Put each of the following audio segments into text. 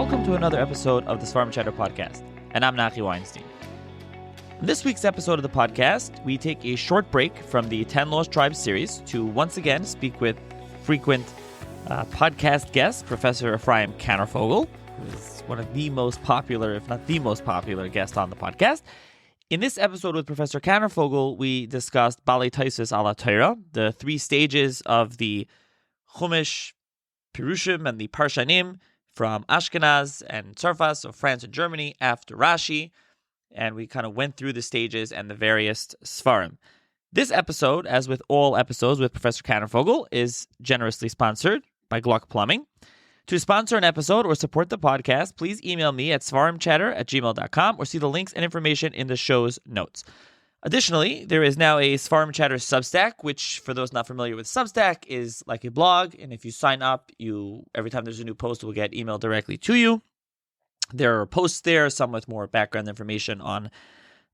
welcome to another episode of the Svarim Chatter podcast, and I'm Nachi Weinstein. In this week's episode of the podcast, we take a short break from the 10 Lost Tribes series to once again speak with frequent podcast guest, Professor Ephraim Kanarfogel, who is one of the most popular, if not the most popular guest on the podcast. In this episode with Professor Kanarfogel, we discussed Baalei Tosafos ala Hatorah, the three stages of the Chumash, Pirushim, and the Parshanim from Ashkenaz and Tzarfas, so France and Germany, after Rashi, and we kind of went through the stages and the various Svarim. This episode, as with all episodes with Professor Kanarfogel, is generously sponsored by Gluck Plumbing. To sponsor an episode or support the podcast, please email me at svarimchatter@gmail.com or see the links and information in the show's notes. Additionally, there is now a Svarim Chatter Substack, which, for those not familiar with Substack, is like a blog, and if you sign up, every time there's a new post, it will get emailed directly to you. There are posts there, some with more background information on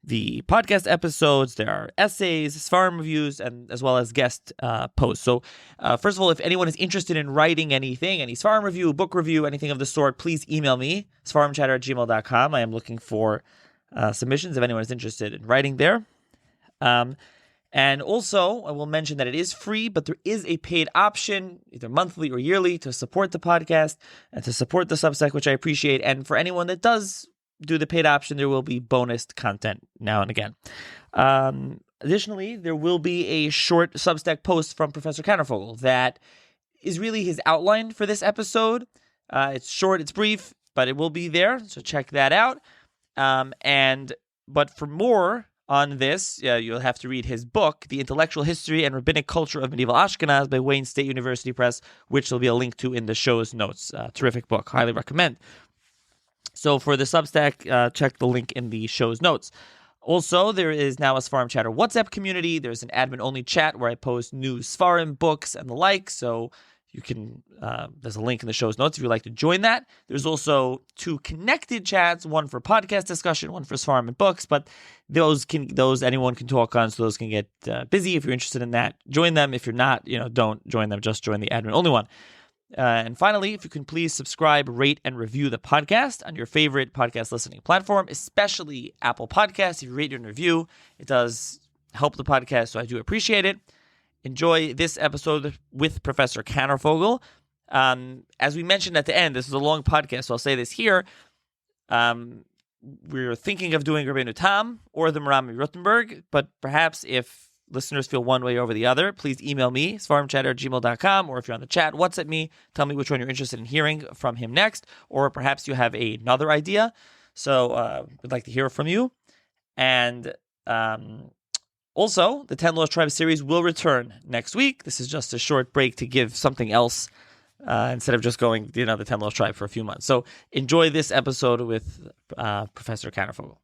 the podcast episodes. There are essays, Svarim reviews, and as well as guest posts. So, first of all, if anyone is interested in writing anything, any Svarim review, book review, anything of the sort, please email me, svarimchatter@gmail.com. I am looking for submissions if anyone is interested in writing there. And also, I will mention that it is free, but there is a paid option, either monthly or yearly, to support the podcast and to support the Substack, which I appreciate. And for anyone that does do the paid option, there will be bonus content now and again. Additionally, there will be a short Substack post from Professor Kanarfogel that is really his outline for this episode. It's short, it's brief, but it will be there, so check that out. But for more on this, you'll have to read his book, The Intellectual History and Rabbinic Culture of Medieval Ashkenaz by Wayne State University Press, which there'll be a link to in the show's notes. Terrific book, highly recommend. So for the Substack, check the link in the show's notes. Also, there is now a Svarim Chatter WhatsApp community. There's an admin-only chat where I post new Svarim books and the like, so you can, there's a link in the show's notes if you'd like to join that. There's also two connected chats, one for podcast discussion, one for Svarim and books, but those anyone can talk on, so those can get busy. If you're interested in that, join them. If you're not, don't join them, just join the admin-only one. And finally, if you can please subscribe, rate, and review the podcast on your favorite podcast listening platform, especially Apple Podcasts. If you rate and review, it does help the podcast, so I do appreciate it. Enjoy this episode with Professor Kanarfogel. As we mentioned at the end, this is a long podcast, so I'll say this here. We're thinking of doing Rabbeinu Tam or the Maram Rothenberg, but perhaps if listeners feel one way or over the other, please email me, svarimchatter@gmail.com, or if you're on the chat, WhatsApp me, tell me which one you're interested in hearing from him next, or perhaps you have another idea. So we'd like to hear from you. And also, the 10 Lost Tribes series will return next week. This is just a short break to give something else instead of just going, the 10 Lost Tribes for a few months. So enjoy this episode with Professor Kanarfogel.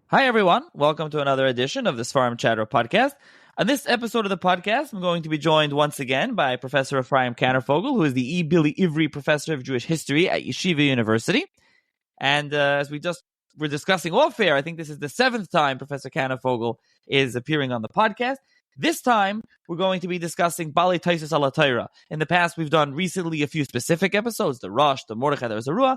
Hi, everyone. Welcome to another edition of the Svarim Chatter podcast. On this episode of the podcast, I'm going to be joined once again by Professor Ephraim Kanarfogel, who is the E. Baalei Ivri Professor of Jewish History at Yeshiva University. And as we're discussing off air, I think this is the 7th time Professor Kanarfogel is appearing on the podcast. This time, we're going to be discussing Baalei Tosafos ala Hatorah. In the past, we've done recently a few specific episodes, the Rosh, the Mordechai, the Zarua.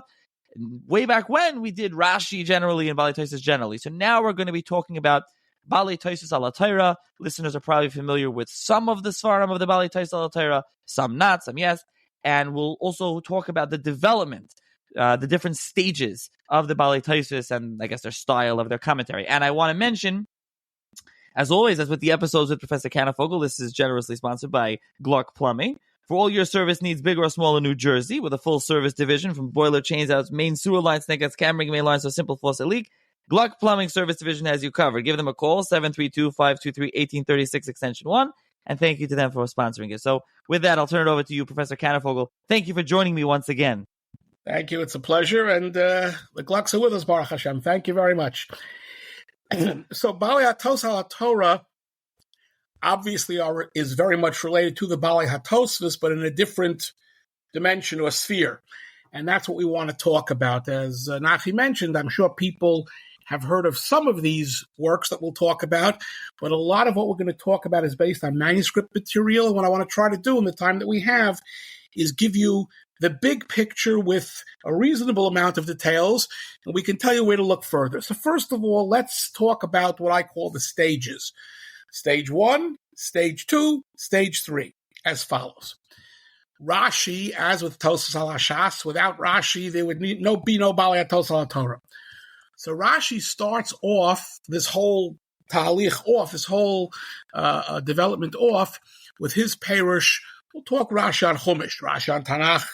Way back when, we did Rashi generally and Baalei Tosafos generally. So now we're going to be talking about Baalei Tosafos ala Hatorah. Listeners are probably familiar with some of the Svarim of the Baalei Tosafos ala Hatorah, some not, some yes. And we'll also talk about the development, the different stages of the Baalei Tosafos and, I guess, their style of their commentary. And I want to mention, as always, as with the episodes with Professor Kanarfogel, this is generously sponsored by Gluck Plumbing. For all your service needs, big or small, in New Jersey, with a full service division from boiler chains out, main sewer lines, snake outs, cammering main lines, so simple faucet leak, Gluck Plumbing Service Division has you covered. Give them a call, 732-523-1836, extension 1, and thank you to them for sponsoring it. So with that, I'll turn it over to you, Professor Kanarfogel. Thank you for joining me once again. Thank you. It's a pleasure, and the Glucks are with us, Baruch Hashem. Thank you very much. So Baalei Tosafos ala Hatorah obviously is very much related to the Baalei Tosafos, but in a different dimension or sphere. And that's what we want to talk about. As Nachi mentioned, I'm sure people have heard of some of these works that we'll talk about, but a lot of what we're going to talk about is based on manuscript material. And what I want to try to do in the time that we have is give you the big picture with a reasonable amount of details, and we can tell you where to look further. So first of all, let's talk about what I call the stages. Stage 1, Stage 2, Stage 3, as follows. Rashi, as with Tosafos al-Hashas, without Rashi, there would be no Baalei Tosafos. So Rashi starts off this whole tahalich off, this whole development off with his perush. We'll talk Rashi on Chumash, Rashi on Tanakh.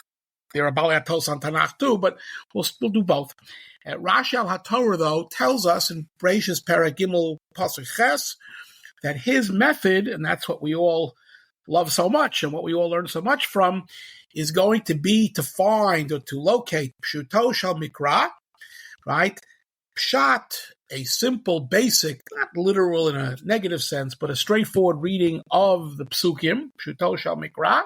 There are Baalei Tosafos on Tanakh too, but we'll do both. Rashi al Hatorah, though, tells us in Breishis Perek Gimel Pasuk Ches that his method, and that's what we all love so much and what we all learn so much from, is going to be to find or to locate Pshuto Shel Mikra, right? Pshat, a simple, basic, not literal in a negative sense, but a straightforward reading of the Psukim, Pshuto Shel Mikra,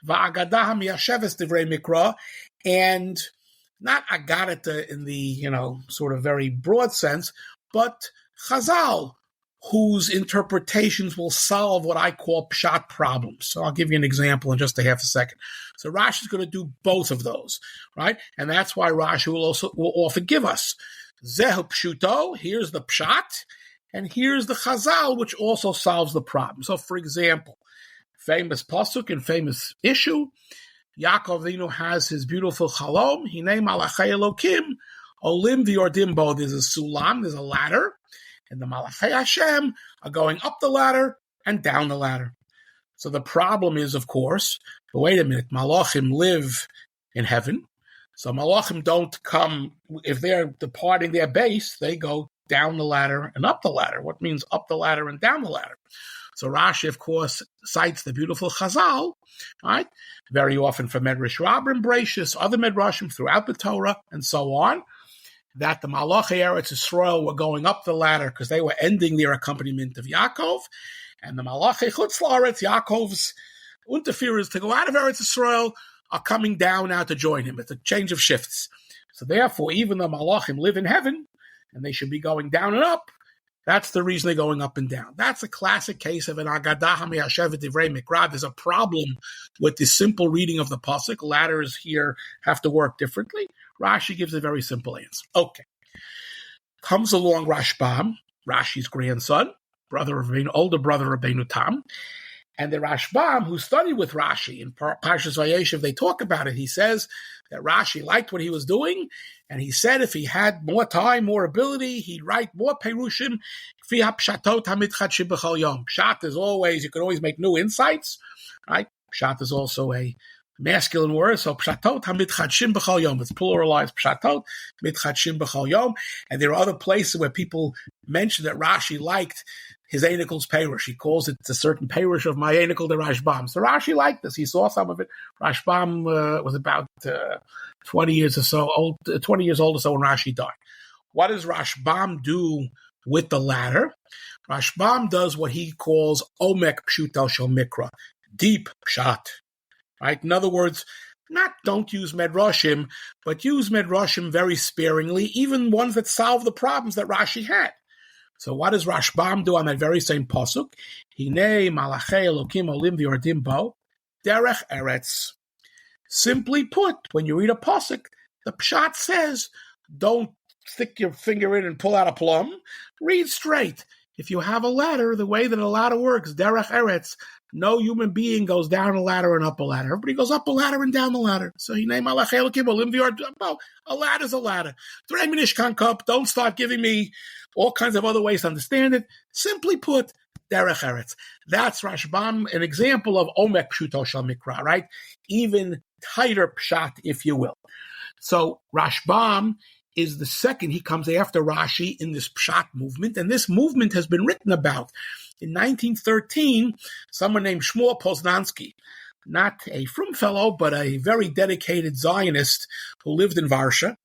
Va'agadah HaMiyasheves Divrei Mikra, and not Agadata in the, sort of very broad sense, but Chazal, whose interpretations will solve what I call pshat problems. So I'll give you an example in just a half a second. So Rashi is going to do both of those, right? And that's why Rashi will often give us Zehu Pshuto, here's the pshat, and here's the Chazal, which also solves the problem. So for example, famous pasuk and famous issue, Yaakov Avinu has his beautiful chalom, Hinei Malachei Elokim, Olim V'yordim Bo, there's a sulam, there's a ladder, and the Malachei Hashem are going up the ladder and down the ladder. So the problem is, of course, but wait a minute, Malachim live in heaven. So Malachim don't come, if they're departing their base, they go down the ladder and up the ladder. What means up the ladder and down the ladder? So Rashi, of course, cites the beautiful Chazal, right? Very often from Medrash Rabbah and Breishis, other Medrashim throughout the Torah, and so on, that the Malachei Eretz Yisrael were going up the ladder because they were ending their accompaniment of Yaakov, and the Malachei Chutz La'aretz, Yaakov's interferers to go out of Eretz Yisrael, are coming down now to join him. It's a change of shifts. So therefore, even though Malachim live in heaven, and they should be going down and up, that's the reason they're going up and down. That's a classic case of an Agadah HaMiyashevet Divrei Mikra. There's a problem with the simple reading of the pasuk. Ladders here have to work differently. Rashi gives a very simple answer. Okay. Comes along Rashbam, Rashi's grandson, older brother of Rabbeinu Tam, and the Rashbam, who studied with Rashi in Parshas Vayeshev, they talk about it. He says that Rashi liked what he was doing, and he said if he had more time, more ability, he'd write more perushim. Pshat is always, you can always make new insights, right? Pshat is also a masculine word, so pshatot hamitchadshim b'chol yom. It's pluralized pshatot mitchadshim b'chol yom, and there are other places where people mention that Rashi liked his Einikel's perush. He calls it a certain perush of my Einikel de Rashbam. So Rashi liked this. He saw some of it. Rashbam was about 20 years old or so when Rashi died. What does Rashbam do with the ladder? Rashbam does what he calls omek pshuto shel mikra, deep pshat. Right? In other words, don't use medrashim, but use medrashim very sparingly, even ones that solve the problems that Rashi had. So what does Rashbam do on that very same pasuk? Hinei malachei Elokim olim v'yordim bo derech eretz. Simply put, when you read a pasuk, the pshat says, don't stick your finger in and pull out a plum. Read straight. If you have a ladder, the way that a ladder works, derech eretz, no human being goes down a ladder and up a ladder. Everybody goes up a ladder and down the ladder. So hinei malachei Elokim olim v'yordim bo. A ladder's a ladder. Don't start giving me all kinds of other ways to understand it. Simply put, derech eretz. That's Rashbam, an example of omek pshuto shel mikra, right? Even tighter pshat, if you will. So Rashbam is the second. He comes after Rashi in this pshat movement, and this movement has been written about. In 1913, someone named Shmuel Poznansky, not a frum fellow, but a very dedicated Zionist who lived in Varsha.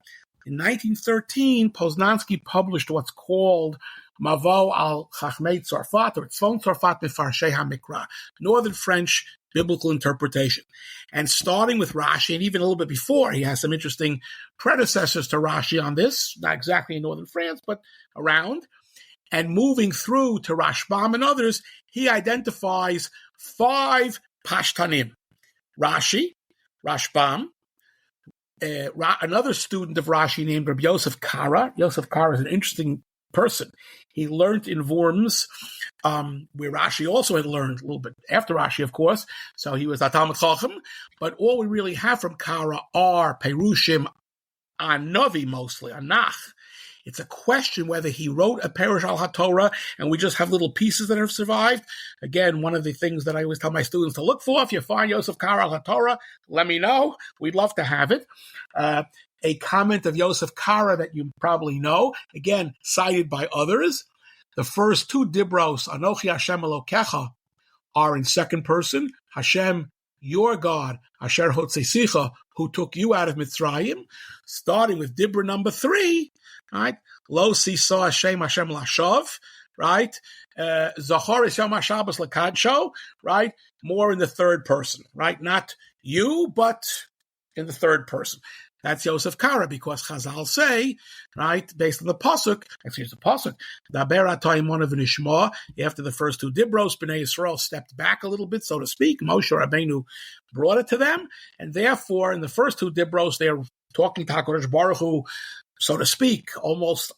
In 1913, Poznansky published what's called Mavo al Chachmei Tzarfat, or Tzfon Tzarfat Mefarshei HaMikra, Northern French biblical interpretation. And starting with Rashi, and even a little bit before, he has some interesting predecessors to Rashi on this, not exactly in Northern France, but around. And moving through to Rashbam and others, he identifies 5 Pashtanim. Rashi, Rashbam, another student of Rashi named Rabbi Yosef Kara. Yosef Kara is an interesting person. He learned in Worms, where Rashi also had learned a little bit after Rashi, of course. So he was a Talmud Chacham. But all we really have from Kara are Perushim on Navi, mostly, on Nach. It's a question whether he wrote a Perush al Hatorah, and we just have little pieces that have survived. Again, one of the things that I always tell my students to look for, if you find Yosef Kara al Hatorah, let me know. We'd love to have it. A comment of Yosef Kara that you probably know, again, cited by others. The first two Dibros, Anochi Hashem Elokecha, are in second person. Hashem, your God, Asher Hotzesicha, who took you out of Mitzrayim, starting with Dibra number 3, right? Lo Sisa Hashem Hashem Lashav, right? Zachor is Yom HaShabbos Lakadsho, right? More in the third person, right? Not you, but in the third person. That's Yosef Kara, because Chazal say, right, based on the pasuk, actually it's the pasuk, Daber atay imonu v'nishma. After the first two Dibros, Bnei Yisrael stepped back a little bit, so to speak. Moshe Rabbeinu brought it to them, and therefore, in the first two Dibros, they're talking to HaKadosh Baruch Hu, so to speak, almost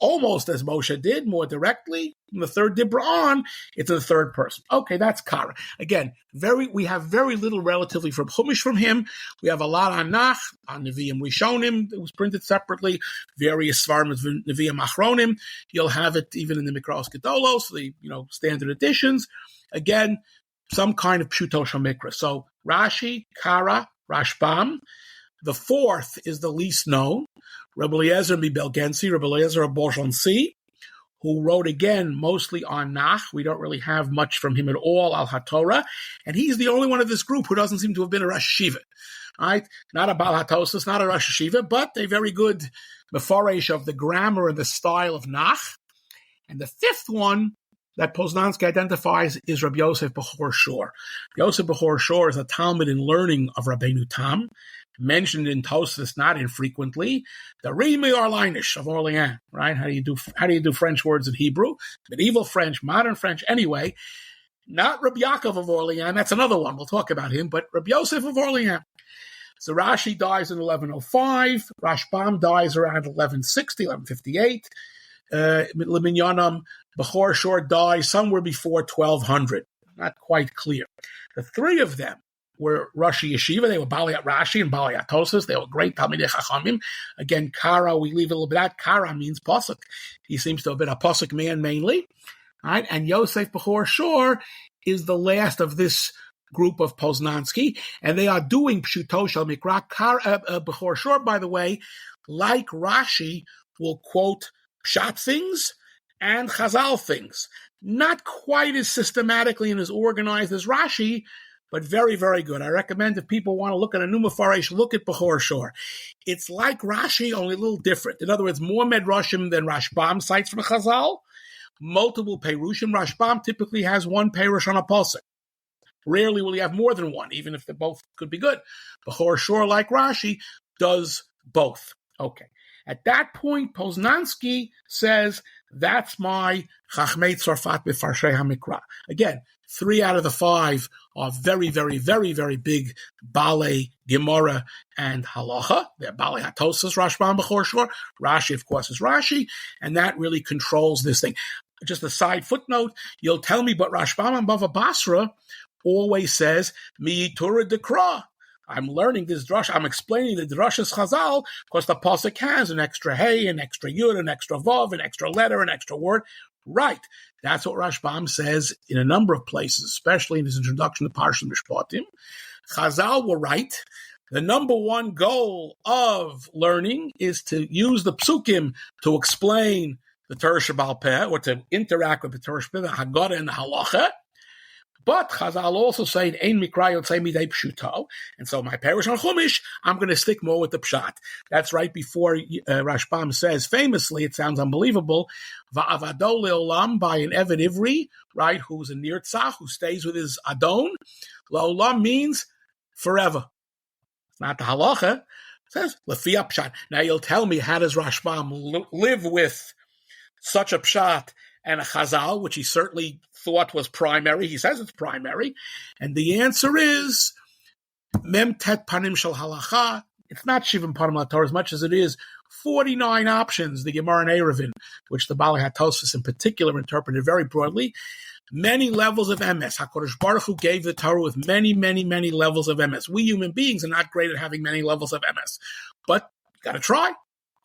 as Moshe did, more directly. From the third Dibra on, it's in the third person. Okay, that's Kara. Again, we have very little relatively from Chumash from him. We have a lot on Nach, on Nevi'im Rishonim. It was printed separately. Various Svarim of Nevi'im Achronim. You'll have it even in the Mikros Gedolos, the standard editions. Again, some kind of Pshuto Shamikra. So Rashi, Kara, Rashbam. The fourth is the least known. Rabbi Eliezer Mibelgensi, Rabbi Eliezer Boshonsi, who wrote again mostly on Nach. We don't really have much from him at all, al Hatorah, and he's the only one of this group who doesn't seem to have been a Rosh Hashiva, right? Not a Baal HaTosafos, not a Rosh Hashiva, but a very good mefaresh of the grammar and the style of Nach. And the fifth one that Poznansky identifies is Rabbi Yosef Bechor Shor. Yosef Bechor Shor is a Talmud in learning of Rabbeinu Tam, mentioned in Tosafos not infrequently. The Rimi Orleanish of Orleans, right? How do you do French words in Hebrew? Medieval French, modern French, anyway. Not Rabbi Yaakov of Orleans, that's another one, we'll talk about him, but Rabbi Yosef of Orleans. So Rashi dies in 1105, Rashbam dies around 1160, 1158. Leminyanam, Bechor Shor dies somewhere before 1200. Not quite clear. The three of them were Rashi Yeshiva. They were Baalei Rashi and Baalei Tosafos. They were great Talmidei Chachamim. Again, Kara, we leave a little bit out. Kara means pasuk. He seems to have been a pasuk man mainly. Right? And Yosef Bechor Shor is the last of this group of Poznansky, and they are doing Pshuto Shel Mikra. Bechor Shor, by the way, like Rashi, will quote Pshat things and Chazal things. Not quite as systematically and as organized as Rashi, but very, very good. I recommend if people want to look at a new Mefarish, look at Bechor Shor. It's like Rashi, only a little different. In other words, more Medrashim than Rashbam cites from Chazal. Multiple Perushim. Rashbam typically has one Perush on a pasuk. Rarely will he have more than one, even if they both could be good. Bechor Shor, like Rashi, does both. Okay. At that point, Poznansky says, that's my Chachmei Tzarfat B'Farshei HaMikra. Again, 3 out of the 5 are very, very, very, very big Baalei, Gemara, and Halacha. They're Baalei HaTosafos, Rashbam, Bechor Shor. Rashi, of course, is Rashi, and that really controls this thing. Just a side footnote, you'll tell me, but Rashbam and Bava Basra always says, Mi Torah Dekra. I'm learning this drush. I'm explaining the drush's Chazal because the pasuk has an extra hey, an extra yud, an extra vav, an extra letter, an extra word. Right. That's what Rashbam says in a number of places, especially in his introduction to Parshat Mishpatim. Chazal were right. The number one goal of learning is to use the psukim to explain the Torah Sheba'al Peh, or to interact with the Torah Sheba'al Peh, the Haggadah and the Halacha. But Chazal also say, Ein Mikra Yotzei Midei Pshuto. And so my Perush on Chumash, I'm going to stick more with the Pshat. That's right before Rashbam says, famously, it sounds unbelievable, Va'avado le'olam, by an Eved Ivri, right, who's a Nirtzach, who stays with his Adon. Le'olam means forever. It's not the Halacha. It says, Lefia Pshat. Now you'll tell me, how does Rashbam live with such a Pshat and a Chazal, which he certainly thought was primary? He says it's primary. And the answer is Mem tet panim shel halacha. It's not shivim panim laTorah as much as it is 49 options, the Gemara and Eruvin, which the Baalei Tosafos in particular interpreted very broadly. Many levels of MS. HaKadosh Baruch Hu gave the Torah with many, many, many levels of MS. We human beings are not great at having many levels of MS, but you got to try,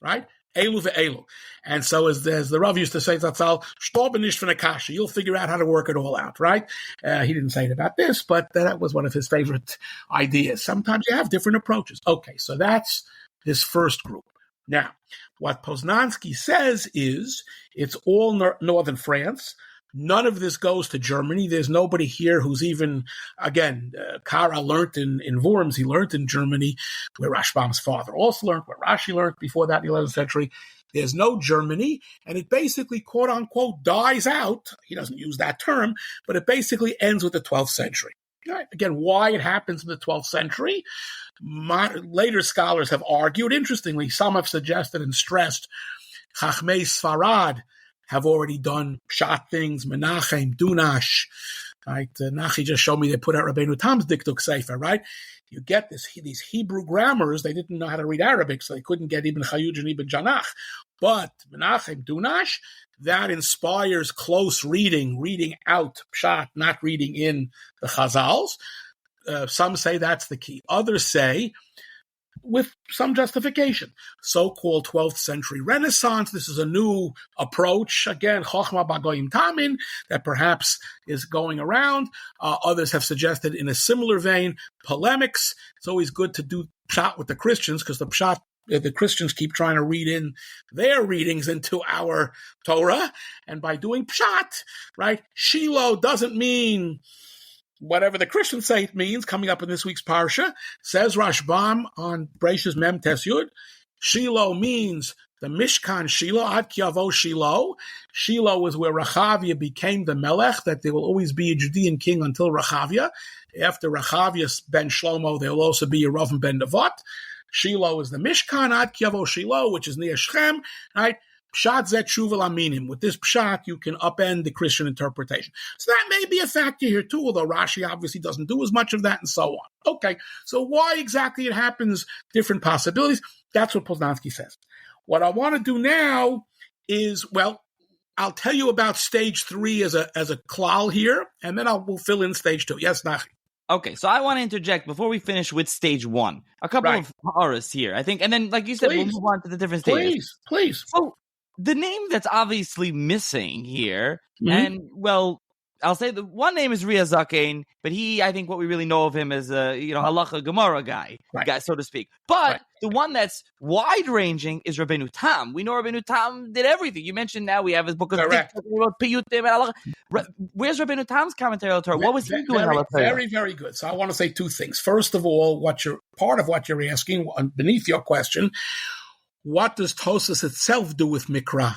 right? Elu ve'elu. And so as the Rav used to say, Zatzal, shtor b'nish v'nakasha. You'll figure out how to work it all out, right? He didn't say it about this, but that was one of his favorite ideas. Sometimes you have different approaches. Okay, so that's his first group. Now, what Poznansky says is it's all northern France. None of this goes to Germany. There's nobody here who's even, again, Kara learned in Worms. He learned in Germany, where Rashbam's father also learned, where Rashi learned before that in the 11th century. There's no Germany, and it basically, quote unquote, dies out. He doesn't use that term, but it basically ends with the 12th century. Right? Again, why it happens in the 12th century, later scholars have argued. Interestingly, some have suggested and stressed Chachmei Sfarad have already done shot things, Menachem, Dunash, right? Nachi just showed me they put out Rabbeinu Tam's Dikduk Sefer, right? You get these Hebrew grammars, they didn't know how to read Arabic, so they couldn't get Ibn Chayuj and Ibn Janach. But Menachem, Dunash, that inspires close reading out Pshat, not reading in the Chazals. Some say that's the key. Others say, with some justification, so-called 12th century Renaissance. This is a new approach. Again, Chochma Bagoyim Tamin, that perhaps is going around. Others have suggested in a similar vein, polemics. It's always good to do Pshat with the Christians because the Christians keep trying to read in their readings into our Torah. And by doing Pshat, right, Shiloh doesn't mean whatever the Christians say it means, coming up in this week's Parsha, says Rashbam on Breishis Mem Tes Yud, Shiloh means the Mishkan Shiloh, Ad Kiavo Shiloh. Shiloh is where Rechavia became the Melech, that there will always be a Judean king until Rechavia. After Rechavia ben Shlomo, there will also be a Rav ben Nevat. Shiloh is the Mishkan, Ad Kiavo Shiloh, which is near Shechem, right? Pshat zet shuval aminim. With this pshat, you can upend the Christian interpretation. So that may be a factor here too, although Rashi obviously doesn't do as much of that and so on. Okay, so why exactly it happens, different possibilities, that's what Poznansky says. What I want to do now is, well, I'll tell you about stage 3 as a klal here, and then we'll fill in stage 2. Yes, Nachi? Okay, so I want to interject before we finish with stage 1. A couple of horrors here, I think, and then, like you said, we'll move on to the different stages. Please. So, the name that's obviously missing here, and, well, I'll say the one name is Ria Zakein, but I think what we really know of him is a, halacha Gemara guy, so to speak. But the one that's wide-ranging is Rabbeinu Tam. We know Rabbeinu Tam did everything. You mentioned now we have his book of Piyutim and halacha. Where's Rabbeinu Tam's commentary on Torah? What was he doing? Very, very good. So I want to say 2 things. First of all, part of what you're asking, beneath your question, what does Tosafos itself do with Mikra?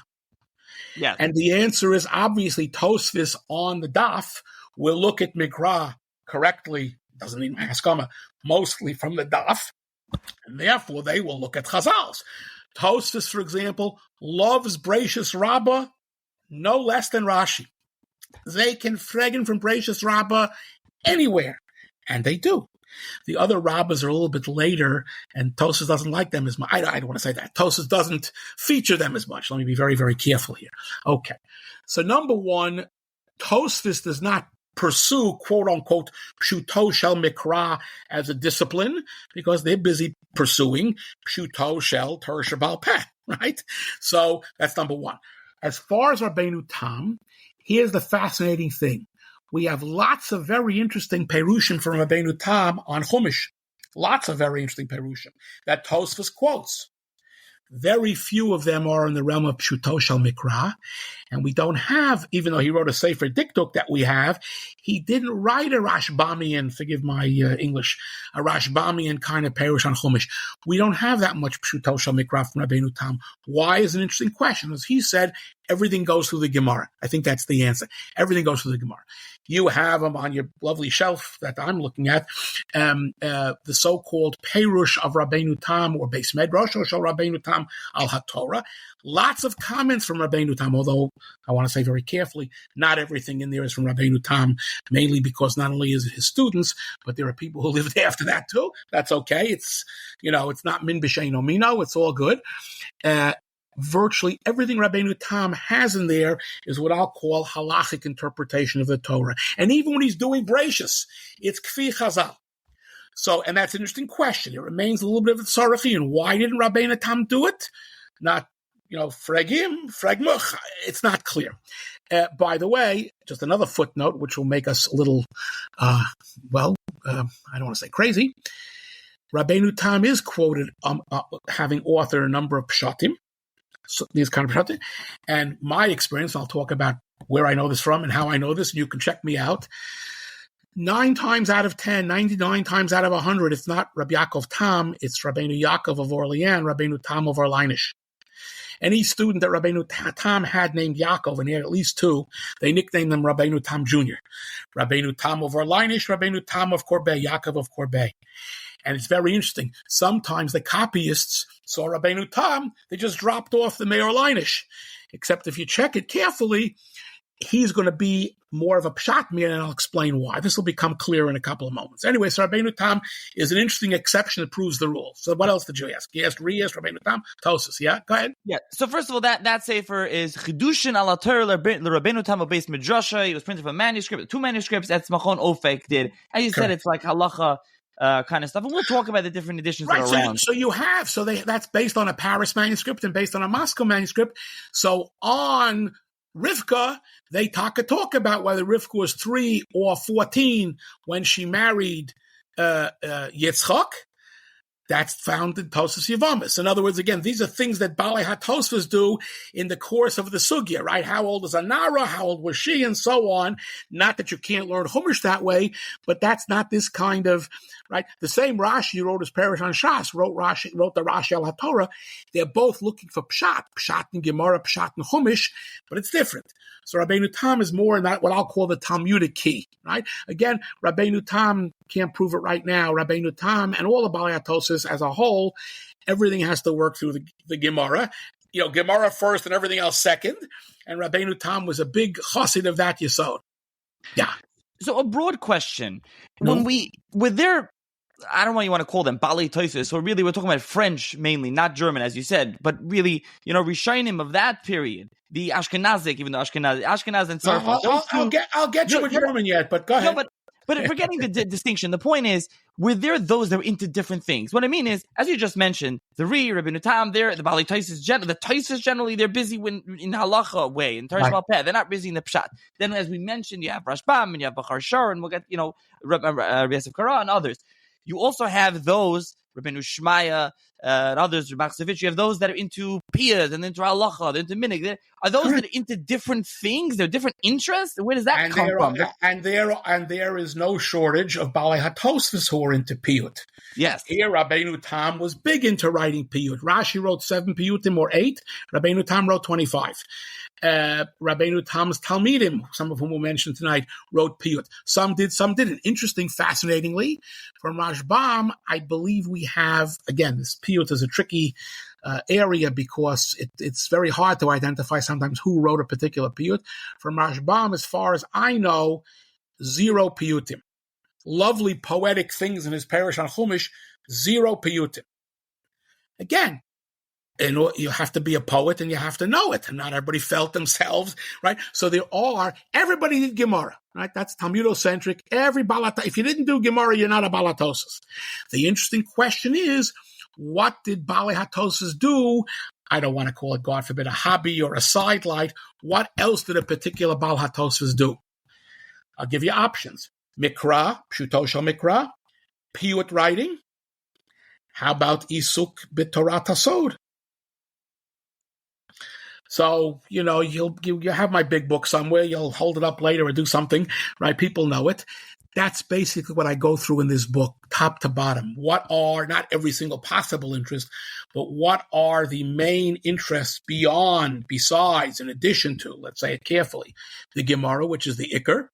Yeah. And the answer is obviously Tosafos on the daf will look at Mikra correctly, doesn't need my haskama, mostly from the daf, and therefore they will look at Chazals. Tosafos, for example, loves Breishis Rabbah no less than Rashi. They can fregen from Breishis Rabbah anywhere, and they do. The other rabbis are a little bit later, and Tosafos doesn't like them as much. I don't want to say that. Tosafos doesn't feature them as much. Let me be very, very careful here. Okay. So number one, Tosafos does not pursue, quote-unquote, Pshuto Shel Mikra as a discipline, because they're busy pursuing Pshuto Shel Torah Sheba'al Peh, right? So that's number one. As far as Rabbeinu Tam, here's the fascinating thing. We have lots of very interesting perushim from Rabbeinu Tam on Chumash. Lots of very interesting perushim that Tosafos quotes. Very few of them are in the realm of Pshuto Shel Mikra, and we don't have, even though he wrote a Sefer Dikduk that we have, he didn't write a Rashbamian, forgive my English, a Rashbamian kind of perush on Chumash. We don't have that much Pshuto Shel Mikra from Rabbeinu Tam. Why is an interesting question. As he said, everything goes through the Gemara. I think that's the answer. Everything goes through the Gemara. You have them on your lovely shelf that I'm looking at. the so-called Perush of Rabbeinu Tam, or Beis Medrash or Rabbeinu Tam al Hatorah. Lots of comments from Rabbeinu Tam, although I want to say very carefully, not everything in there is from Rabbeinu Tam, mainly because not only is it his students, but there are people who lived after that too. That's okay. It's not min b'sheino mino. It's all good. Virtually everything Rabbeinu Tam has in there is what I'll call halachic interpretation of the Torah. And even when he's doing Bereshis, it's kfi chazal. So, and that's an interesting question. It remains a little bit of a tzarachi, and why didn't Rabbeinu Tam do it? Not, fregim, fregmuch. It's not clear. By the way, just another footnote, which will make us a little, I don't want to say crazy. Rabbeinu Tam is quoted having authored a number of pshatim. So these kind of pshatim. And my experience, I'll talk about where I know this from and how I know this, and you can check me out. 9 times out of 10, 99 times out of 100, it's not Rabbi Yaakov Tam, it's Rabbeinu Yaakov of Orleans, Rabbeinu Tam of Orleanish. Any student that Rabbeinu Tam had named Yaakov, and he had at least 2, they nicknamed them Rabbeinu Tam Jr. Rabbeinu Tam of Orleanish, Rabbeinu Tam of Corbet, Yaakov of Corbet. And it's very interesting. Sometimes the copyists saw Rabbeinu Tam, they just dropped off the Meir Orleanish. Except if you check it carefully, he's going to be more of a pshat mir, and I'll explain why. This will become clear in a couple of moments. Anyway, so Rabbeinu Tam is an interesting exception that proves the rule. So what else did you ask? You asked Rabbeinu Tam, Tosas. Yeah, go ahead. Yeah. So first of all, that sefer is Chidushin al Hatorah Rabbeinu Tam of Beis Midrasha. It was printed from manuscript, 2 manuscripts. That's Machon Ofek did. As you said, it's like halacha kind of stuff, and we'll talk about the different editions that are around. That's based on a Paris manuscript and based on a Moscow manuscript. So on Rivka, they talk about whether Rivka was 3 or 14 when she married Yitzchak. That's found in Tosas Yevamis. In other words, again, these are things that Baalei Tosafos do in the course of the sugya, right? How old is Anara? How old was she? And so on. Not that you can't learn Chumash that way, but that's not this kind of, right? The same Rashi who wrote his Parish on Shas, wrote the Rashi al Hatorah. They're both looking for Pshat in Gemara, Pshat in Chumash, but it's different. So Rabbeinu Tam is more in that what I'll call the Talmudic key, right? Again, Rabbeinu Tam can't prove it right now. Rabbeinu Tam and all the Baalei Tosafos as a whole, everything has to work through the Gemara. Gemara first and everything else second. And Rabbeinu Tam was a big chassid of that yesod. Yeah. So a broad question. When were there, I don't know what you want to call them, Baalei Tosafos, so really we're talking about French mainly, not German, as you said, but really, Rishonim of that period, the Ashkenazic, even though Ashkenaz and Tzarfat. I'll get you with German yet, but go ahead. No, but forgetting the distinction, the point is, were there those that were into different things? What I mean is, as you just mentioned, the Rabbeinu Tam, the Baalei Tosafos, the Tosafos generally, they're busy in halacha way, in Teresh Malpeh. They're not busy in the pshat. Then, as we mentioned, you have Rashbam, and you have Bachar Shor, and we'll get, Rabbi Yosef Kara and others. You also have those, Rabbeinu Shmaya and others, Rabbi Savitch, you have those that are into piyas and into halacha, they're into minig. Are those that are into different things? They're different interests? Where does that come from? And there is no shortage of Baalei Tosafos who are into piyut. Yes. Here, Rabbeinu Tam was big into writing piyut. Rashi wrote 7 piyutim or 8. Rabbeinu Tam wrote 25. Rabbeinu Tam's Talmidim, some of whom we'll mention tonight, wrote piyut. Some did, some didn't. Interesting, fascinatingly, from Rashbam, I believe we have, again, this piyut is a tricky area because it's very hard to identify sometimes who wrote a particular piyut. From Rashbam, as far as I know, 0 piyutim. Lovely poetic things in his parish on Chumash, 0 piyutim. Again, you have to be a poet and you have to know it. And not everybody felt themselves, right? So everybody did Gemara, right? That's Talmudocentric. If you didn't do Gemara, you're not a Baalei Tosafos. The interesting question is, what did Baalei Tosafos do? I don't want to call it, God forbid, a hobby or a sidelight. What else did a particular Baalei Tosafos do? I'll give you options. Mikra, Pshuto Shel Mikra, piyut writing. How about Isuk b'Torah Tasod? So, you have my big book somewhere. You'll hold it up later or do something, right? People know it. That's basically what I go through in this book, top to bottom. What are, not every single possible interest, but what are the main interests besides, in addition to, let's say it carefully, the Gemara, which is the Iker.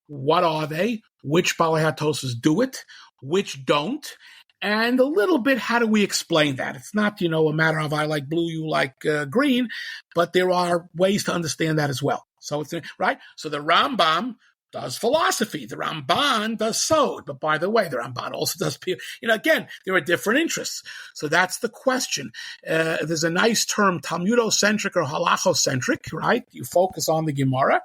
What are they? which Baalei Tosafos do it, which don't, and a little bit how do we explain that. It's not, a matter of I like blue, you like green, but there are ways to understand that as well. So it's right. So the Rambam does philosophy. The Ramban does sod. But by the way, the Ramban also does, again, there are different interests. So that's the question. There's a nice term, Talmudocentric or halachocentric, right? You focus on the Gemara.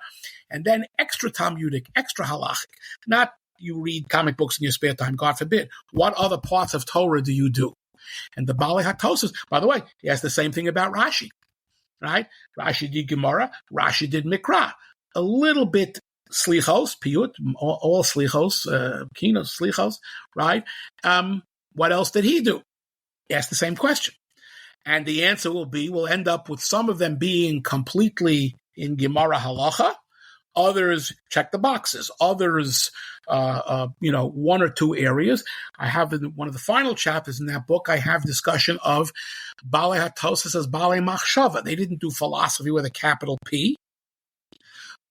And then extra Talmudic, extra halachic. Not you read comic books in your spare time, God forbid. What other parts of Torah do you do? And the Baalei Tosafos, by the way, he has the same thing about Rashi, right? Rashi did Gemara, Rashi did Mikra. A little bit Slichos, Piyut, all Slichos, Kinos, Slichos, right? What else did he do? He asked the same question. And the answer we'll end up with some of them being completely in Gemara Halacha. Others check the boxes. Others, one or two areas. I have in one of the final chapters in that book, I have discussion of Baalei Tosafos as Baalei Machshava. They didn't do philosophy with a capital P,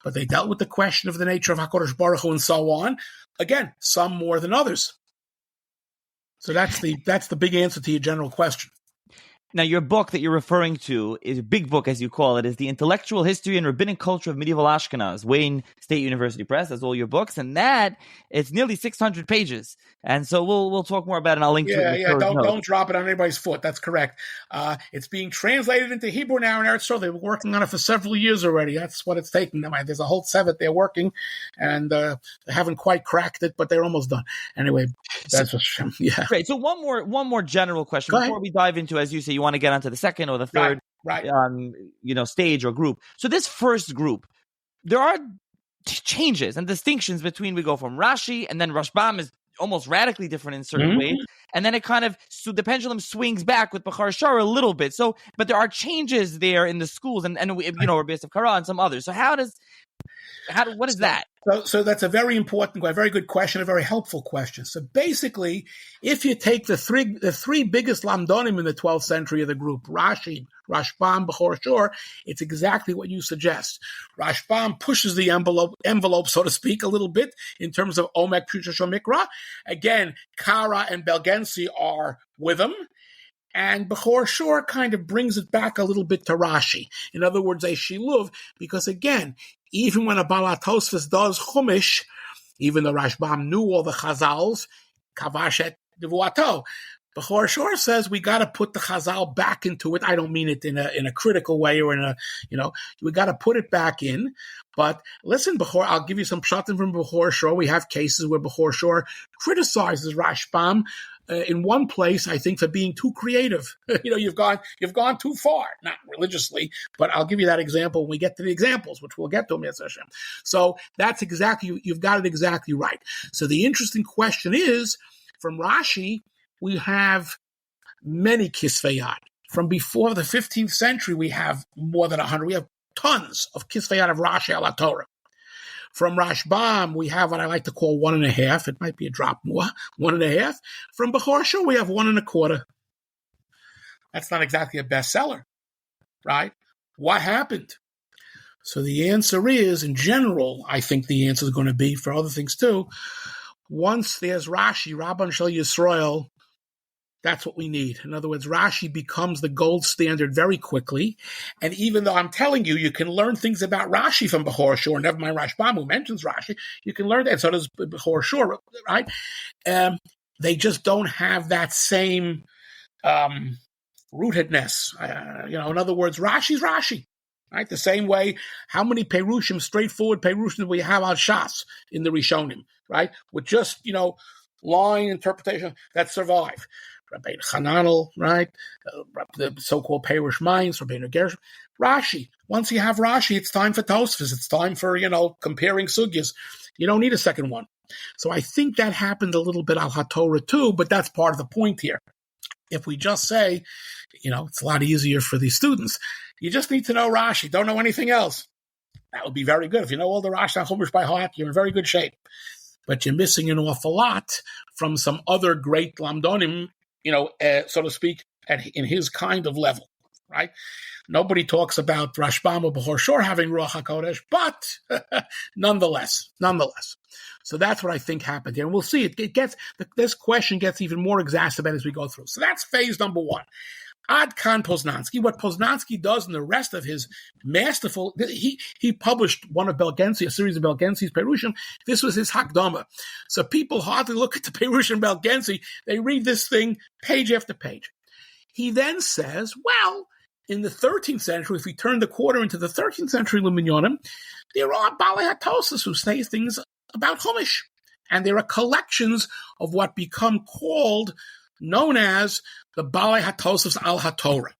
but they dealt with the question of the nature of HaKadosh Baruch Hu and so on. Again, some more than others. So that's the big answer to your general question. Now, your book that you're referring to is a big book, as you call it, is The Intellectual History and Rabbinic Culture of Medieval Ashkenaz, Wayne State University Press. That's all your books. And that, it's nearly 600 pages. And so we'll talk more about it, and I'll link to it. Yeah, don't drop it on anybody's foot. That's correct. It's being translated into Hebrew now in Eretz Yisrael. They've been working on it for several years already. That's what it's taking them. There's a whole seven they're working, and they haven't quite cracked it, but they're almost done. Anyway, that's yeah. Great. So one more general question before we dive into, as you say, you want to get onto the second or the third right. Stage or group. So this first group, there are changes and distinctions between, we go from Rashi, and then Rashbam is almost radically different in certain ways, and then it kind of, so the pendulum swings back with Bechar Shar a little bit. So, but there are changes there in the schools, and Rabbi Yosef Kara and some others. So what is that? So that's a very important, a very good question, a very helpful question. So basically, if you take the three biggest lamdonim in the 12th century of the group, Rashi, Rashbam, Bechor Shor, it's exactly what you suggest. Rashbam pushes the envelope, so to speak, a little bit in terms of Omek, Pshuta, Mikra. Again, Kara and Belgensi are with him. And Bechor Shor kind of brings it back a little bit to Rashi. In other words, a shiluv, because again, even when a Baalei Tosafos does Chumash, even though Rashbam knew all the Chazals, Kavash et Nevuato, Bechor Shor says we got to put the Chazal back into it. I don't mean it in a critical way or we got to put it back in. But listen, I'll give you some pshatim from Bechor Shor. We have cases where Bechor Shor criticizes Rashbam in one place, I think, for being too creative. You've gone too far, not religiously, but I'll give you that example when we get to the examples, which we'll get to, Mitzvah Hashem. So that's exactly, you've got it exactly right. So the interesting question is, from Rashi, we have many kisveyat. From before the 15th century, we have more than 100. We have tons of kisveyat of Rashi al Hatorah. From Rashbam, we have what I like to call 1.5. It might be a drop more, 1.5. From Bechor Shor, we have 1.25. That's not exactly a bestseller, right? What happened? So the answer is, in general, I think the answer is going to be, for other things too, once there's Rashi, Rabban Shel Yisrael, that's what we need. In other words, Rashi becomes the gold standard very quickly. And even though I'm telling you, you can learn things about Rashi from Bechor Shor, never mind Rashbam, who mentions Rashi, you can learn that. So does Bechor Shor, right? They just don't have that same rootedness. In other words, Rashi's Rashi, right? The same way, how many Perushim, straightforward Perushim, we have on Shas in the Rishonim, right? With just, line interpretation that survive. Rabbeinu Hananel, right? The so-called Perush Minds, Rabbeinu Gershom. Rashi. Once you have Rashi, it's time for Tosfos. It's time for, comparing sugyas. You don't need a second one. So I think that happened a little bit al Hatorah too, but that's part of the point here. If we just say, it's a lot easier for these students. You just need to know Rashi. Don't know anything else. That would be very good. If you know all the Rashi and Chumash by heart, you're in very good shape. But you're missing an awful lot from some other great lamdonim, so to speak, in his kind of level. right? Nobody talks about Rashbam or Bechor Shor having Ruach HaKodesh, but nonetheless. So that's what I think happened here. And we'll see. This question gets even more exacerbated as we go through. So that's phase number one. Ad Kan Poznansky. What Poznansky does in the rest of his masterful, he published one of Belgensi, a series of Belgensi's Perushim. This was his Hakdama. So people hardly look at the Perushim Belgensi. They read this thing page after page. He then says, well, in the 13th century, if we turn the quarter into the 13th century Luminyonim, there are Baalei Tosafos who say things about Chumash. And there are collections of what become known as the Baalei Tosafos al Hatorah.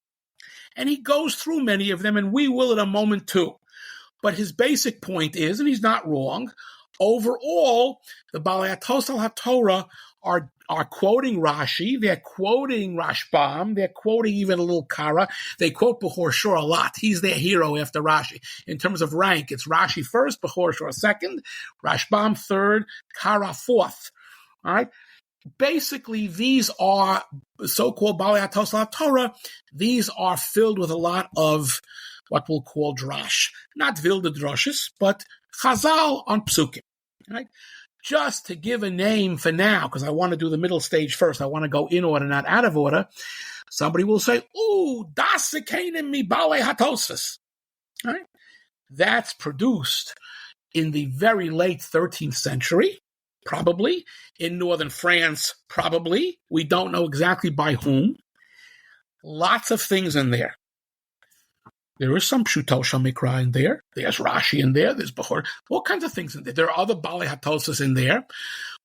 And he goes through many of them, and we will in a moment too. But his basic point is, and he's not wrong, overall, the Baalei Tosafos al Hatorah are quoting Rashi, they're quoting Rashbam, they're quoting even a little Kara, they quote Bechor Shor a lot. He's their hero after Rashi. In terms of rank, it's Rashi first, Bechor Shor second, Rashbam third, Kara fourth. All right? Basically, these are so-called Baalei Tosafos al Hatorah. These are filled with a lot of what we'll call drash. Not wilde droshes, but chazal on psukim. Right? Just to give a name for now, because I want to do the middle stage first. I want to go in order, not out of order. Somebody will say, ooh, das Zekanim mi Baalei Tosafos. Right? That's produced in the very late 13th century, probably. In northern France, probably. We don't know exactly by whom. Lots of things in there. There is some Pshuto Shamikra in there. There's Rashi in there. There's Bechor. All kinds of things in there. There are other Baalei Tosafos in there.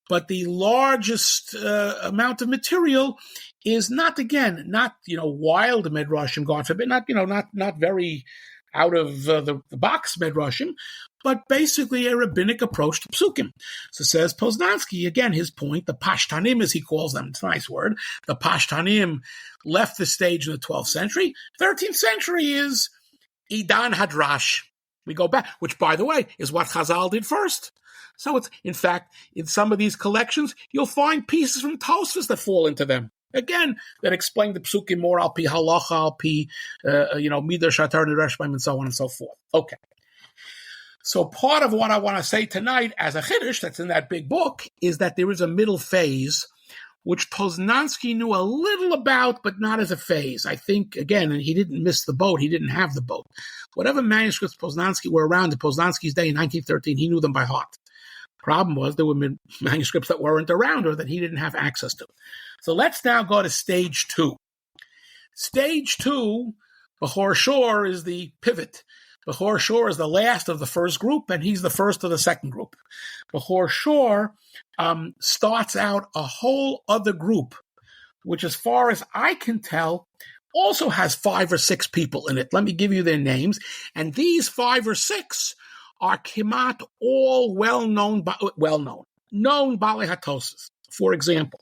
But the largest amount of material is not wild Medrashim, God forbid, not very out of the box Medrashim, but basically a rabbinic approach to psukim. So says Poznansky, again, his point, the Pashtanim, as he calls them, it's a nice word, the Pashtanim left the stage in the 12th century. 13th century is Idan Hadrash. We go back, which, by the way, is what Chazal did first. So it's, in fact, in some of these collections, you'll find pieces from Tosafos that fall into them. Again, that explain the psukim more, al pi halacha, al pi, midah shatar nereshbaim, and so on and so forth. Okay. So part of what I want to say tonight as a chiddush that's in that big book is that there is a middle phase, which Poznansky knew a little about, but not as a phase. I think, again, and he didn't miss the boat. He didn't have the boat. Whatever manuscripts Poznansky were around in Poznansky's day in 1913, he knew them by heart. Problem was there were manuscripts that weren't around or that he didn't have access to. So let's now go to stage two. Stage two, Bechor Shor is the pivot. Bechor Shor is the last of the first group, and he's the first of the second group. Bechor Shor starts out a whole other group, which, as far as I can tell, also has 5 or 6 people in it. Let me give you their names. And these 5 or 6 are kimat all known Baalei Tosafos. For example,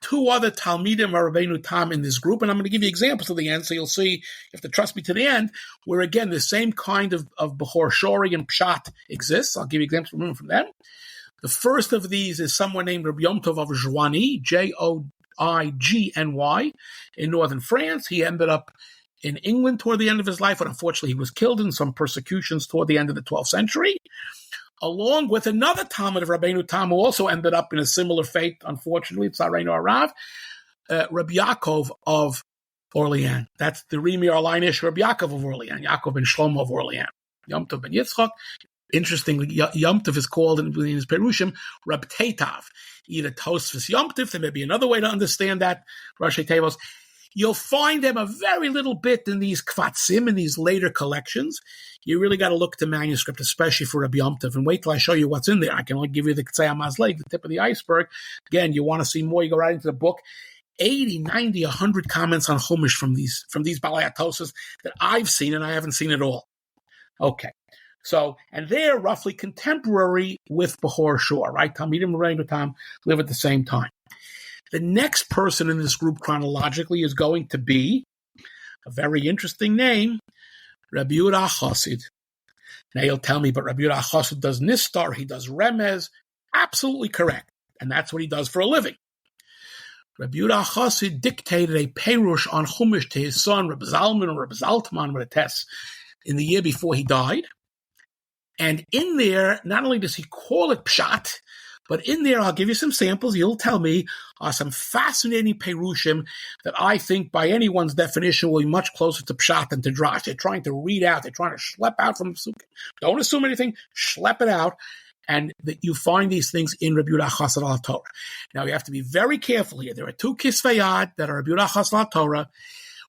2 other Talmidim are Rabbeinu Tam in this group, and I'm going to give you examples at the end, so you'll see, you have to trust me to the end, where again the same kind of Bechor Shori and Pshat exists. I'll give you examples from them. The first of these is someone named Rabbi Yom Tov of Joigny, Joigny, in northern France. He ended up in England toward the end of his life, but unfortunately he was killed in some persecutions toward the end of the 12th century, along with another Talmud of Rabbeinu Tam, who also ended up in a similar fate, unfortunately, Tzarenu Arav, Rabbi Yaakov of Orleans. That's the Rimi Arleinish Rabbi Yaakov of Orleans, Yaakov ben Shlomo of Orleans, Yom Tov ben Yitzchak. Interestingly, Yom Tov is called in his Perushim Rab Teitav, either Tosafos Yom Tov. There may be another way to understand that, Rashi Tevos. You'll find them a very little bit in these kvatzim, in these later collections. You really got to look at the manuscript, especially for Rabbi Yom Tov, and wait till I show you what's in there. I can only give you the K'tzei HaMazleg, the tip of the iceberg. Again, you want to see more, you go right into the book. 80, 90, 100 comments on Chumash from these Baalei Tosafos that I've seen, and I haven't seen it all. Okay. So, and they're roughly contemporary with Bechor Shor, right? Talmidim and Rabbeinu Tam live at the same time. The next person in this group chronologically is going to be a very interesting name, Rabbi Yehuda Chassid. Now you'll tell me, but Rabbi Yehuda Chassid does Nistar, he does Remez. Absolutely correct. And that's what he does for a living. Rabbi Yehuda Chassid dictated a perush on Chumash to his son, Rabbi Zalman or Rabbi Zaltman with a test, in the year before he died. And in there, not only does he call it Pshat, but in there, I'll give you some samples. You'll tell me are some fascinating perushim that I think by anyone's definition will be much closer to Pshat than to Drash. They're trying to read out. They're trying to schlep out from the Sukkah. Don't assume anything. Schlep it out. And that you find these things in Rabbi Yehuda Chassid al Torah. Now, you have to be very careful here. There are two kisvei yad that are Rabbi Yehuda Chassid al Torah.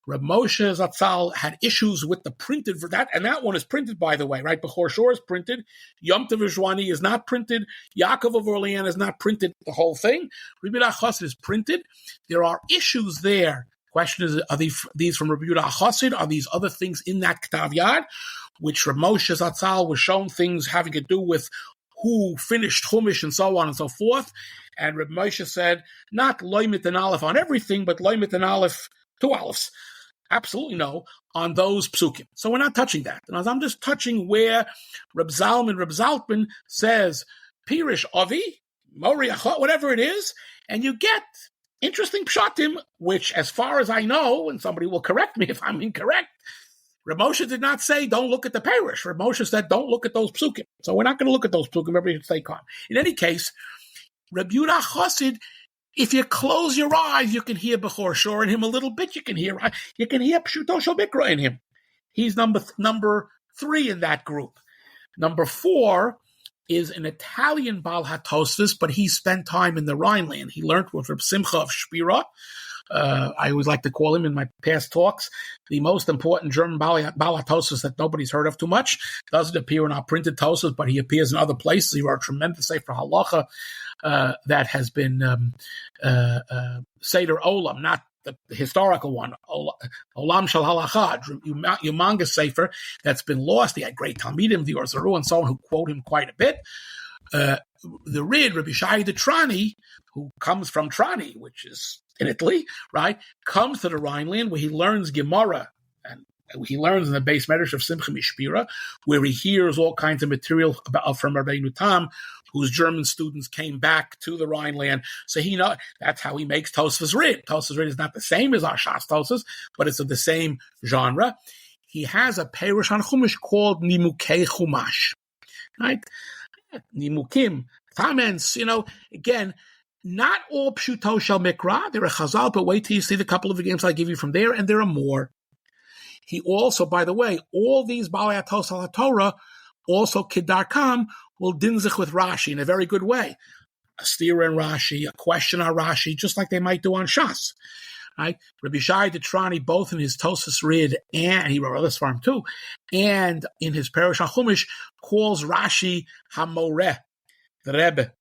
Reb Moshe Zatzal had issues with the printed for that, and that one is printed, by the way, right? Bechor Shor is printed. Yom Tov V'Shvani is not printed. Yaakov of Orleans is not printed, the whole thing. Rabbi Yehuda Chassid is printed. There are issues there. Question is, are these from Rabbi Yehuda Chassid? Are these other things in that Ktav Yad, which Reb Moshe Zatzal was shown things having to do with who finished Chumash and so on and so forth. And Reb Moshe said, not loymit and aleph on everything, but loymit and aleph, two alephs. Absolutely no, on those psukim. So we're not touching that. And I'm just touching where Reb Zalman, Reb Zaltman says, Pirish Avi, Mori Achot, whatever it is, and you get interesting pshatim, which as far as I know, and somebody will correct me if I'm incorrect, Reb Moshe did not say, don't look at the parish. Reb Moshe said, don't look at those psukim. So we're not going to look at those psukim. Everybody should stay calm. In any case, Reb Yehuda Chassid, if you close your eyes, you can hear Bechor Shor in him a little bit. You can hear Pshuto Shel Mikra in him. He's number 3 in that group. Number 4 is an Italian Baalei Tosafos, but he spent time in the Rhineland. He learned with Reb Simcha of Shpira. I always like to call him in my past talks the most important German Baalei Tosafos that nobody's heard of too much. Doesn't appear in our printed Tosafos, but he appears in other places. He wrote a tremendous sefer halacha that has been Seder Olam, not the historical one, Olam Shel Halacha, humongous sefer that's been lost. He had great Talmidim, the Orzaru, and so on, who quote him quite a bit. The Rid, Rabbi Shai de Trani, who comes from Trani, which is in Italy, right, comes to the Rhineland where he learns Gemara, and he learns in the base medrash of Simcha Mishpira, where he hears all kinds of material from Rabbeinu Tam, whose German students came back to the Rhineland. So that's how he makes Tosafos Rid. Tosafos Rid is not the same as our Shas Tosafos, but it's of the same genre. He has a perush on Chumash called Nimukei Chumash, right? Nimukim, comments, again, not all Pshuto Shel Mikra. There are Chazal, but wait till you see the couple of games I give you from there, and there are more. He also, by the way, all these Baalei Tosafos Torah, also Kedarkam, will dinzich with Rashi in a very good way. A stira in Rashi, a question on Rashi, just like they might do on Shas. Right? Rabbi Shai de Trani, both in his Tosafos Rid, and he wrote others for him too, and in his Perush on Chumash, calls Rashi Hamoreh, the Rebbe,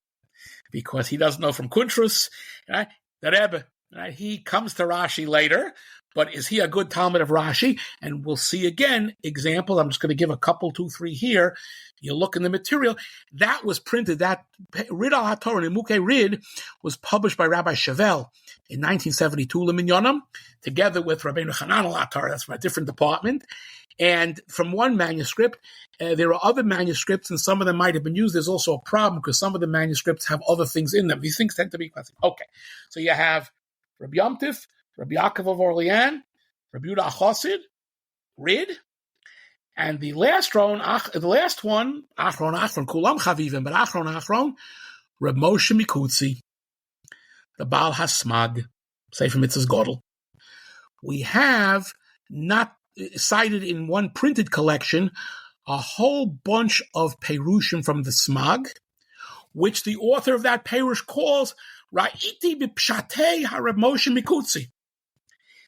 because he doesn't know from Kuntrus, right? The Rebbe, right? He comes to Rashi later, but is he a good Talmud of Rashi? And we'll see again examples. I'm just going to give a couple, 2, 3 here. You look in the material. That was printed, that Rid al Hatorah, Nimukei Rid, was published by Rabbi Chevelle in 1972, Leminyonim, together with Rabbeinu Hanan al Hatorah, that's from a different department. And from one manuscript, there are other manuscripts, and some of them might have been used. There's also a problem because some of the manuscripts have other things in them. These things tend to be classic. Okay, so you have Rabbi Yom Tif, Rabbi Yaakov of Orleans, Rabbi Yehuda Chassid, Rid, and the last one, Achron, Kulam Chavivim, but Achron, Reb Moshe Mikutzi, the Baal HaSmag, Sefer Mitzvahs Godel. We have not cited in one printed collection a whole bunch of Perushim from the Smag, which the author of that Perush calls Ra'iti B'Pshatei HaReb Moshe Mikutzi.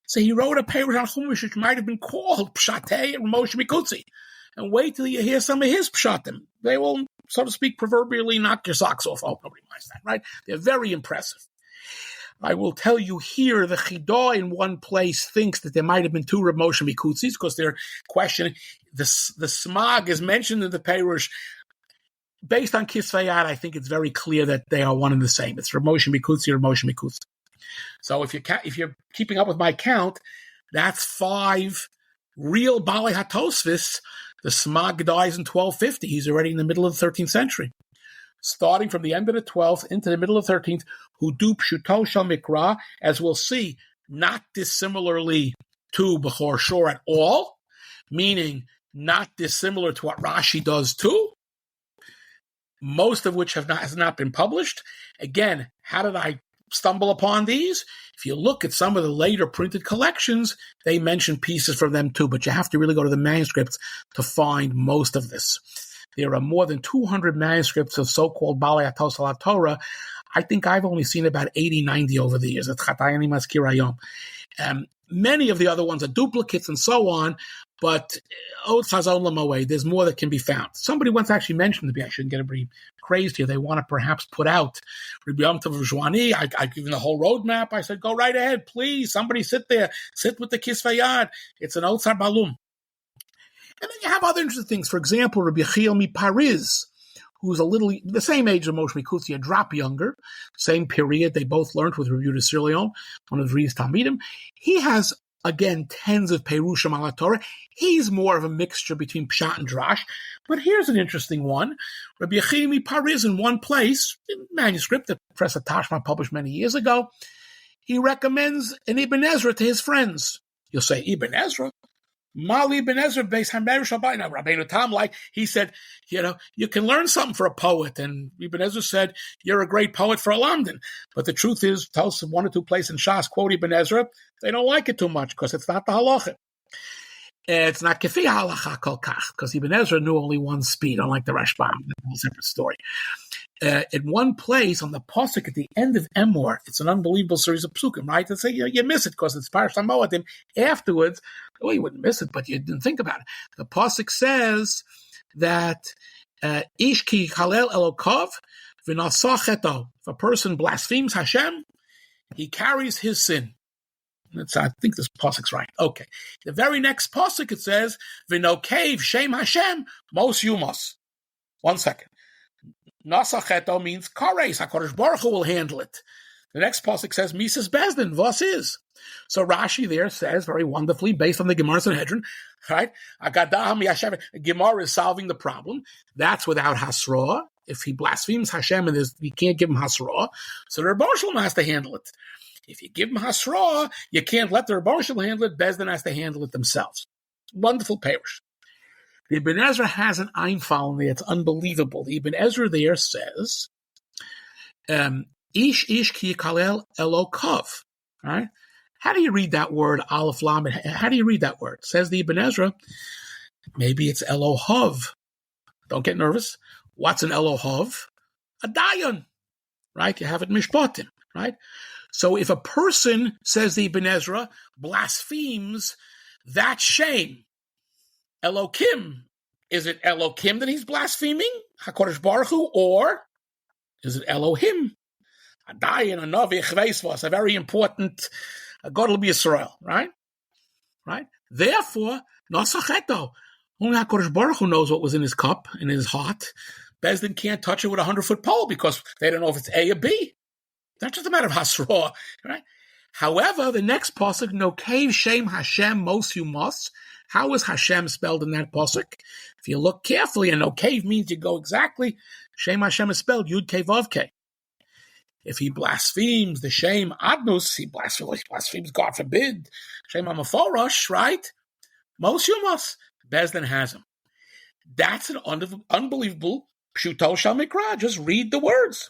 So he wrote a Perush on Chumash which might have been called Pshatei Moshe Mikutzi. And wait till you hear some of his Pshatim. They will, so to speak, proverbially knock your socks off. Oh, nobody minds that, right? They're very impressive. I will tell you here, the Chidah in one place thinks that there might have been 2 Reb Moshe Mikutzis because they're questioning. The Smag is mentioned in the Perush. Based on Kisvei Yad, I think it's very clear that they are one and the same. It's Reb Moshe Mikutzi or Moshe Mikutzi. So if you're keeping up with my count, that's 5 real Baalei Tosafos. The Smag dies in 1250. He's already in the middle of the 13th century. starting from the end of the 12th into the middle of the 13th, who do pshuto shel mikra, as we'll see, not dissimilarly to Bechor Shor at all, meaning not dissimilar to what Rashi does too, most of which has not been published. Again, how did I stumble upon these? If you look at some of the later printed collections, they mention pieces from them too, but you have to really go to the manuscripts to find most of this. There are more than 200 manuscripts of so-called Baalei Tosafos. I think I've only seen about 80, 90 over the years. Many of the other ones are duplicates and so on, but there's more that can be found. Somebody once actually mentioned to me, I shouldn't get everybody crazed here, they want to perhaps put out Rabbi Yom Tov of Zhuani. I give them the whole roadmap. I said, go right ahead, please. Somebody sit there. Sit with the Kisvayad. It's an Otsar Balum. And then you have other interesting things. For example, Rabbi Yechiel Paris, who's the same age as Moshe Mikutzi, a drop younger, same period. They both learned with Rabbi Yehuda Sirleon, one of the Reis Talmidim. He has, again, tens of Perushim ala Torah. He's more of a mixture between Pshat and Drash. But here's an interesting one. Rabbi Yechiel Paris, in one place, in manuscript that Professor Tashma published many years ago, he recommends an Ibn Ezra to his friends. You'll say, Ibn Ezra? Mali Ibn Ezra based Hamer Shabbat. Now, Rabbeinu Tam, he said, you can learn something for a poet. And Ibn Ezra said, you're a great poet for a Lamdan. But the truth is, tell us one or two places in Shas, quote Ibn Ezra, they don't like it too much because it's not the halacha. It's not kefi halacha kol kach, because Ibn Ezra knew only one speed, unlike the Rashbam. That's a whole separate story. In one place on the pasuk at the end of Emor, it's an unbelievable series of psukim, right? And say you miss it because it's Parashat Moedim. Afterwards, well, you wouldn't miss it, but you didn't think about it. The pasuk says that ish ki chalel elokov v'nasach cheto. If a person blasphemes Hashem, he carries his sin. I think this pasuk's right. Okay. The very next pasuk it says v'nokev shem Hashem mos yumos. 1 second. Nasacheto means kares. HaKadosh Baruch Hu will handle it. The next pasuk says Mises Bezdin, vos is. So Rashi there says very wonderfully, based on the Gemara Sanhedrin, right? Gemara is solving the problem. That's without Hasra. If he blasphemes Hashem and you can't give him Hasra, so the Rebbe Shalom has to handle it. If you give him Hasra, you can't let the Rebbe Shalom handle it. Bezdin has to handle it themselves. Wonderful parish. The Ibn Ezra has an Einfall in there. It's unbelievable. The Ibn Ezra there says, Ish ki yikalel elokov. Right? How do you read that word, Aleph Lamed? How do you read that word? Says the Ibn Ezra, maybe it's Elohov. Don't get nervous. What's an Elohov? A dayan. Right? You have it mishpatim. Right? So if a person, says the Ibn Ezra, blasphemes, that's shame. Elokim, is it Elokim that he's blaspheming? HaKadosh Baruch Hu, or is it Elohim? A dayan, a navi, chveisvos, a very important God will be Yisrael, right? Right? Therefore, nasacheto. Only HaKadosh Baruch Hu knows what was in his cup, in his heart. Bezdin can't touch it with a 100-foot pole because they don't know if it's A or B. It's not just a matter of hasra, right? However, the next pasuk, nokev shem Hashem mos yumos. How is Hashem spelled in that pasuk? If you look carefully, and nokev means you go exactly. Shem Hashem is spelled Yud Kei Vav Kei. If he blasphemes the Shem Adnus, he blasphemes, God forbid, Shem Amaforosh, right? Mos yumos. Bezdin has him. That's an unbelievable pshuto shel mikra. Just read the words.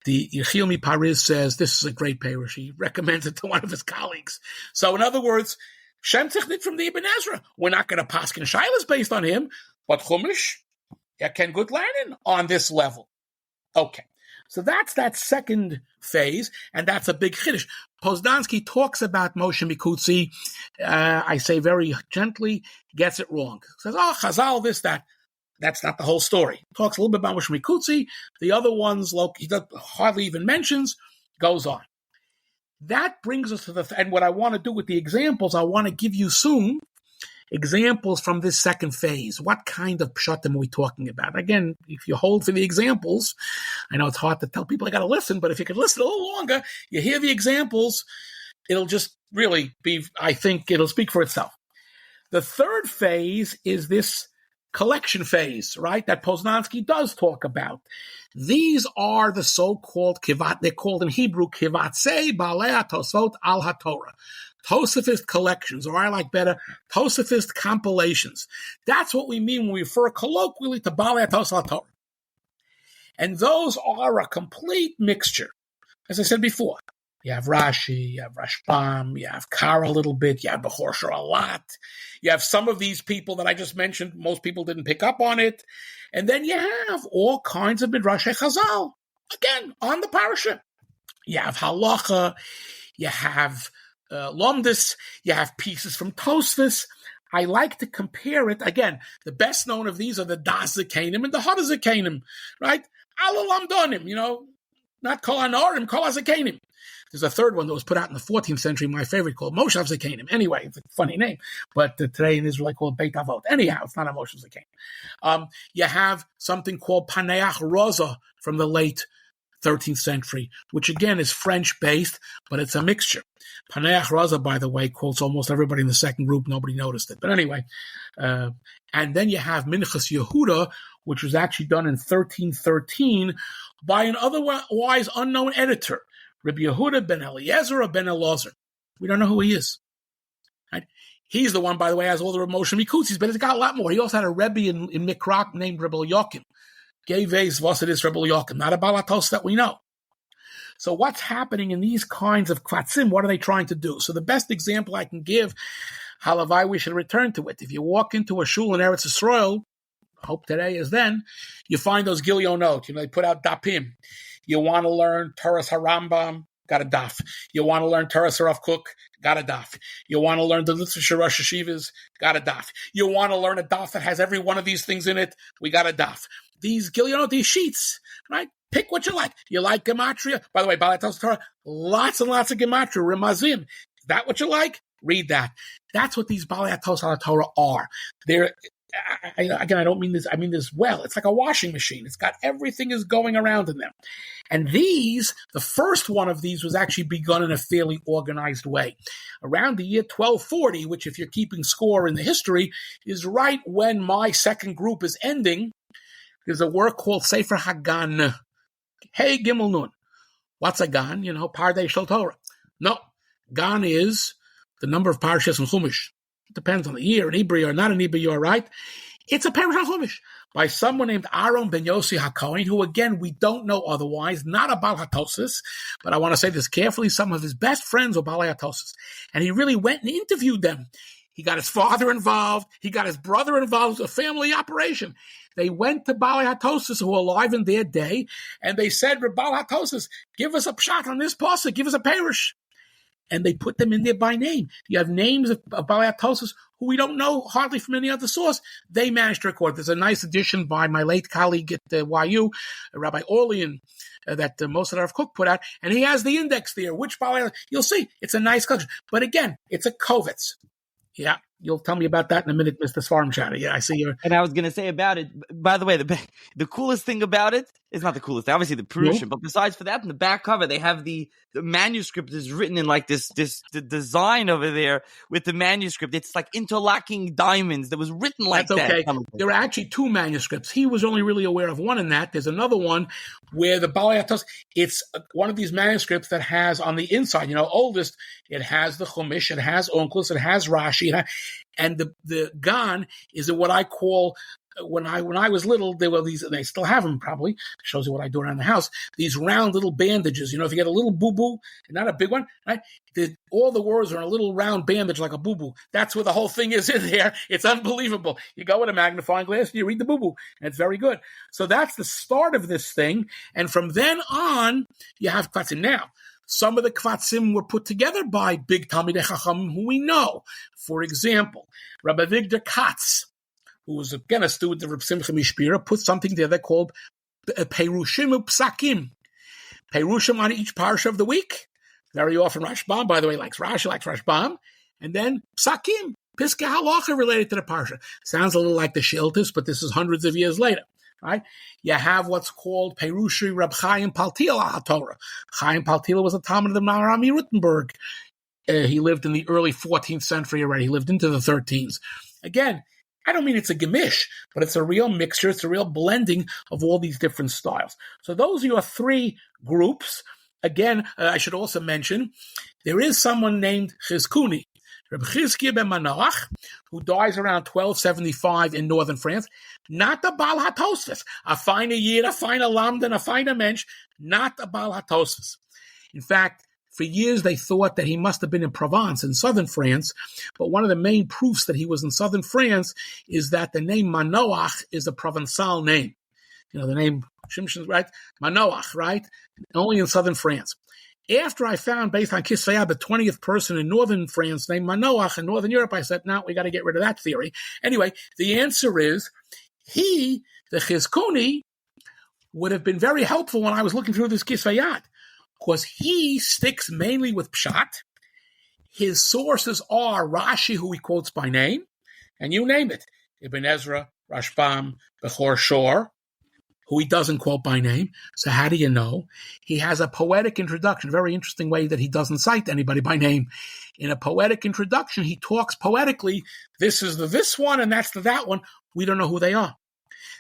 The Yechiel Paris says this is a great parish. He recommends it to one of his colleagues. So, in other words, Shem Tichnit from the Ibn Ezra. We're not going to paskin shilas based on him, but Chumash, can good learning on this level. Okay, so that's that second phase, and that's a big chiddush. Posdansky talks about Moshe Mikutzi. I say very gently, gets it wrong. Says, Chazal, this, that. That's not the whole story. Talks a little bit about Moshe Mikutzi. The other ones, he hardly even mentions, goes on. That brings us to and what I want to do with the examples, I want to give you soon examples from this second phase. What kind of pshatim are we talking about? Again, if you hold for the examples, I know it's hard to tell people I got to listen, but if you could listen a little longer, you hear the examples, it'll just really be, I think it'll speak for itself. The third phase is this collection phase, right, that Poznansky does talk about. These are the so-called kivat, they're called in Hebrew kivatzei Baalei Tosafos al Hatorah. Tosafist collections, or I like better, Tosafist compilations. That's what we mean when we refer colloquially to Baalei Tosafos al Hatorah. And those are a complete mixture. As I said before, you have Rashi, you have Rashbam, you have Kara a little bit, you have Bechorsher a lot. You have some of these people that I just mentioned, most people didn't pick up on it. And then you have all kinds of Midrashei Chazal, again, on the parasha. You have Halacha, you have Lomdus, you have pieces from Tosfos. I like to compare it, again, the best known of these are the Das Zekanim and the Hada Zekanim, right? Alalam Donim, not Kol Anorim, Kol Zekanim. There's a third one that was put out in the 14th century, my favorite, called Moshav Zekanim. Anyway, it's a funny name, but today in Israel I call it Beit Avot. Anyhow, it's not a Moshav Zekanim. You have something called Paneach Rosa from the late 13th century, which again is French-based, but it's a mixture. Paneach Rosa, by the way, quotes almost everybody in the second group. Nobody noticed it. But anyway, and then you have Minchas Yehuda, which was actually done in 1313 by an otherwise unknown editor, Rabbi Yehuda ben Eliezer or ben Elazar. We don't know who he is. Right? He's the one, by the way, has all the Moshe Mikutsis, but it's got a lot more. He also had a Rebbe in Mikrak named Rebbe Yochim. Geves Vosidis Rebbe Yochim, not a Balatos that we know. So what's happening in these kinds of kvatsim? What are they trying to do? So the best example I can give, halavai, we should return to it. If you walk into a shul in Eretz Yisrael, hope today is then, you find those Gilionot. They put out dapim. You want to learn Torah's Harambam, got a daf. You want to learn Torah's Rav Kook, got a daf. You want to learn the literature Rosh Hashivas, got a daf. You want to learn a daf that has every one of these things in it, we got a daf. These Gilionot, these sheets, right? Pick what you like. You like Gematria? By the way, Baalei Tosafos Torah, lots and lots of Gematria, Remazim. Is that what you like? Read that. That's what these Baalei Tosafos Torah are. They're, again, I don't mean this, I mean this well. It's like a washing machine. It's got everything is going around in them. And these, the first one of these was actually begun in a fairly organized way. Around the year 1240, which if you're keeping score in the history, is right when my second group is ending, there's a work called Sefer Hagan. Hey, Gimel Nun. What's a Gan? Pardei Shel Torah. No, Gan is the number of parashas in Chumash. It depends on the year, in Hebrew or not in Hebrew, you're right. It's a parashat Chumash by someone named Aaron ben Yossi HaKohen, who again, we don't know otherwise, not a Baal HaTosas, but I want to say this carefully, some of his best friends were Baalei Tosafos. And he really went and interviewed them. He got his father involved. He got his brother involved. It was a family operation. They went to Baalei Tosafos, who were alive in their day, and they said, Baalei Tosafos, give us a shot on this pasuk, give us a parish. And they put them in there by name. You have names of Baalei Tosafos who we don't know hardly from any other source. They managed to record. There's a nice edition by my late colleague at YU, Rabbi Orlean, that Moshe Rav Kook put out, and he has the index there. Which Baalei, you'll see, it's a nice collection. But again, it's a Kovitz. Yeah, you'll tell me about that in a minute, Mr. Svarm Chatter. Yeah, I see you're... And I was going to say about it, by the way, the coolest thing about it is not the coolest thing, obviously the Purusha, but besides for that, in the back cover, they have the manuscript is written in like the design over there with the manuscript. It's like interlocking diamonds that was written like That's that. Okay. There are actually two manuscripts. He was only really aware of one in that. There's another one where the Baalei Tosafos, it's one of these manuscripts that has on the inside, oldest, it has the Chumash, it has Onkelos, it has Rashi, and the Gan is what I call, when I was little, there were these, and they still have them probably, shows you what I do around the house, these round little bandages. If you get a little boo-boo, not a big one, right? All the words are in a little round bandage like a boo-boo. That's where the whole thing is in there. It's unbelievable. You go with a magnifying glass and you read the boo-boo, and it's very good. So that's the start of this thing, and from then on, you have Kvatsim. Now, some of the Kvatsim were put together by big Talmidei Chacham who we know. For example, Rabbi Victor Katz, who was again a student of Reb Simcha Mishpira, put something there called Perushim Psakim. Perushim on each parsha of the week. Very often Rashbam, by the way, likes Rashi, likes Rashbam. And then Psakim, Piskei Halacha related to the parsha. Sounds a little like the Shiltus, but this is hundreds of years later. Right? You have what's called Perushi Reb Chaim Paltila Hatorah. Chaim Paltila was a Talmud of the Maharami Rittenberg. He lived in the early 14th century already. He lived into the 13th. Again, I don't mean it's a gemish, but it's a real mixture. It's a real blending of all these different styles. So those are your three groups. Again, I should also mention, there is someone named Chizkuni, Reb Chizkiah ben Manoach, who dies around 1275 in northern France. Not the Baalei Tosafos, a finer Yid, a finer Lamdan, a finer Mensch, not the Baalei Tosafos. In fact, for years they thought that he must have been in Provence, in southern France, but one of the main proofs that he was in southern France is that the name Manoach is a Provençal name. The name Shimshon, right? Manoach, right? Only in southern France. After I found, based on Kisvayah, the 20th person in northern France named Manoach in northern Europe, I said, no, we got to get rid of that theory. Anyway, the answer is he, the Chizkuni, would have been very helpful when I was looking through this Kisvayah, because he sticks mainly with Pshat. His sources are Rashi, who he quotes by name, and you name it, Ibn Ezra, Rashbam, Bechor Shor, who he doesn't quote by name. So how do you know? He has a poetic introduction, a very interesting way that he doesn't cite anybody by name. In a poetic introduction, he talks poetically, this is the this one and that's the that one. We don't know who they are.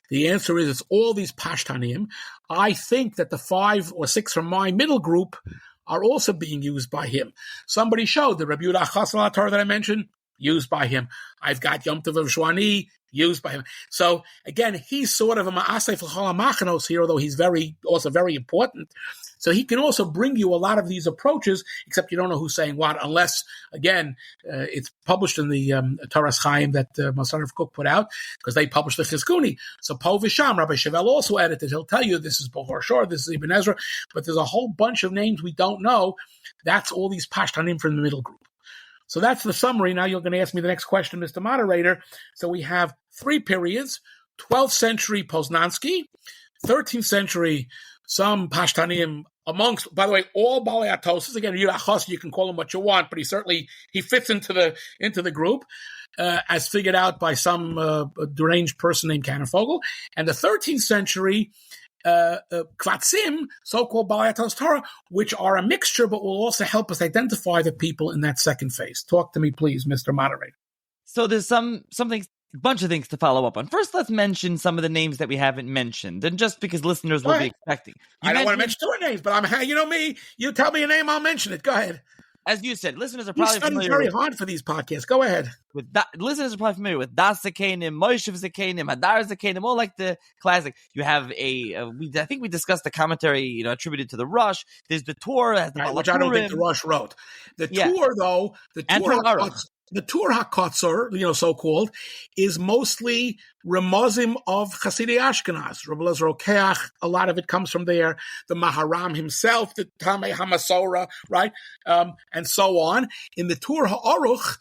The answer is it's all these Pashtanim. I think that the 5 or 6 from my middle group are also being used by him. Somebody showed the Rabbi Yehuda Chassan Hatorah that I mentioned, used by him. I've got Yom Tov of Shwani, used by him. So again, he's sort of a Ma'aseh L'chol HaMachanos here, although he's also very important. So he can also bring you a lot of these approaches, except you don't know who's saying what, unless, again, it's published in the Toras Chaim that Masar of Cook put out, because they published the Chizkuni. So Po Visham, Rabbi Chevel also edited. He'll tell you this is Bechor Shor, this is Ibn Ezra, but there's a whole bunch of names we don't know. That's all these Pashtanim from the middle group. So that's the summary. Now you're going to ask me the next question, Mr. Moderator. So we have 3 periods: 12th century Poznansky, 13th century some Pashtanim amongst, by the way, all Baalei Tosafos. Again, you can call him what you want, but he fits into the group as figured out by some deranged person named Kanarfogel. And the 13th century Kvatzim, so-called Baalei Tosafos, which are a mixture, but will also help us identify the people in that second phase. Talk to me, please, Mr. Moderator. So there's something, bunch of things to follow up on. First, let's mention some of the names that we haven't mentioned, and just because listeners will be expecting. I don't want to mention 2 names, but you know me. You tell me a name, I'll mention it. Go ahead. As you said, listeners are probably familiar. Very hard for these podcasts. Go ahead. Listeners are probably familiar with Das Zakenim, Moshev Zakenim, Hadar Zakenim, all like the classic. You have I think we discussed the commentary, attributed to the Rush. There's the Torah, which I don't think the Rush wrote. The Torah, though, the Tur HaKotzer, so-called, is mostly Remozim of Chasidei Ashkenaz. Rabbi Eliezer Rokeach, a lot of it comes from there. The Maharam himself, the Tamei HaMasorah, right? And so on. In the Tur HaOruch,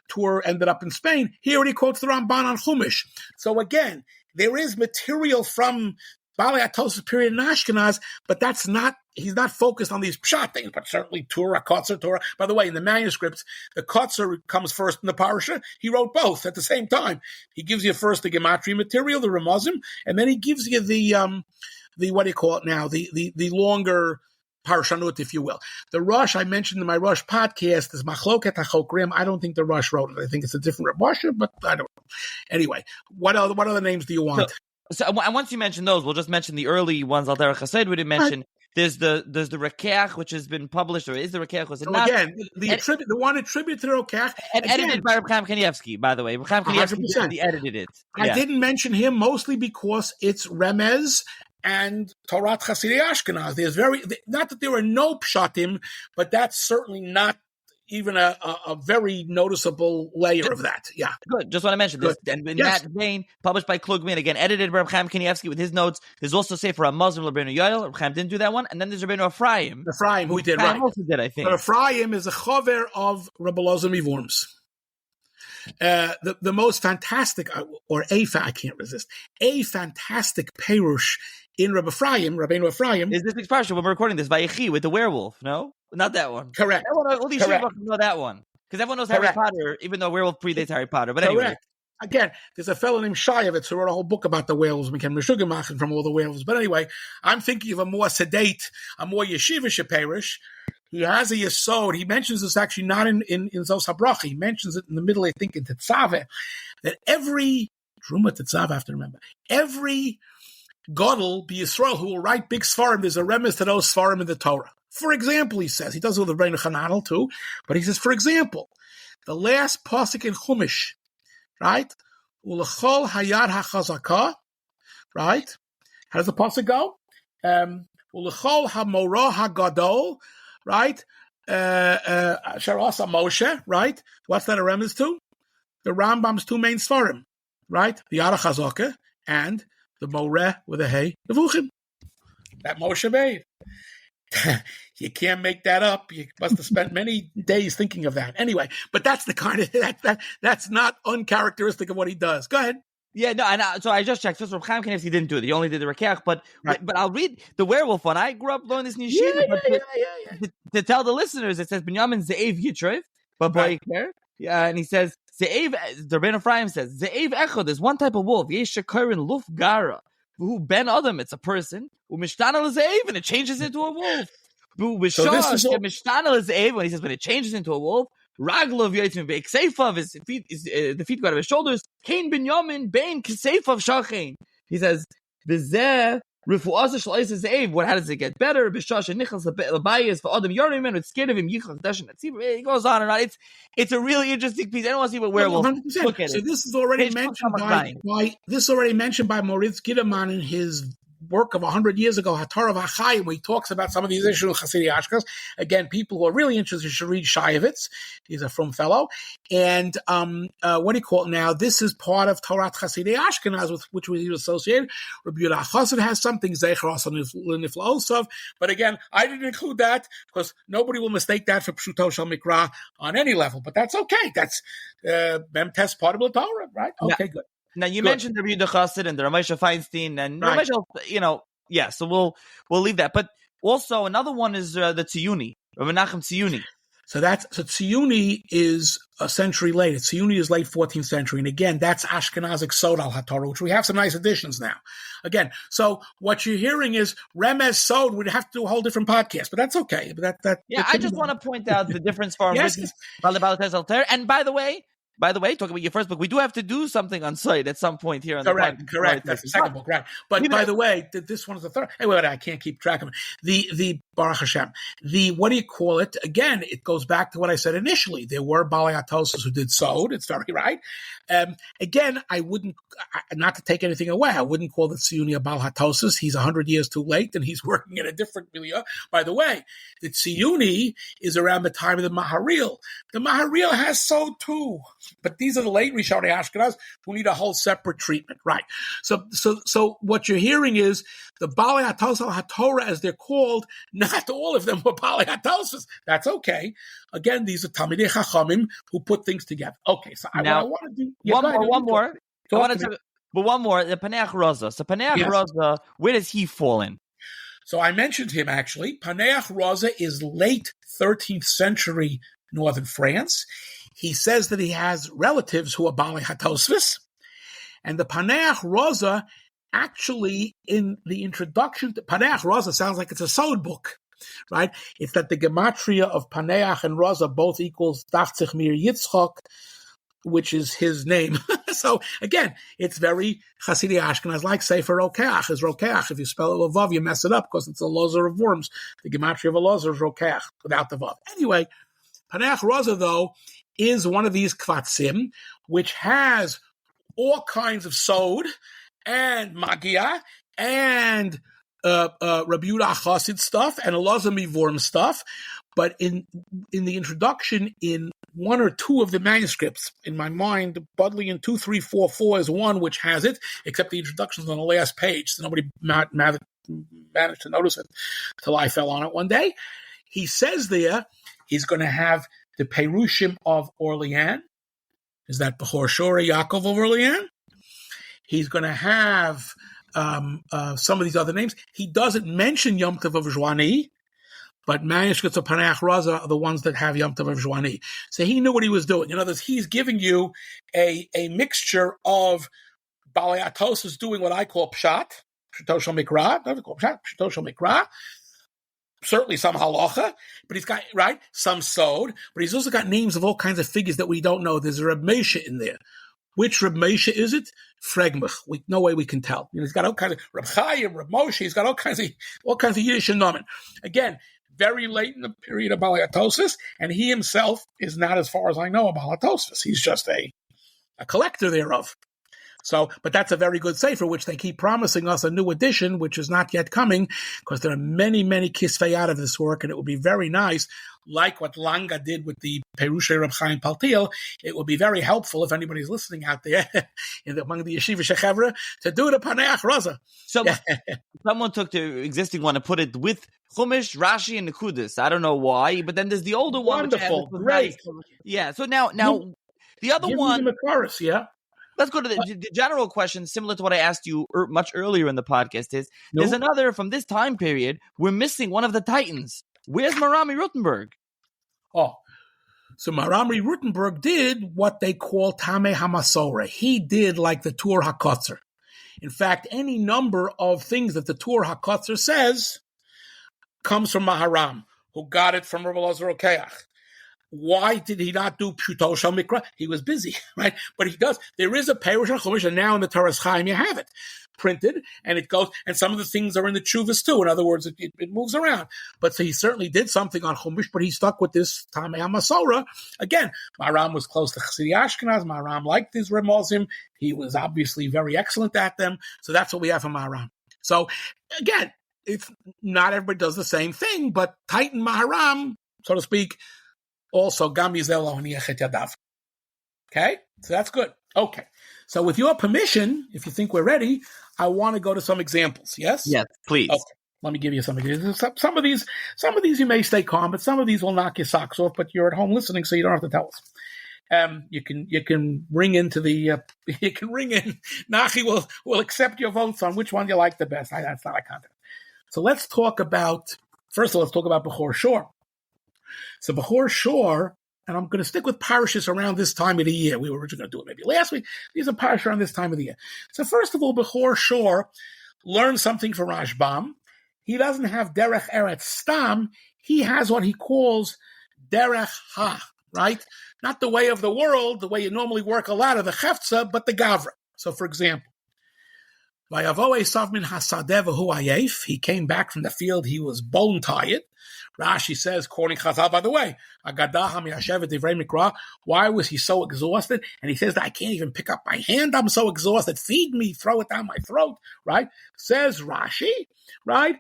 Tur ended up in Spain. He already quotes the Ramban on Chumash. So again, there is material from Baalei Tosafos period in Ashkenaz, but he's not focused on these pshat things, but certainly Torah, Kotzer, Torah. By the way, in the manuscripts, the Kotzer comes first in the parasha. He wrote both at the same time. He gives you first the Gematria material, the Ramazim, and then he gives you the what do you call it now, the longer parashanut, if you will. The Rush, I mentioned in my Rush podcast, is Machloket HaChokrim. I don't think the Rush wrote it. I think it's a different Rush, but I don't know. Anyway, what other names do you want? So once you mention those, we'll just mention the early ones. Al Derech Chesed we didn't mention. There's the Rekeach, which has been published, or is the Rekeach? Was it not? Again, the one attributed to the Rekeach. And edited by Reb Chaim Kanievsky, by the way. Reb Chaim Kanievsky edited it. I didn't mention him mostly because it's Remez and Torah Chasidei Ashkenaz. There's not that there are no pshatim, but that's certainly not even a very noticeable layer of that. Yeah. Good. Just want to mention this. And in that vein, published by Klugman, again, edited by Reb Chaim Kanievsky with his notes. There's also Sefer HaMazrim Rabbeinu Yoel. Reb Chaim didn't do that one. And then there's Rabbeinu Ephraim. Who he did, right. Also did, I think. But Ephraim is a chover of Rabbi Eliezer Mivorms. The most fantastic, I can't resist, a fantastic perush in Rabbeinu Ephraim. Is this week's parsha when we're recording this, Vayechi, with the werewolf, no? Not that one. Correct. That one, all these people know that one. Because everyone knows Harry Potter, even though werewolf predates Harry Potter. But anyway. Correct. Again, there's a fellow named Shayevitz who wrote a whole book about the werewolves. We can from all the werewolves. But anyway, I'm thinking of a more sedate, a more yeshivish parish. he has a yesod. He mentions this actually not in Zos HaBracha. He mentions it in the middle, I think, in Tetzaveh, that every Truma Tetzaveh, I have to remember, every Godel be Yisrael who will write big Svarim, there's a remiss to those Svarim in the Torah. For example, he says, he does it with the Reinu Chananel too, but he says, for example, the last pasuk in Chumash, right? Ulechol hayad hachazaka, right? How does the pasuk go? Ulechol hamorah hagadol, right? Sharasa Moshe, right? What's that a remiss to? The Rambam's two main Svarim, right? The Yad HaChazaka and the Moreh with a Hey Nevuchim. That Moshe made. You can't make that up. You must have spent many days thinking of that. Anyway, but that's the kind of that's not uncharacteristic of what he does. Go ahead. Yeah, no, and so I just checked. First, Reb Chaim Kanievsky didn't do it. He only did the Rekeach, but I'll read the werewolf one. I grew up learning this in yeshiva. To tell the listeners, it says Binyamin Ze'ev Yitroif, but yeah, and he says Ze'ev. The Rebbeinu Ephraim says Ze'ev Echad is one type of wolf. Yesh Shekarin Luf Gara. Who Ben Adam, it's a person. U'mishtanel Ze'ev, and it changes into a wolf. Mishtanel Ze'ev, when he says when it changes into a wolf. Raglov Yotzim Be'Kseifav, his feet the feet go out of his shoulders. Kain Binyamin Bein Kseifav Shachain. He says V'zeh Rifu'asa Shlois Ze'ev. What? How does it get better? B'shash and Nichas L'bayis for Adam Yorim and it's scared of him. Yichach Dashin. It goes on and on. It's a really interesting piece. I don't want to see what werewolf. 100%. Look at so it. This is already mentioned by Moritz Gideman in his work of 100 years ago, Hatorah V'Achayim, where he talks about some of these issues of Chassidi Ashkenaz. Again, people who are really interested should read Shayevitz. He's a from fellow. And what do you call it now? This is part of Torah Chassidi Ashkenaz, with which we associated. Rabbi Yehuda Chassid has something, Zecher Asa Niflaosov. But again, I didn't include that because nobody will mistake that for Pshuto Shel Mikra on any level. But that's okay. That's Memtes part of the Torah, right? Okay, good. Now you mentioned the Yehuda Chassid and the Ramesha Feinstein and Ramesha, so we'll leave that. But also another one is the Tziyuni, Rabbi Menachem Tziyuni. So Tziyuni is a century later. Tziyuni is late 14th century, and again that's Ashkenazic Sod al Hatorah, which we have some nice additions now. Again, so what you're hearing is Remez Sod. We'd have to do a whole different podcast, but that's okay. I just want to point out the difference for Baalei Tosafos. And by the way, talking about your first book, we do have to do something on site at some point here on the podcast. Correct. That's the second book, right? But by the way, this one is the third. Anyway, I can't keep track of it. The Baruch Hashem, what do you call it? Again, it goes back to what I said initially. There were Baalei Tosafos who did sod. It's very right. Again, I wouldn't, not to take anything away, I wouldn't call the Tziyuni a Baalei Tosafos. He's 100 years too late, and he's working in a different milieu. By the way, the Tziyuni is around the time of the Maharil. The Maharil has sod too. But these are the late Rishonim Ashkenaz who need a whole separate treatment, right? So what you're hearing is the Baalei Tosafos Hatorah, as they're called. Not all of them were Baalei Tosafos. That's okay. Again, these are Talmidei Chachamim who put things together. Okay, so I want to do one more. One more. The Paneach Raza. So Paneach Raza, where does he fall in? So I mentioned him actually. Paneach Raza is late 13th century northern France. He says that he has relatives who are Baalei Tosafos. And the Paneach Raza, actually, in the introduction to Paneach Raza, sounds like it's a sod book, right? It's that the gematria of Paneach and Raza both equals Daftzich Mir Yitzchok, which is his name. So again, it's very Chassidi Ashkenaz, like Sefer Rokeach is Rokeach. If you spell it with Vav, you mess it up because it's a lozer of worms. The gematria of a lozer is Rokeach without the Vav. Anyway, Paneach Raza, though, is one of these kvatzim, which has all kinds of sod and magia and Rabbi Yehuda Chassid stuff and Elazar Mivorm stuff. But in the introduction, in one or two of the manuscripts, in my mind, Bodleian 2344 is one which has it, except the introduction's on the last page, so nobody managed to notice it till I fell on it one day. He says there he's going to have the Perushim of Orleans. Is that Bechor Shora Yaakov of Orleans? He's going to have some of these other names. He doesn't mention Yom Tov of Zhwani, but manuscripts of Paneach Raza are the ones that have Yom Tov of Zhwani. So he knew what he was doing. In other words, he's giving you a mixture of Baalei Tosafos doing what I call Pshat, Pshuto Shel Mikra, not to call Pshat, Pshuto Shel Mikra, certainly some halacha, but he's got, right, some sod, but he's also got names of all kinds of figures that we don't know. There's a Reb Moshe in there. Which Reb Moshe is it? Fregmach. No way we can tell. He's got all kinds of Reb Chaim, Reb Moshe. He's got all kinds of Yiddish nomen. Again, very late in the period of Baalei Tosafos, and he himself is not, as far as I know, a Baalei Tosafos. He's just a collector thereof. So, but that's a very good sefer, which they keep promising us a new edition, which is not yet coming, because there are many, many kisvei out of this work, and it would be very nice, like what Langa did with the Perushay Reb Chaim Paltiel. It would be very helpful if anybody's listening out there among the Yeshiva Shechevra to do the Paneach Raza. So someone took the existing one and put it with Chumash, Rashi, and Nekudis. I don't know why, but then there's the older one. Wonderful, great. Yeah. So now the other one. The chorus, yeah. Let's go to the general question, similar to what I asked you much earlier in the podcast. There's another from this time period. We're missing one of the titans. Where's Marami Rutenberg? Oh, so Marami Rutenberg did what they call Tameh HaMasora. He did like the Tur HaKotzer. In fact, any number of things that the Tur HaKotzer says comes from Maharam, who got it from Rabbi Elazar Rokeach. Why did he not do Pshuto Shel Mikra? He was busy, right? But he does. There is a Perush HaChumash, and now in the Toras Chaim you have it printed, and it goes, and some of the things are in the Tshuvas too. In other words, it moves around. But so he certainly did something on Chumash, but he stuck with this Tameh HaMasora. Again, Maharam was close to Chassidi Ashkenaz. Maharam liked these Remozim. He was obviously very excellent at them. So that's what we have from Maharam. So again, it's not everybody does the same thing, but Titan Maharam, so to speak, also, Gam Yizel Yechet Yadav. Okay? So that's good. Okay. So with your permission, if you think we're ready, I want to go to some examples. Yes? Yes, please. Okay. Let me give you some examples. Some of these you may stay calm, but some of these will knock your socks off, but you're at home listening, so you don't have to tell us. You can ring into the you can ring in. Nachi will accept your votes on which one you like the best. That's not a contest. So let's talk about Bechor Shor. So Bechor Shor, and I'm going to stick with parishes around this time of the year. We were originally going to do it maybe last week. These are parishes around this time of the year. So first of all, Bechor Shor learned something from Rashbam. He doesn't have Derech Eretz Stam. He has what he calls Derech Ha, right? Not the way of the world, the way you normally work a lot of the Cheftza, but the Gavra. So for example, Vayavo Esav min hasadeh v'hu ayef. He came back from the field. He was bone-tired. Rashi says, quoting Chazal, by the way, why was he so exhausted? And he says that I can't even pick up my hand. I'm so exhausted. Feed me, throw it down my throat, right? Says Rashi, right?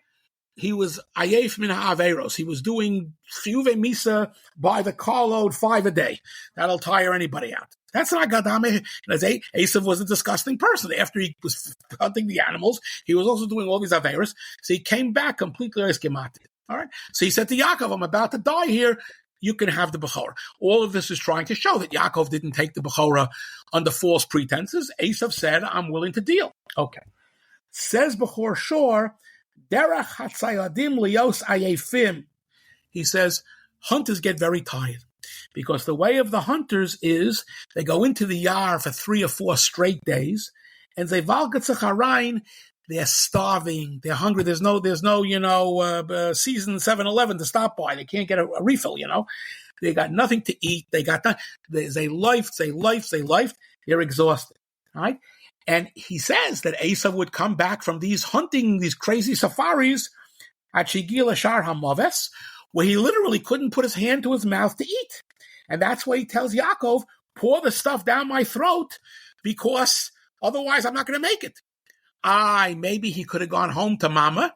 He was ayef min ha'averos. He was doing chiyuvei misa by the carload 5 a day. That'll tire anybody out. That's not Gadame. Esav was a disgusting person. After he was hunting the animals, he was also doing all these averos. So he came back completely schematic. All right. So he said to Yaakov, I'm about to die here. You can have the Bechorah. All of this is trying to show that Yaakov didn't take the Bechorah under false pretenses. Esav said, I'm willing to deal. Okay. Says Bechor Shor, Derech hatzayadim lios ayefim. He says, hunters get very tired. Because the way of the hunters is they go into the yar for 3 or 4 straight days, and they valgatzacharain, they're starving, they're hungry. There's no season 7-Eleven to stop by. They can't get a refill. They got nothing to eat. They got nothing. They life. They're exhausted. All right, and he says that Esav would come back from these hunting, these crazy safaris at Shigila Shar Hamaves, where he literally couldn't put his hand to his mouth to eat. And that's why he tells Yaakov, pour the stuff down my throat, because otherwise I'm not going to make it. Maybe he could have gone home to Mama.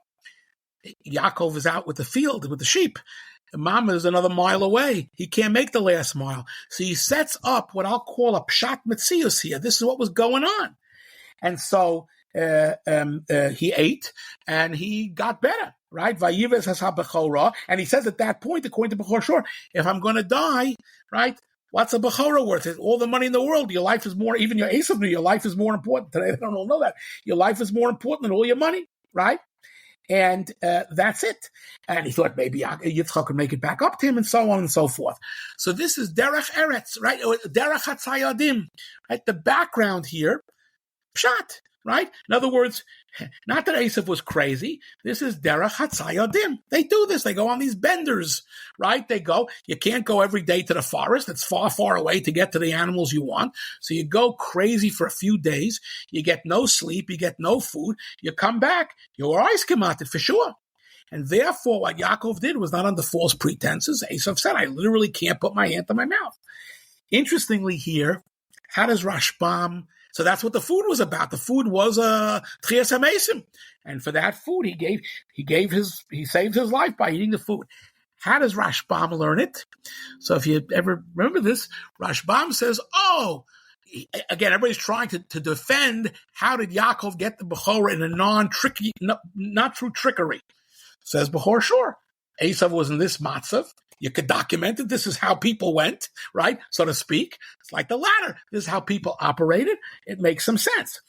Yaakov is out with the field, with the sheep. Mama is another mile away. He can't make the last mile. So he sets up what I'll call a pshat metzius here. This is what was going on. And so he ate, and he got better. Right? Vayives has ha-bechorah. And he says at that point, according to Bechor Shor, if I'm going to die, right, what's a bechorah worth? All the money in the world. Your life is more, even your Esav, your life is more important. Today, they don't all know that. Your life is more important than all your money, right? And that's it. And he thought maybe Yitzchak could make it back up to him, and so on and so forth. So this is Derech Eretz, right? Or Derech Hatzayadim, right? The background here, pshat. right? In other words, not that Esav was crazy. This is derech hatzayodim. They do this. They go on these benders, right? They go. You can't go every day to the forest. It's far, far away to get to the animals you want. So you go crazy for a few days. You get no sleep. You get no food. You come back. Your eyes come out for sure. And therefore, what Yaakov did was not under false pretenses. Esav said, I literally can't put my hand to my mouth. Interestingly here, how does Rashbam... So that's what the food was about. The food was Tchias HaMesim. And for that food, he saved his life by eating the food. How does Rashbam learn it? So if you ever remember this, Rashbam says, again, everybody's trying to defend how did Yaakov get the Bechorah in a non-tricky, not through trickery. Says Bechor, sure. Esav was in this matzav. You could document it. This is how people went, right? So to speak. It's like the ladder. This is how people operated. It makes some sense.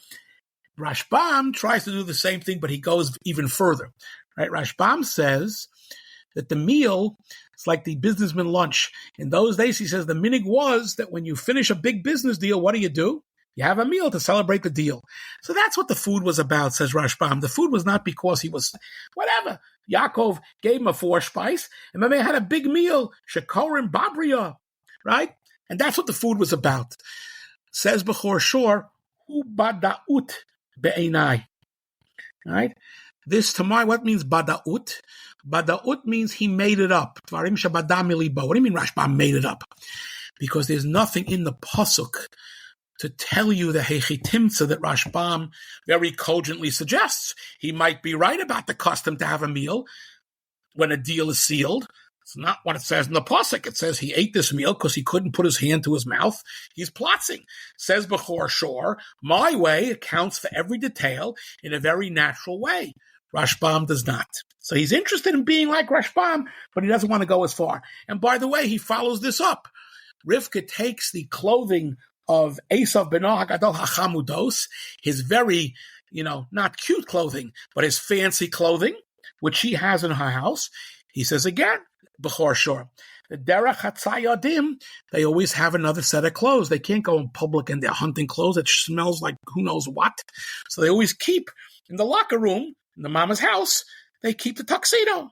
Rashbam tries to do the same thing, but he goes even further, right? Rashbam says that the meal is like the businessman lunch. In those days, he says the minig was that when you finish a big business deal, what do? You have a meal to celebrate the deal. So that's what the food was about, says Rashbam. The food was not because he was whatever. Yaakov gave him a 4-spice, and then they had a big meal, shekorim babria, right? And that's what the food was about. Says Bechor Shor, hu badaut be'enai, right? This tomorrow, what means badaut? Badaut means he made it up. Dvarim shabadam milibo. What do you mean Rashbam made it up? Because there's nothing in the pasuk to tell you the hechitimtza that Rashbam very cogently suggests. He might be right about the custom to have a meal when a deal is sealed. It's not what it says in the pasuk. It says he ate this meal because he couldn't put his hand to his mouth. He's plotzing. Says Bechor Shor, my way accounts for every detail in a very natural way. Rashbam does not. So he's interested in being like Rashbam, but he doesn't want to go as far. And by the way, he follows this up. Rivka takes the clothing of Esav Beno HaGadol HaChamudos, his very, not cute clothing, but his fancy clothing, which she has in her house. He says again, Bechor Shor, the derech hatzayodim, they always have another set of clothes. They can't go in public in their hunting clothes. It smells like who knows what. So they always keep in the locker room, in the mama's house, they keep the tuxedo.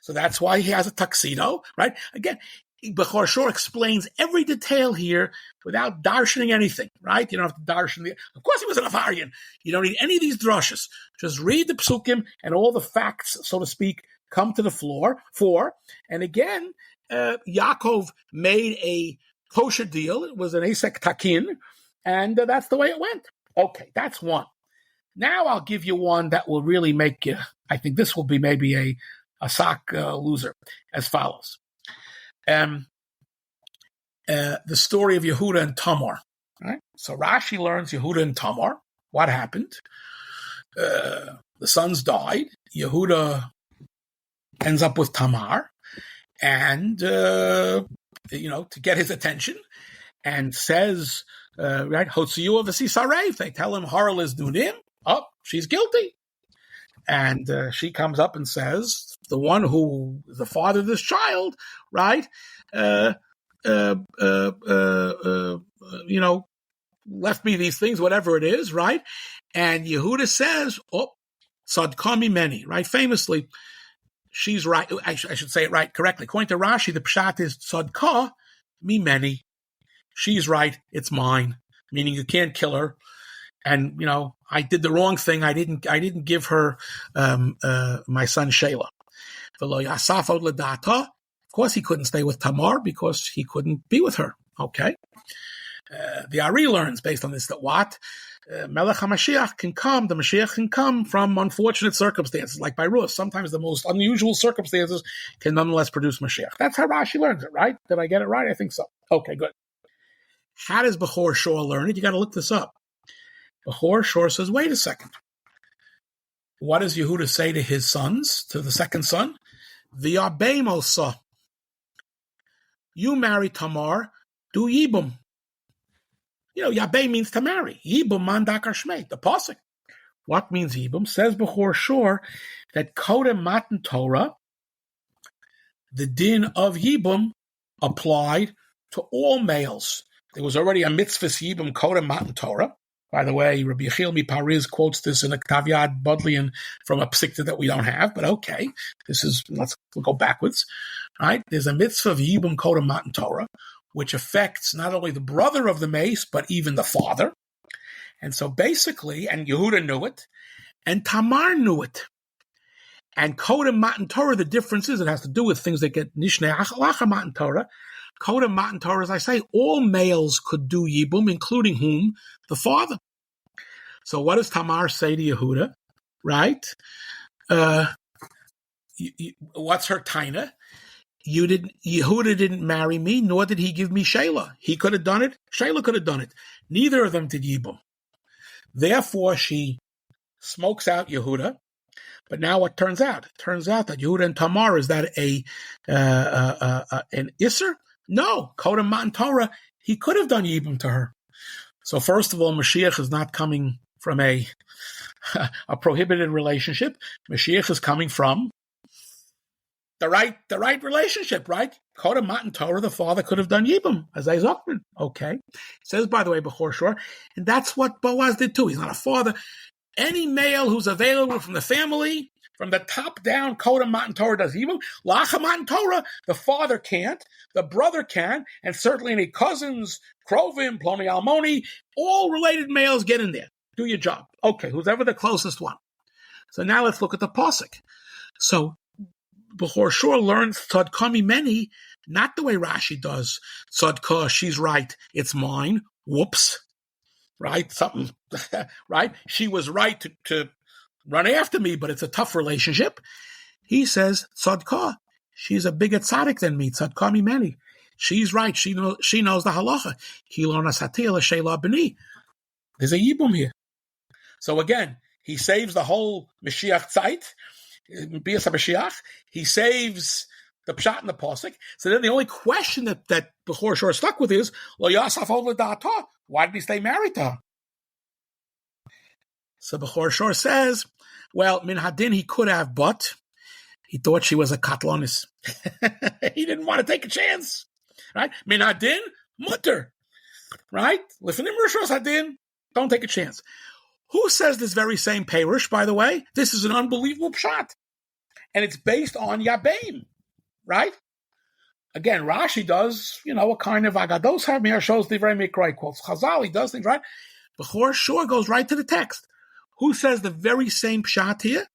So that's why he has a tuxedo, right? Again, Bechor Shor explains every detail here without darshaning anything, right? You don't have to darshan. Of course he was an Avarian. You don't need any of these drushes. Just read the psukim and all the facts, so to speak, come to the floor. And again, Yaakov made a kosher deal. It was an Esek Takin, and that's the way it went. Okay, that's one. Now I'll give you one that will really make you, I think this will be maybe a sock loser, as follows. The story of Yehuda and Tamar. Right? So Rashi learns Yehuda and Tamar. What happened? The sons died. Yehuda ends up with Tamar, and to get his attention, and says, right, Hotziyu v'sisareif. They tell him Harel is Dunim. Oh, she's guilty. And she comes up and says, the one who is the father of this child, right, left me these things, whatever it is, right? And Yehuda says, Sadka mimeni, right? Famously, she's right. I should say it right correctly. According to Rashi, the pshat is Sadka mimeni. She's right. It's mine. Meaning you can't kill her. And, I did the wrong thing. I didn't give her my son Shelah. Of course, he couldn't stay with Tamar because he couldn't be with her. Okay. The Ari learns based on this that what? Melech HaMashiach can come, the Mashiach can come from unfortunate circumstances, like by Rus. Sometimes the most unusual circumstances can nonetheless produce Mashiach. That's how Rashi learns it, right? Did I get it right? I think so. Okay, good. How does Bechor Shor learn it? You got to look this up. Bechor Shor says, wait a second. What does Yehuda say to his sons, to the second son? V'yabei mosa. You marry Tamar, do Yibum. Yabei means to marry. Yibum mandak arshmei, the pasuk. What means Yibum? Says Bechor Shor that Kodem Matan Torah, the din of Yibum applied to all males. There was already a mitzvah Yibum Kodem Matan Torah. By the way, Rabbi Yechiel Mipariz quotes this in a Kavyad Bodlian from a psikta that we don't have, but okay. We'll go backwards. Right? There's a mitzvah of Yibum Kodem Matan Torah, which affects not only the brother of the mace, but even the father. And so basically, and Yehuda knew it, and Tamar knew it. And Kodem Matan Torah, the difference is it has to do with things that get Nishnei Achalacha Matan Torah. Kodem Matan Torah, as I say, all males could do Yibum, including whom? The father. So what does Tamar say to Yehuda? Right? What's her taina? Yehuda didn't marry me, nor did he give me Sheila. He could have done it. Sheila could have done it. Neither of them did Yibum. Therefore, she smokes out Yehuda. But now what turns out? It turns out that Yehuda and Tamar, is that an Isser? No. Kodem Matan Torah, he could have done Yibum to her. So first of all, Mashiach is not coming from a prohibited relationship. Mashiach is coming from the right relationship, right? Kodem Matan Torah, the father could have done Yibum, as I Zokman. Okay. It says, by the way, Bechor Shor, and that's what Boaz did too. He's not a father. Any male who's available from the family, from the top down, Kodem Matan Torah does Yibum. Lacha Matan Torah, the father can't, the brother can, and certainly any cousins, Krovim, Ploni Almoni, all related males get in there. Do your job. Okay, who's ever the closest one. So now let's look at the Pasuk. So Bechor Shor learns Tzadka Mimeni, not the way Rashi does. Tzadka, she's right, it's mine. Whoops. Right? Something, right? She was right to run after me, but it's a tough relationship. He says, Tzadka, she's a bigger tzaddik than me. Tzadka Mimeni. She's right. She knows the halacha. There's a Yibum here. So again, he saves the whole Mashiach Zeit, Bias HaMashiach. He saves the Pshat and the Pasuk. So then the only question that Bechor Shor stuck with is, Lo Yasaf Ol L'Da'ato. Why did he stay married to her? So Bechor Shor says, well, Min Hadin he could have, but he thought she was a Katlonis. He didn't want to take a chance. Right? Min Hadin, mutter. Right? Listen to Rishos Hadin. Don't take a chance. Who says this very same Perush, by the way? This is an unbelievable Pshat. And it's based on Yabeim. Right? Again, Rashi does, a kind of Agados Hamir shows the very Mikrai quotes. Chazal, he does things, right? Bechor Shor goes right to the text. Who says the very same Pshat here?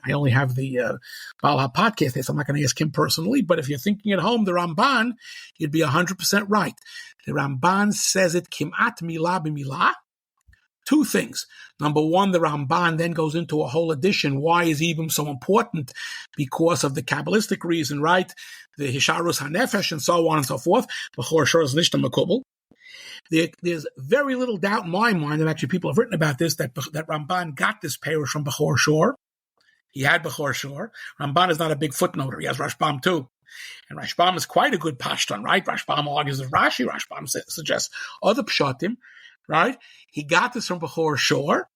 I only have the Baalei podcast, so I'm not going to ask him personally, but if you're thinking at home, the Ramban, you'd be 100% right. The Ramban says it Kimat Milah B'Milah. Two things. Number one, the Ramban then goes into a whole edition. Why is Yibum so important? Because of the Kabbalistic reason, right? The Hisharus HaNefesh and so on and so forth. Bechor Shor is Nishta Mekubal. There's very little doubt in my mind, and actually people have written about this, that Ramban got this Perush from Bechor Shor. He had Bechor Shor. Ramban is not a big footnoter. He has Rashbam too. And Rashbam is quite a good Pashtan, right? Rashbam argues with Rashi. Rashbam suggests other Pshatim, right? He got this from Bechor Shor.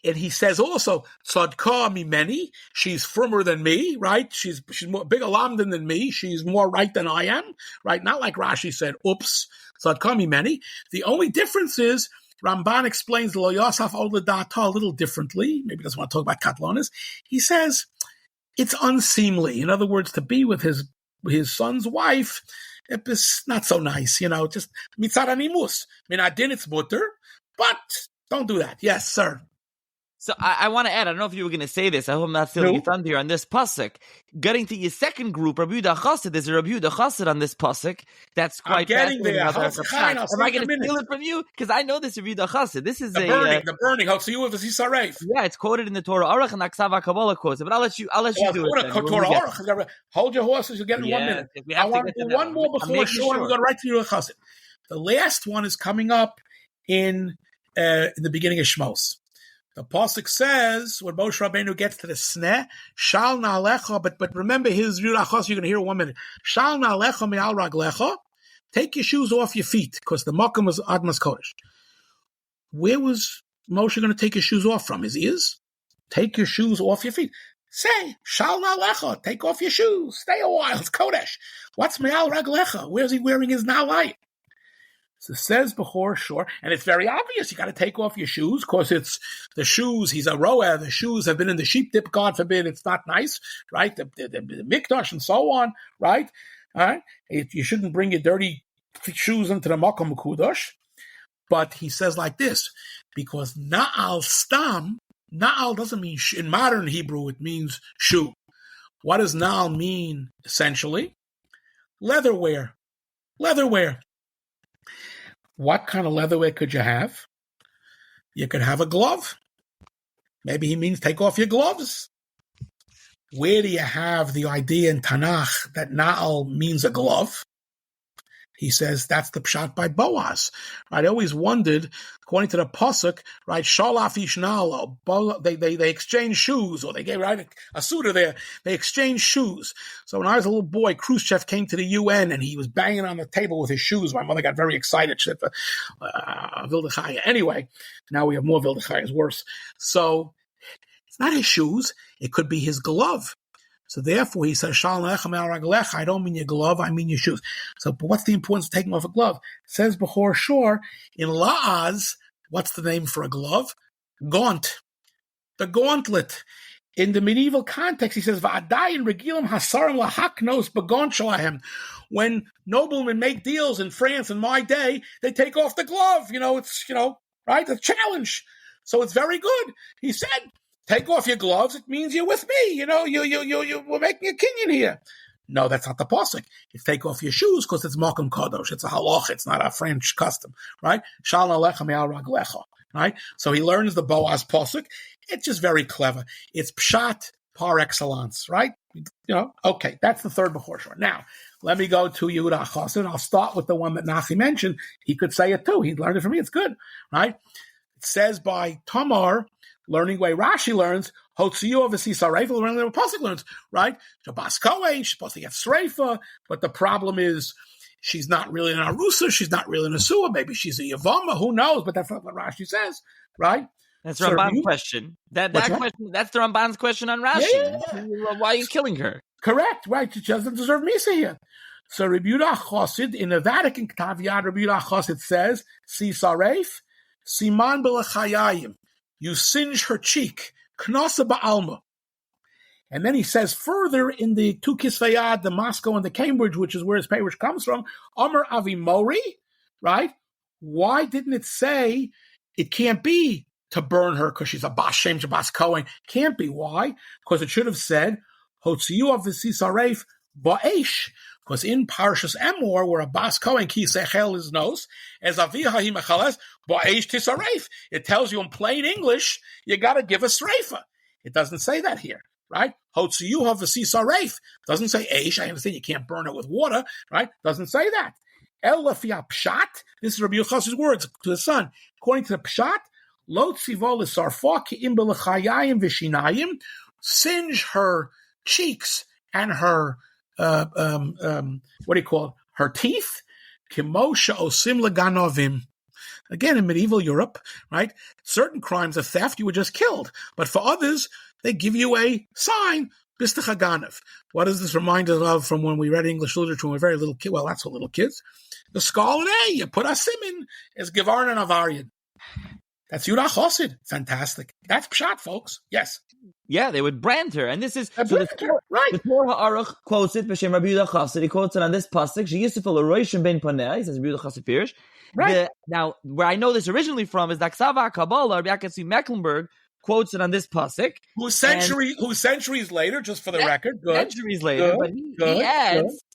And he says also, Tzadka Mimeni, she's firmer than me, right? She's more bigger lamdan than me. She's more right than I am, right? Not like Rashi said, oops, Tzadka Mimeni. The only difference is Ramban explains Lo Yasaf Ol L'Da'ato a little differently. Maybe he doesn't want to talk about Katlonis. He says it's unseemly. In other words, to be with his son's wife, it's not so nice, just mitzad animus. Min adin it's mutter, but don't do that. Yes, sir. So I want to add, I don't know if you were going to say this, I hope I'm not stealing your thunder here on this pasuk. Getting to your second group, Rabbi Yehuda Chassid, there's a Rabbi Yehuda Chassid on this pasuk. That's quite fascinating. Am I going to steal it from you? Because I know this Rabbi Yehuda Chassid. This is the burning. So you have a Zisaref. Yeah, it's quoted in the Torah Aruch and Aksav HaKabbalah quotes it, but I'll let you do it. Torah Aruch. Hold your horses, you'll get in 1 minute. I want to do one more before sure, and we're going right to Yehuda Chassid. The last one is coming up in the beginning of Shmos. The pasuk says when Moshe Rabbeinu gets to the sneh, shal na'alecha. But remember his yurachos. You're going to hear in 1 minute. Shal na'alecha me'al raglecha. Take your shoes off your feet, because the makom was admas kodesh. Where was Moshe going to take his shoes off from? His ears. Take your shoes off your feet. Say shal na'alecha. Take off your shoes. Stay a while. It's kodesh. What's me'al raglecha? Where's he wearing his na'alai? So it says before sure, and it's very obvious. You got to take off your shoes because it's the shoes. He's a roa. The shoes have been in the sheep dip. God forbid, it's not nice, right? The mikdash and so on, right? All right. You shouldn't bring your dirty shoes into the makom kudosh. But he says like this, because na'al stam, na'al doesn't mean in modern Hebrew it means shoe. What does na'al mean essentially? Leatherware. Leatherware. What kind of leatherware could you have? You could have a glove. Maybe he means take off your gloves. Where do you have the idea in Tanakh that na'al means a glove? He says that's the pshat by Boaz. Right? I always wondered, according to the pasuk, right? Shalaf ishnalo. They exchange shoes, or they gave right a suitor there. They exchange shoes. So when I was a little boy, Khrushchev came to the UN and he was banging on the table with his shoes. My mother got very excited. She said, Vildechaya. Anyway, now we have more Vildechayas, worse. So it's not his shoes. It could be his glove. So therefore, he says, I don't mean your glove, I mean your shoes. So but what's the importance of taking off a glove? It says before shore, in La'az, what's the name for a glove? Gaunt. The gauntlet. In the medieval context, he says, Va'adayin regilim hasarim lahaknos begaunt shalahem. When noblemen make deals in France in my day, they take off the glove. It's, right? The challenge. So it's very good. He said, take off your gloves. It means you're with me. We're making a kinyan here. No, that's not the pasuk. It's take off your shoes because it's makom kadosh. It's a halach. It's not a French custom, right? Shal nalecha me'al raglecha, right? So he learns the Boaz pasuk. It's just very clever. It's pshat par excellence, right? Okay, that's the third before shore. Now, let me go to Yehuda Chosin. I'll start with the one that Nachi mentioned. He could say it too. He learned it from me. It's good, right? It says by Tamar, learning way Rashi learns, Hotziyu of Sisaraifa, learning the way Pasuk learns, right? Shabbos Kohen, she's supposed to get Sreifa, but the problem is she's not really an Arusa, she's not really an Asua, maybe she's a Yavama, who knows? But that's not what Rashi says, right? That's Ramban's question. That question. That's the Ramban's question on Rashi. Yeah. Why are you killing her? Correct, right? She doesn't deserve Misa here. So Rabbi Yehuda Chosid, in the Vatican Ktav Yad, Rabbi Yehuda Chosid says, Sisareif, Siman B'Lechayayim. You singe her cheek, Knasa Ba'alma. And then he says further in the two Kisvayad, the Moscow and the Cambridge, which is where his parish comes from, Amar Avimori, right? Why didn't it say it can't be to burn her because she's a Bas Shem Shabbos Kohen? Can't be. Why? Because it should have said, Hotziyu of Sisaref Ba'esh. Because in Parshas Emor, where a Bas Kohen ki sechel his nose, as aviha hi mechales ba'eish tisaref. It tells you in plain English, you got to give a sreifa. It doesn't say that here, right? Hotziyuha v'sisaref. Doesn't say eish. I understand you can't burn it with water, right? Doesn't say that. El lafia pshat. This is Rabbi Yochas's words to his son. According to the pshat, lo tzivo l'sarfa ki'im b'lechayayim v'shinayim. Singe her cheeks and her what do you call it? Her teeth, kimosha osim leganovim. Again, in medieval Europe, right? Certain crimes of theft, you were just killed, but for others, they give you a sign, bistachaganev. What does this remind us of from when we read English literature when we were very little kids? Well, that's what little kids. The Scarlet A, you put a simin as Gevarn and Avarian. That's Yehuda Chosid. Fantastic. That's pshat, folks. Yes. Yeah, they would brand her, and this is right. The Torah Aruch quotes it. B'Shem Rabbi Yehuda Chosid. He quotes it on this pasuk. She used to fill a roishim ben panei. He says Rabbi Yehuda Chosid Pirish. Right. Now, where I know this originally from is the Ksava Kabbalah. Rabbi Akasi Mecklenburg quotes it on this pasuk. Who's centuries later, just for the record. Good. Centuries later, but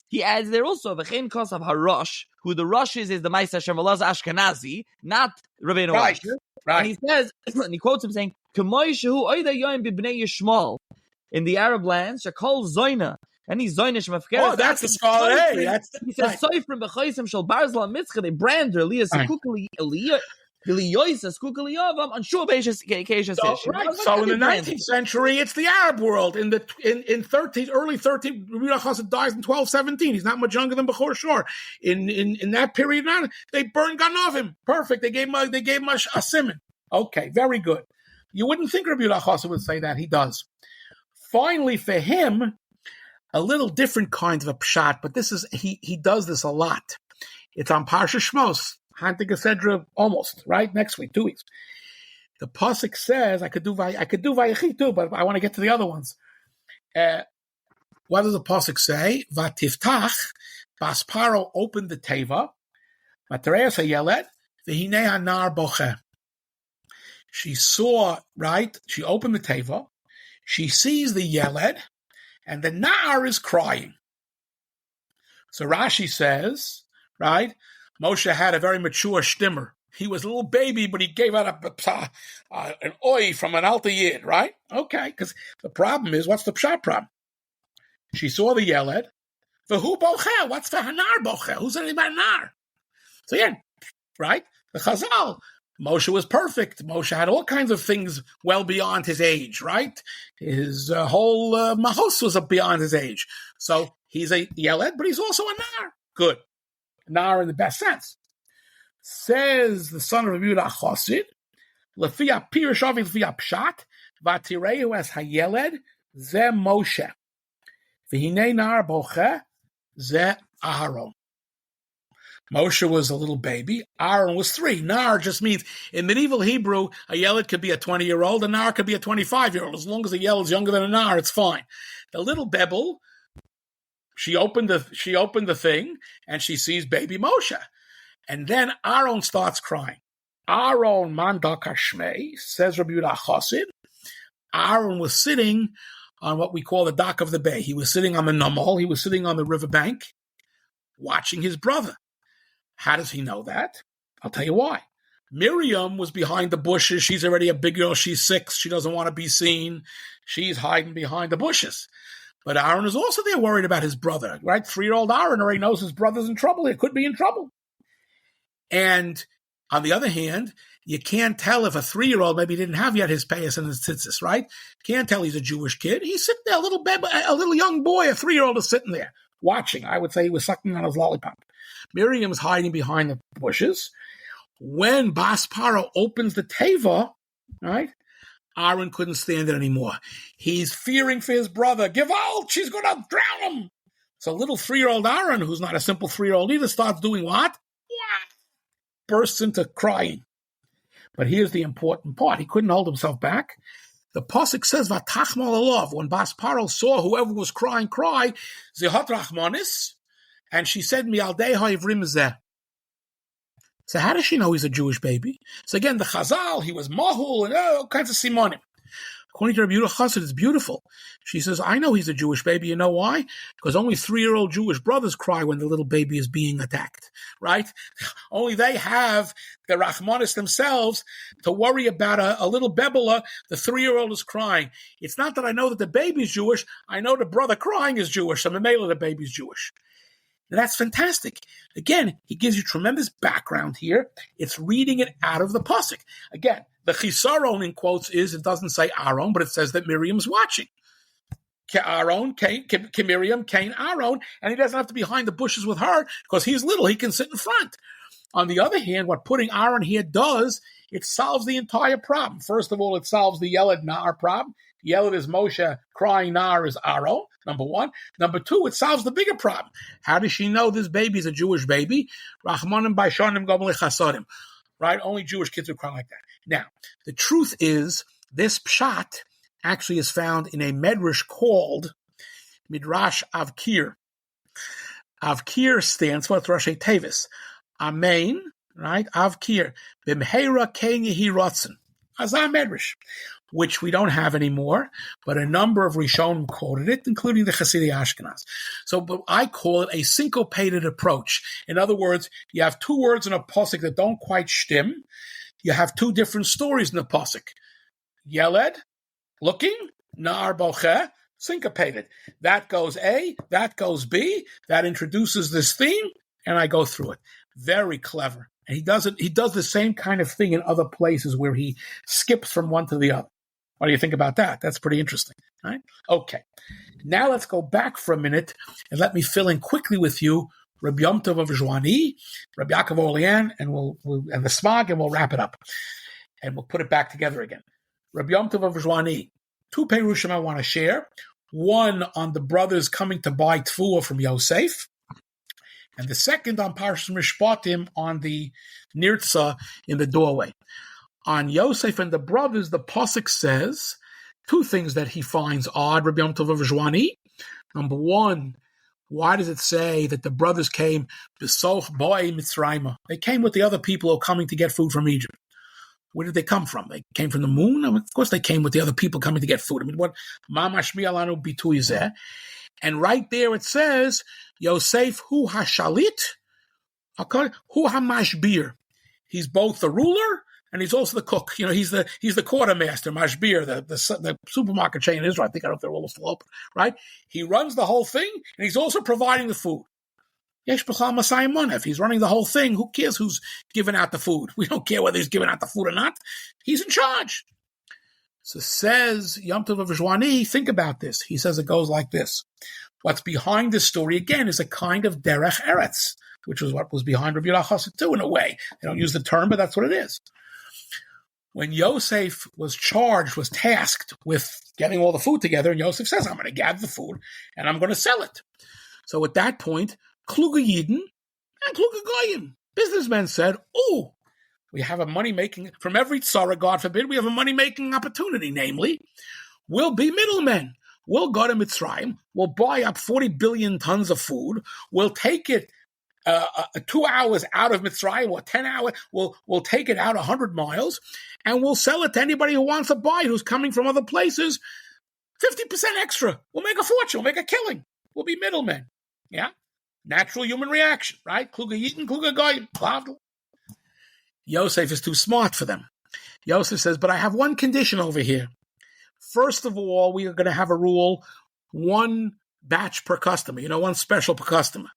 he adds there also v'chein kos of Harosh, who the Rosh is the Ma'aseh Hashem Elazar Ashkenazi, not Rabbeinu Asher. Right. And he says, and he quotes him saying, in the Arab lands, Shakol Zoina, any Zoinish Mafker. Oh, that's the Scarlet A. He says, Soifrim B'chaisim Shal Barzla Mitzcha, they brand her, Lias Kukali Eliyois Kukaliyavam, on Shua Beishas Keishas. Right. So in the 19th century, it's the Arab world. In early 13th, Rabbi Chosid dies in 1217. He's not much younger than Bechor Shor. In that period, they burned Ganovim. Perfect. They gave him a simon. Okay, very good. You wouldn't think Rabbi Chosid would say that. He does. Finally, for him, a little different kind of a pshat, but this is he does this a lot. It's on Parsha Shmos. Hantigasedra almost, right? Next week, 2 weeks. The pasuk says I could do Vayechi too, but I want to get to the other ones. What does the pasuk say? Vatiftach, Basparo opened the teva, Matereas hayelet, v'hinei hanar boche. She saw, right? She opened the teva, she sees the yeled, and the nar is crying. So Rashi says, right? Moshe had a very mature shtimmer. He was a little baby, but he gave out an oi from an alta yid, right? Okay, because the problem is, what's the pshat problem? She saw the yeled. V'hu boche, what's the hanar boche? Who's anything about nar? So again, right? The Chazal, Moshe was perfect. Moshe had all kinds of things well beyond his age, right? His whole mahos was beyond his age. So he's a yeled, but he's also a nar. Good. Nar in the best sense. Says the son of Rabbi Yehuda Chosid, Lefia Pirshavi Lefia Pshat, Vatireu as Hayeled, Ze Moshe. V'hinei nar boche, Ze Aharon. Moshe was a little baby. Aaron was 3. Nar just means, in medieval Hebrew, a yeled could be a 20-year-old, a nar could be a 25-year-old. As long as a yeled is younger than a nar, it's fine. The little bebel, she opened the thing, and she sees baby Moshe. And then Aaron starts crying. Aaron mandak hashmei, says Rabbi Yehuda Chosid. Aaron was sitting on what we call the dock of the bay. He was sitting on the Namal. He was sitting on the riverbank, watching his brother. How does he know that? I'll tell you why. Miriam was behind the bushes. She's already a big girl. She's 6. She doesn't want to be seen. She's hiding behind the bushes. But Aaron is also there worried about his brother, right? 3-year-old Aaron already knows his brother's in trouble. He could be in trouble. And on the other hand, you can't tell if a 3-year-old maybe didn't have yet his payas and his tzitzis, right? Can't tell he's a Jewish kid. He's sitting there, a little young boy, a 3-year-old is sitting there watching. I would say he was sucking on his lollipop. Miriam's hiding behind the bushes. When Basparo opens the teva, right, Aaron couldn't stand it anymore. He's fearing for his brother. Gewalt, she's going to drown him. So little 3-year-old Aaron, who's not a simple 3-year-old either, starts doing what? Bursts into crying. But here's the important part. He couldn't hold himself back. The pasuk says, "Vatachmal alav." When Basparo saw whoever was crying cry, Zehat Rachmanis, and she said, "Mialdei ha'ivrim zeh." So how does she know he's a Jewish baby? So again, the Chazal, he was mahul and all kinds of simonim. According to Rabbi Yehuda Chassid, it's beautiful. She says, I know he's a Jewish baby. You know why? Because only 3-year-old Jewish brothers cry when the little baby is being attacked, right? Only they have the Rachmanis themselves to worry about a little bebela. The 3-year-old is crying. It's not that I know that the baby's Jewish. I know the brother crying is Jewish. So Mamela, the baby's Jewish. And that's fantastic. Again, he gives you tremendous background here. It's reading it out of the pasuk. Again, the chisaron in quotes is, it doesn't say Aaron, but it says that Miriam's watching. Aaron, Miriam, Cain, Aaron, and he doesn't have to be behind the bushes with her because he's little. He can sit in front. On the other hand, what putting Aaron here does, it solves the entire problem. First of all, it solves the Yeled Nar problem. Yeled is Moshe, crying Nar is Aaron, number 1. Number 2, it solves the bigger problem. How does she know this baby is a Jewish baby? Rachmanim Baishanim Gomel Chasadim. Right? Only Jewish kids would cry like that. Now, the truth is, this pshat actually is found in a medrash called Midrash Avkir. Avkir stands for Rashi Tevis. Amen, right? Avkir. Bimheira Ken Yehi Rotzen. Azah medrash, which we don't have anymore, but a number of Rishonim quoted it, including the Chasidei Ashkenaz. So but I call it a syncopated approach. In other words, you have 2 words in a pasuk that don't quite shtim. You have 2 different stories in the pasuk. Yeled, looking, Nar Boche, syncopated. That goes A, that goes B, that introduces this theme, and I go through it. Very clever. And he does the same kind of thing in other places where he skips from one to the other. What do you think about that? That's pretty interesting, right? Okay. Now let's go back for a minute and let me fill in quickly with you Rabbi Yom Tov of Zhuani, Rabbi Yaakov Orlean, and and the Smag, and we'll wrap it up. And we'll put it back together again. Rabbi Yom Tov of Zhuani, 2 perushim I want to share. One on the brothers coming to buy tfuah from Yosef. and the second on Parshas Mishpatim on the Nirtza in the doorway. On Yosef and the brothers, the Pasuk says two things that he finds odd, Rabbi Yom Tov Avishwani. Number one, why does it say that the brothers came B'soch Baalei Mitzrayim? They came with the other people who are coming to get food from Egypt. Where did they come from? They came from the moon? I mean, of course they came with the other people coming to get food. I mean, what Mamash Mi'alanu Bitui is there? And right there it says, Yosef hu hashalit, hu hamashbir. He's both the ruler and he's also the cook. You know, he's the quartermaster, mashbir, the supermarket chain in Israel. I think, I don't know if they're all still open, right? He runs the whole thing and he's also providing the food. Yesh b'chal masayim monef. He's running the whole thing. Who cares who's giving out the food? We don't care whether he's giving out the food or not. He's in charge. So says Yom Tov Avishwani, think about this. He says it goes like this. What's behind this story, again, is a kind of derech eretz, which was what was behind Rabbi Yehuda Chassid too, in a way. They don't use the term, but that's what it is. When Yosef was tasked with getting all the food together, and Yosef says, I'm going to gather the food and I'm going to sell it. So at that point, Kluge Yidden and Kluge Goyim, businessmen said, oh, we have a money-making, from every tzara, God forbid, we have a money-making opportunity, namely, we'll be middlemen. We'll go to Mitzrayim, we'll buy up 40 billion tons of food, we'll take it 2 hours out of Mitzrayim, or 10 hours, we'll take it out 100 miles, and we'll sell it to anybody who wants to buy it, who's coming from other places, 50% extra. We'll make a fortune, we'll make a killing. We'll be middlemen. Yeah? Natural human reaction, right? Kluge Yidden, Kluge Goyim. Yosef is too smart for them. Yosef says, but I have one condition over here. First of all, we are going to have a rule, one batch per customer, one special per customer.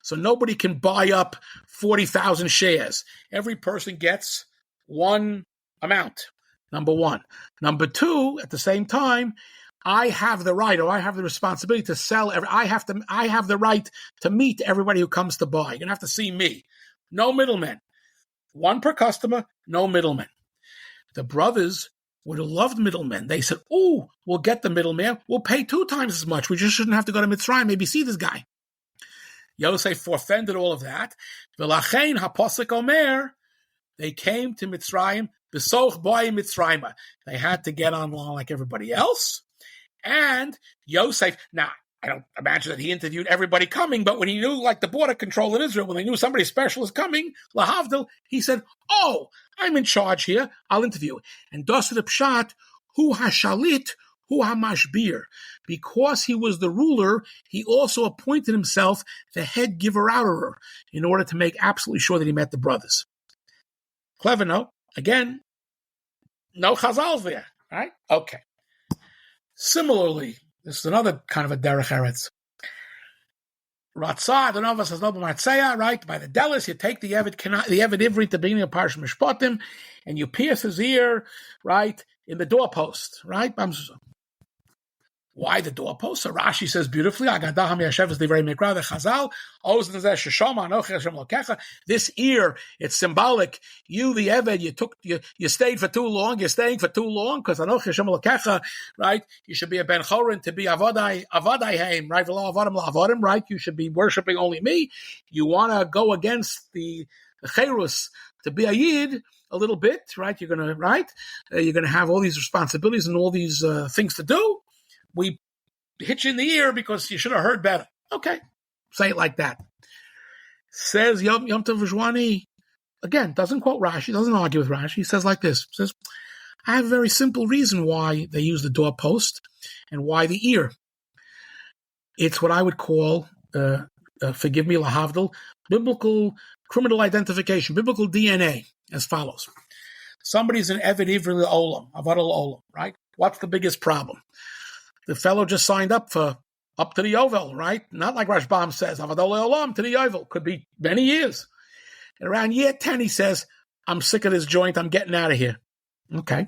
So nobody can buy up 40,000 shares. Every person gets one amount, number one. Number two, at the same time, I have the right, or I have the responsibility to sell. I have the right to meet everybody who comes to buy. You're going to have to see me. No middlemen. One per customer, no middlemen. The brothers would have loved middlemen. They said, oh, we'll get the middleman. We'll pay 2 times as much. We just shouldn't have to go to Mitzrayim, maybe see this guy. Yosef forfended all of that. V'lachein haposek omer, they came to Mitzrayim, b'soch boi Mitzrayim. They had to get on along like everybody else. And Yosef, now, I don't imagine that he interviewed everybody coming, but when he knew, like the border control in Israel, when they knew somebody special is coming, lahavdil, he said, oh, I'm in charge here, I'll interview. And Dosid Pshat, hu hashalit, hu hamashbir. Because he was the ruler, he also appointed himself the head giver-outerer in order to make absolutely sure that he met the brothers. Clever, no? Again, no chazal there, right? Okay. Similarly, this is another kind of a derech eretz. Ratzah, the Nova says, no, right? By the Delis, you take the Eved Ivri at the beginning of Parshas Mishpatim, and you pierce his ear, right, in the doorpost, right? Why the doorpost? So Rashi says beautifully, this ear, it's symbolic. You, the Eved, you stayed for too long, you're staying for too long, because right? You should be a Ben Chorin to be Avadaiheim, right? Right? You should be worshiping only me. You want to go against the Cherus to be a Yid a little bit, right? You're going to have all these responsibilities and all these things to do. We hit you in the ear because you should have heard better. Okay, say it like that. Says Yom Tov Vishwani, again, doesn't quote Rashi, doesn't argue with Rashi. He says like this, says, I have a very simple reason why they use the doorpost and why the ear. It's what I would call, forgive me, lahavdil, biblical criminal identification, biblical DNA, as follows. Somebody's an Eved Ivri Olam, Avadal Olam, right? What's the biggest problem? The fellow just signed up to the Yovel, right? Not like Rashbam says, Avadol Olam to the Yovel. Could be many years. And around year 10, he says, I'm sick of this joint. I'm getting out of here. Okay.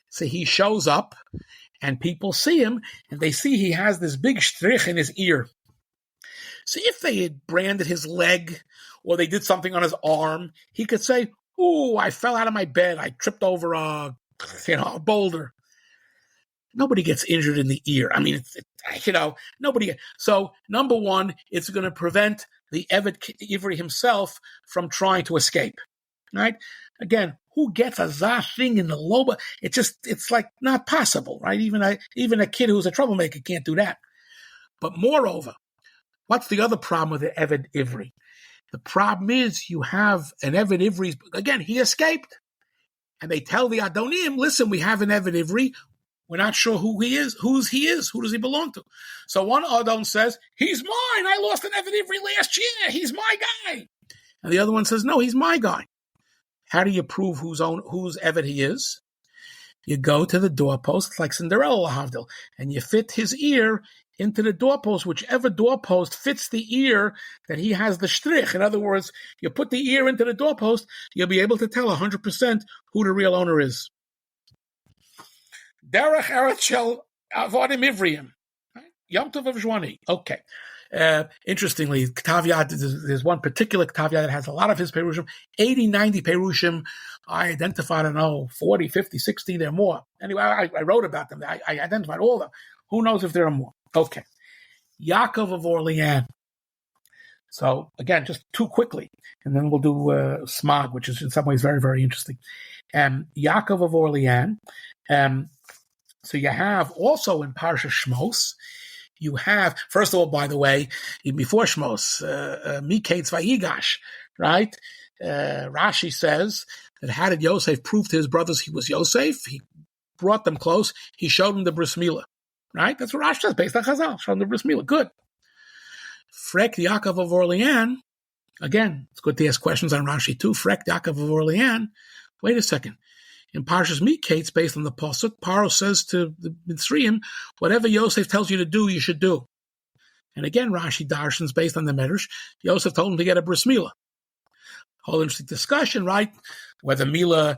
So he shows up, and people see him, and they see he has this big strich in his ear. So if they had branded his leg, or they did something on his arm, he could say, ooh, I fell out of my bed. I tripped over a boulder. Nobody gets injured in the ear. I mean, Nobody. So number one, it's going to prevent the Eved Ivri himself from trying to escape. Right? Again, who gets a zah thing in the loba? It's like not possible, right? Even a kid who's a troublemaker can't do that. But moreover, what's the other problem with the Eved Ivri? The problem is you have an Eved Ivri, again, he escaped. And they tell the Adonim, listen, we have an Eved Ivri. We're not sure who he is. Who does he belong to? So one Adon says, he's mine. I lost an Eved Ivri last year. He's my guy. And the other one says, no, he's my guy. How do you prove whose Eved he is? You go to the doorpost, like Cinderella Havdil, and you fit his ear into the doorpost, whichever doorpost fits the ear that he has the shtrich. In other words, you put the ear into the doorpost, you'll be able to tell 100% who the real owner is. Derech Eretz Shel Avodim Ivriim. Yom Tov of Jwani. Okay. Interestingly, there's one particular Ktavia that has a lot of his Perushim, 80, 90 Perushim. I identified, 40, 50, 60, there are more. Anyway, I wrote about them. I identified all of them. Who knows if there are more? Okay. Yaakov of Orleans. So, again, just too quickly, and then we'll do Smog, which is in some ways very, very interesting. Yaakov of Orleans. So you have also in Parsha Shmos, you have, first of all, by the way, even before Shmos, Miketz Vayigash, right? Rashi says that how did Yosef prove to his brothers he was Yosef? He brought them close. He showed them the bris milah, right? That's what Rashi says, based on Chazal. Showed them the bris milah. Good. Frek Yaakov of Orleans, again, it's good to ask questions on Rashi too. Frek Yaakov of Orleans, wait a second. In Parshas Miketz, based on the Pasuk, Paro says to the Mitzrayim, whatever Yosef tells you to do, you should do. And again, Rashi Darshans, based on the Medrash, Yosef told him to get a bris milah. Whole interesting discussion, right? Whether milah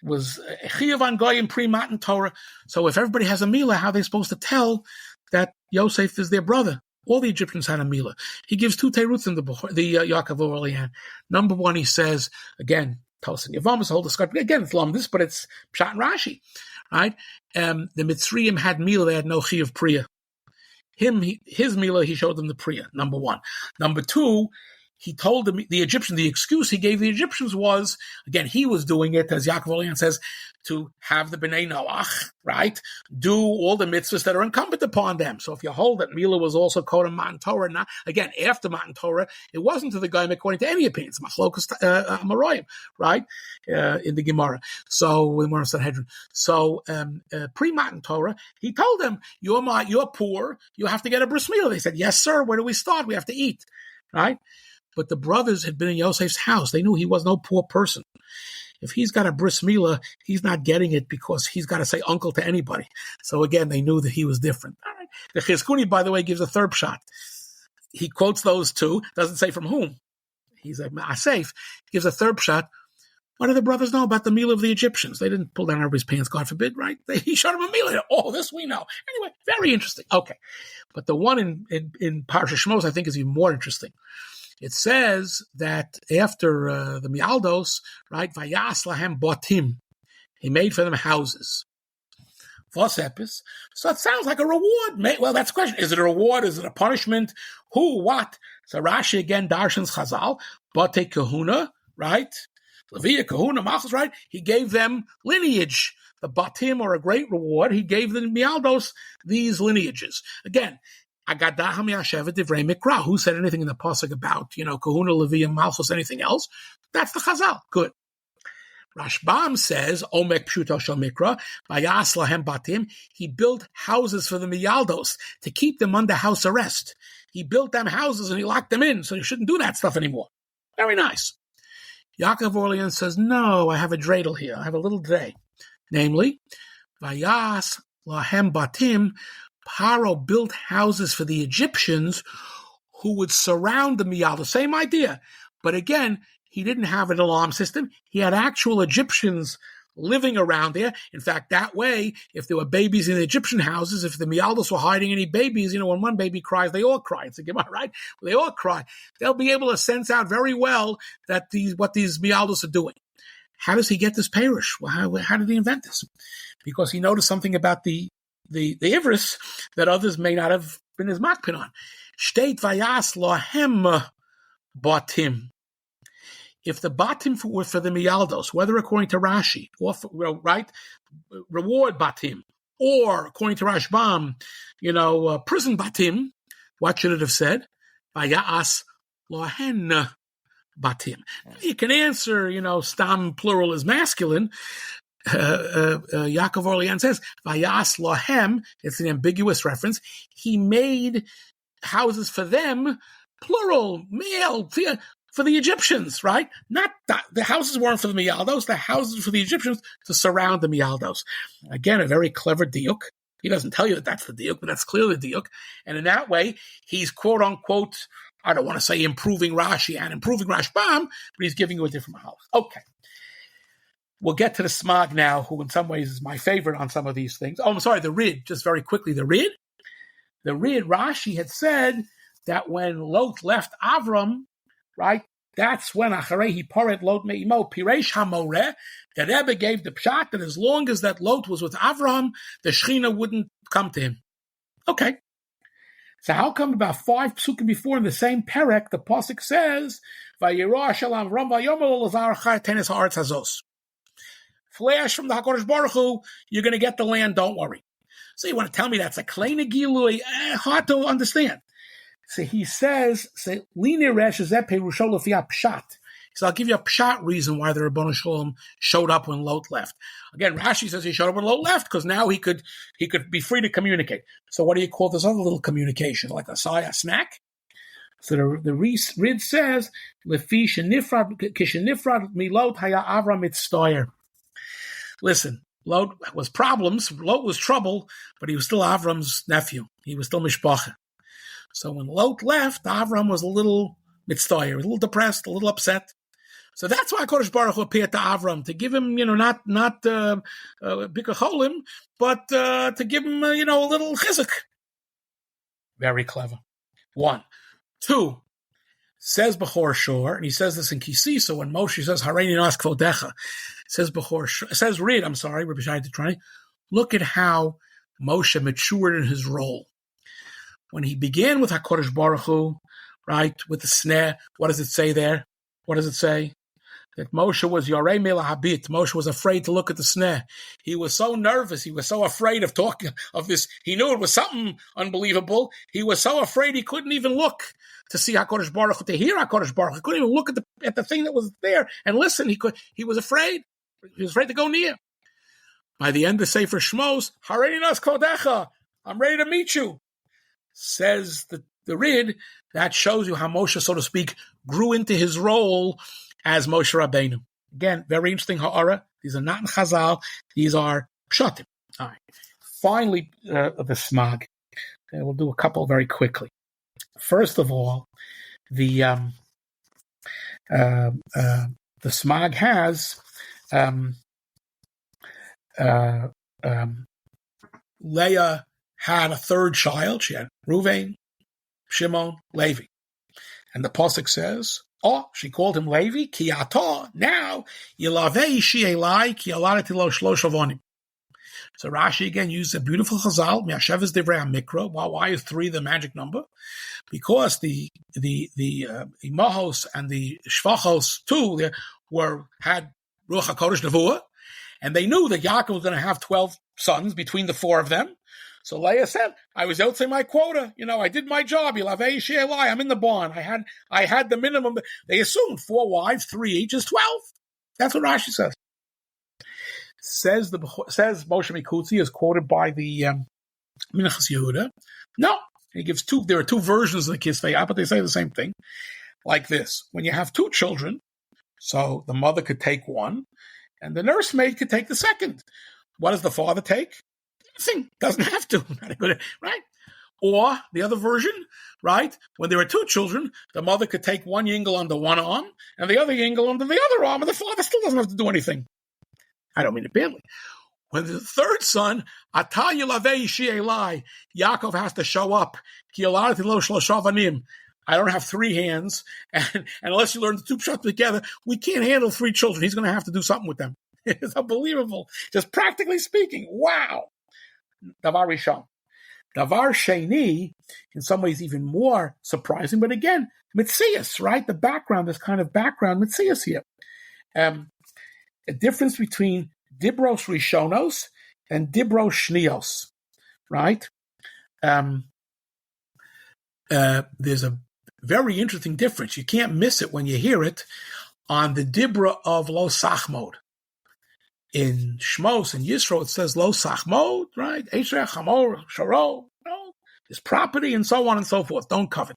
was chiyav on goyim pre-matan Torah. So if everybody has a milah, how are they supposed to tell that Yosef is their brother? All the Egyptians had a milah. He gives two teruts in the Yaakov of Orleans. Number one, he says, again, Tosin Yavamas, the whole discussion. Again, it's Lamdis, but it's Pshat and Rashi, right? The Mitzrayim had milah, they had no chiyav priya. His milah, he showed them the priya, number one. Number two, he told them, the Egyptians, the excuse he gave the Egyptians was, again, he was doing it, as Yaakov Orleans says, to have the B'nai Noach, right, do all the mitzvahs that are incumbent upon them. So if you hold that milah was also called a Matan Torah, not, again, after Matan Torah, it wasn't to the Goyim according to any opinion. It's Machlokas Amoraim, right, in the Gemara. So, we want to Sanhedrin. So, pre-Matan Torah, he told them, you're poor, you have to get a bris milah. They said, yes, sir, where do we start? We have to eat, right? But the brothers had been in Yosef's house. They knew he was no poor person. If he's got a bris milah, he's not getting it because he's got to say uncle to anybody. So again, they knew that he was different. All right. The Chizkuni, by the way, gives a third shot. He quotes those two, doesn't say from whom. He's a safe. He gives a third shot. What do the brothers know about the milah of the Egyptians? They didn't pull down everybody's pants, God forbid, right? He showed them a milah. Oh, this we know. Anyway, very interesting. Okay. But the one in Parsha Shmos, I think, is even more interesting. It says that after the Mialdos, right, Vayas lahem botim, he made for them houses. Vosepis. So it sounds like a reward. Well, that's the question. Is it a reward? Is it a punishment? Who? What? So Rashi again, Darshans Chazal, Bote Kahuna, right? Leviah Kahuna, Malchus, right? He gave them lineage. The Batim are a great reward. He gave the Mialdos these lineages. Again, who said anything in the pasuk about, Kahuna, Levi, and Malchus, anything else? That's the Chazal. Good. Rashbam says, Omek Pshuto Shel Mikra, Vayas Lahem Batim, he built houses for the Mialdos to keep them under house arrest. He built them houses and he locked them in, so you shouldn't do that stuff anymore. Very nice. Yaakov Orleans says, no, I have a dreidel here. I have a little day. Namely, Vayas Lahem Batim, Paro built houses for the Egyptians who would surround the Mialdos. Same idea. But again, he didn't have an alarm system. He had actual Egyptians living around there. In fact, that way, if there were babies in the Egyptian houses, if the Mialdos were hiding any babies, when one baby cries, they all cry. It's a Gemara, right? They all cry. They'll be able to sense out very well that what these Mialdos are doing. How does he get this parish? Well, how did he invent this? Because he noticed something about the Ivris that others may not have been as makpid on. Shteit vayas lohem batim. If the batim were for the miyaldos, whether according to Rashi, or right, reward batim, or according to Rashbam, prison batim, what should it have said? Vayas lohen batim. You can answer, stam plural is masculine. Yaakov Orlean says, Vayas lohem, it's an ambiguous reference. He made houses for them, plural, male, for the Egyptians, right? Not that the houses weren't for the Miyaldos, the houses were for the Egyptians to surround the Miyaldos. Again, a very clever diuk. He doesn't tell you that that's the diuk, but that's clearly the diuk. And in that way, he's quote unquote, I don't want to say improving Rashi and improving Rashbam, but he's giving you a different mahal. Okay. We'll get to the Smag now, who in some ways is my favorite on some of these things. Oh, I'm sorry, the Rid, just very quickly, the Rid, Rashi had said that when Lot left Avram, right, that's when Acharehi Poret Lot Me'imo Piresh HaMoreh, the Rebbe gave the pshat that as long as that Lot was with Avram, the Shechina wouldn't come to him. Okay. So how come about 5 psukim before in the same perek, the pasuk says, Vayirah Shel Avram Vayomer Lazar Chai Tenes Haaretz Hazos. Flash from the HaKadosh Baruch Hu, you're going to get the land, don't worry. So you want to tell me that's a kleine gilui? Hard to understand. So he says, so I'll give you a pshat reason why the Rebbeinu Shalom showed up when Lot left. Again, Rashi says he showed up when Lot left because now he could be free to communicate. So what do you call this other little communication, like a snack? So the Rid says, Lefi shenifrad milot haya Avram mitztoyer. Listen, Lot was problems. Lot was trouble, but he was still Avram's nephew. He was still mishpacha. So when Lot left, Avram was a little mitztoyer, a little depressed, a little upset. So that's why Kodesh Baruch Hu appeared to Avram, to give him, not bikacholim, but to give him, a little chizuk. Very clever. 1. 2. Says Bechor Shor, and he says this in Kisisa when Moshe says Hareini Nas Kvodecha. Says Bechor Shor, says Rid, I'm sorry, Rabbi Shai Detrani. Look at how Moshe matured in his role. When he began with HaKadosh Baruch Hu, right, with the snare, what does it say there? What does it say? That Moshe was Yorei Mila Habit. Moshe was afraid to look at the snare. He was so nervous. He was so afraid of talking of this. He knew it was something unbelievable. He was so afraid he couldn't even look to see HaKadosh Baruch Hu, to hear HaKadosh Baruch Hu. He couldn't even look at the thing that was there and listen. He was afraid. He was afraid to go near. By the end of Sefer Shmos, Hareini Nas Kodecha, I'm ready to meet you. Says the Rid, that shows you how Moshe, so to speak, grew into his role as Moshe Rabbeinu. Again, very interesting Hatorah. These are not in Chazal. These are pshatim. All right. Finally, the Smag. We'll do a couple very quickly. First of all, the Smag has Leah had a third child. She had Ruvain, Shimon, Levi. And the pasuk says, she called him Levi, ki atah, now, yilavei ishi elai, ki aladati lo shlosh avonim. So Rashi again used a beautiful chazal, mi'asheves divrei hamikra. Why is 3 the magic number? Because the imahos and the shvachos too had Ruach HaKodesh Nevuah, and they knew that Yaakov was going to have 12 sons between the 4 of them. So Leah said, I was out to my quota. I did my job. I'm in the barn. I had the minimum. They assumed 4 wives, 3 each is 12. That's what Rashi says. Says Moshe Mikutzi, is quoted by the Minchas Yehuda. No, he gives 2. There are 2 versions of the Kisvei, but they say the same thing. Like this: when you have 2 children, so the mother could take 1, and the nursemaid could take the second. What does the father take? Doesn't have to, right? Or the other version, right? When there are 2 children, the mother could take 1 yingle under one arm and the other yingle under the other arm, and the father still doesn't have to do anything. I don't mean it badly. When the 3rd son, Atah yilavei ishi elai, Yaakov has to show up. Ki aladati lo shlosha avanim. I don't have 3 hands, and unless you learn the 2 pshat together, we can't handle 3 children. He's going to have to do something with them. It's unbelievable. Just practically speaking, wow. Davar Rishon. Davar Sheni, in some ways even more surprising, but again, Mitzias, right? The background, this kind of background, Mitzias here. A difference between Dibros Rishonos and Dibros Shnios, right? There's a very interesting difference. You can't miss it when you hear it on the Dibra of Lo Sachmod. In Shmos and Yisro, it says Lo Sachmod, right? Esher, Chamor, Sharo, his property, and so on and so forth. Don't covet.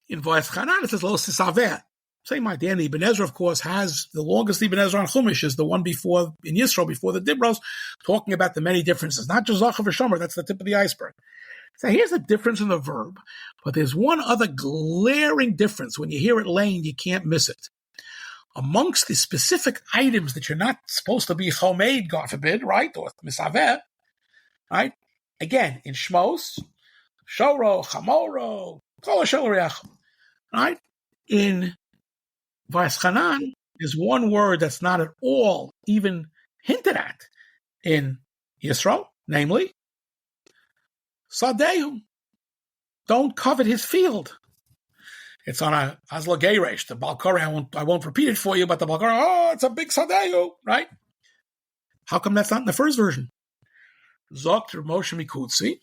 In Vayeschanan, it says Lo Sisaveh. Same idea. And the Ibn Ezra, of course, has the longest Ibn Ezra on Chumash, is the one before, in Yisro, before the Dibros, talking about the many differences. Not just Zachav Shomer, that's the tip of the iceberg. So here's a difference in the verb, but there's one other glaring difference. When you hear it laying, you can't miss it. Amongst the specific items that you're not supposed to be homemade, God forbid, right, or misaveh, right? Again, in Shmos, Shoro, Chamoro, Kol HaShol, right? In Vayeschanan, there's one word that's not at all even hinted at in Yisro, namely, Sadehu. Don't covet his field. It's on a Azla Geiresh, the Balkori. I won't repeat it for you, but the Balkori, it's a big Sadehu, right? How come that's not in the first version? Zokter Moshe Mikutzi,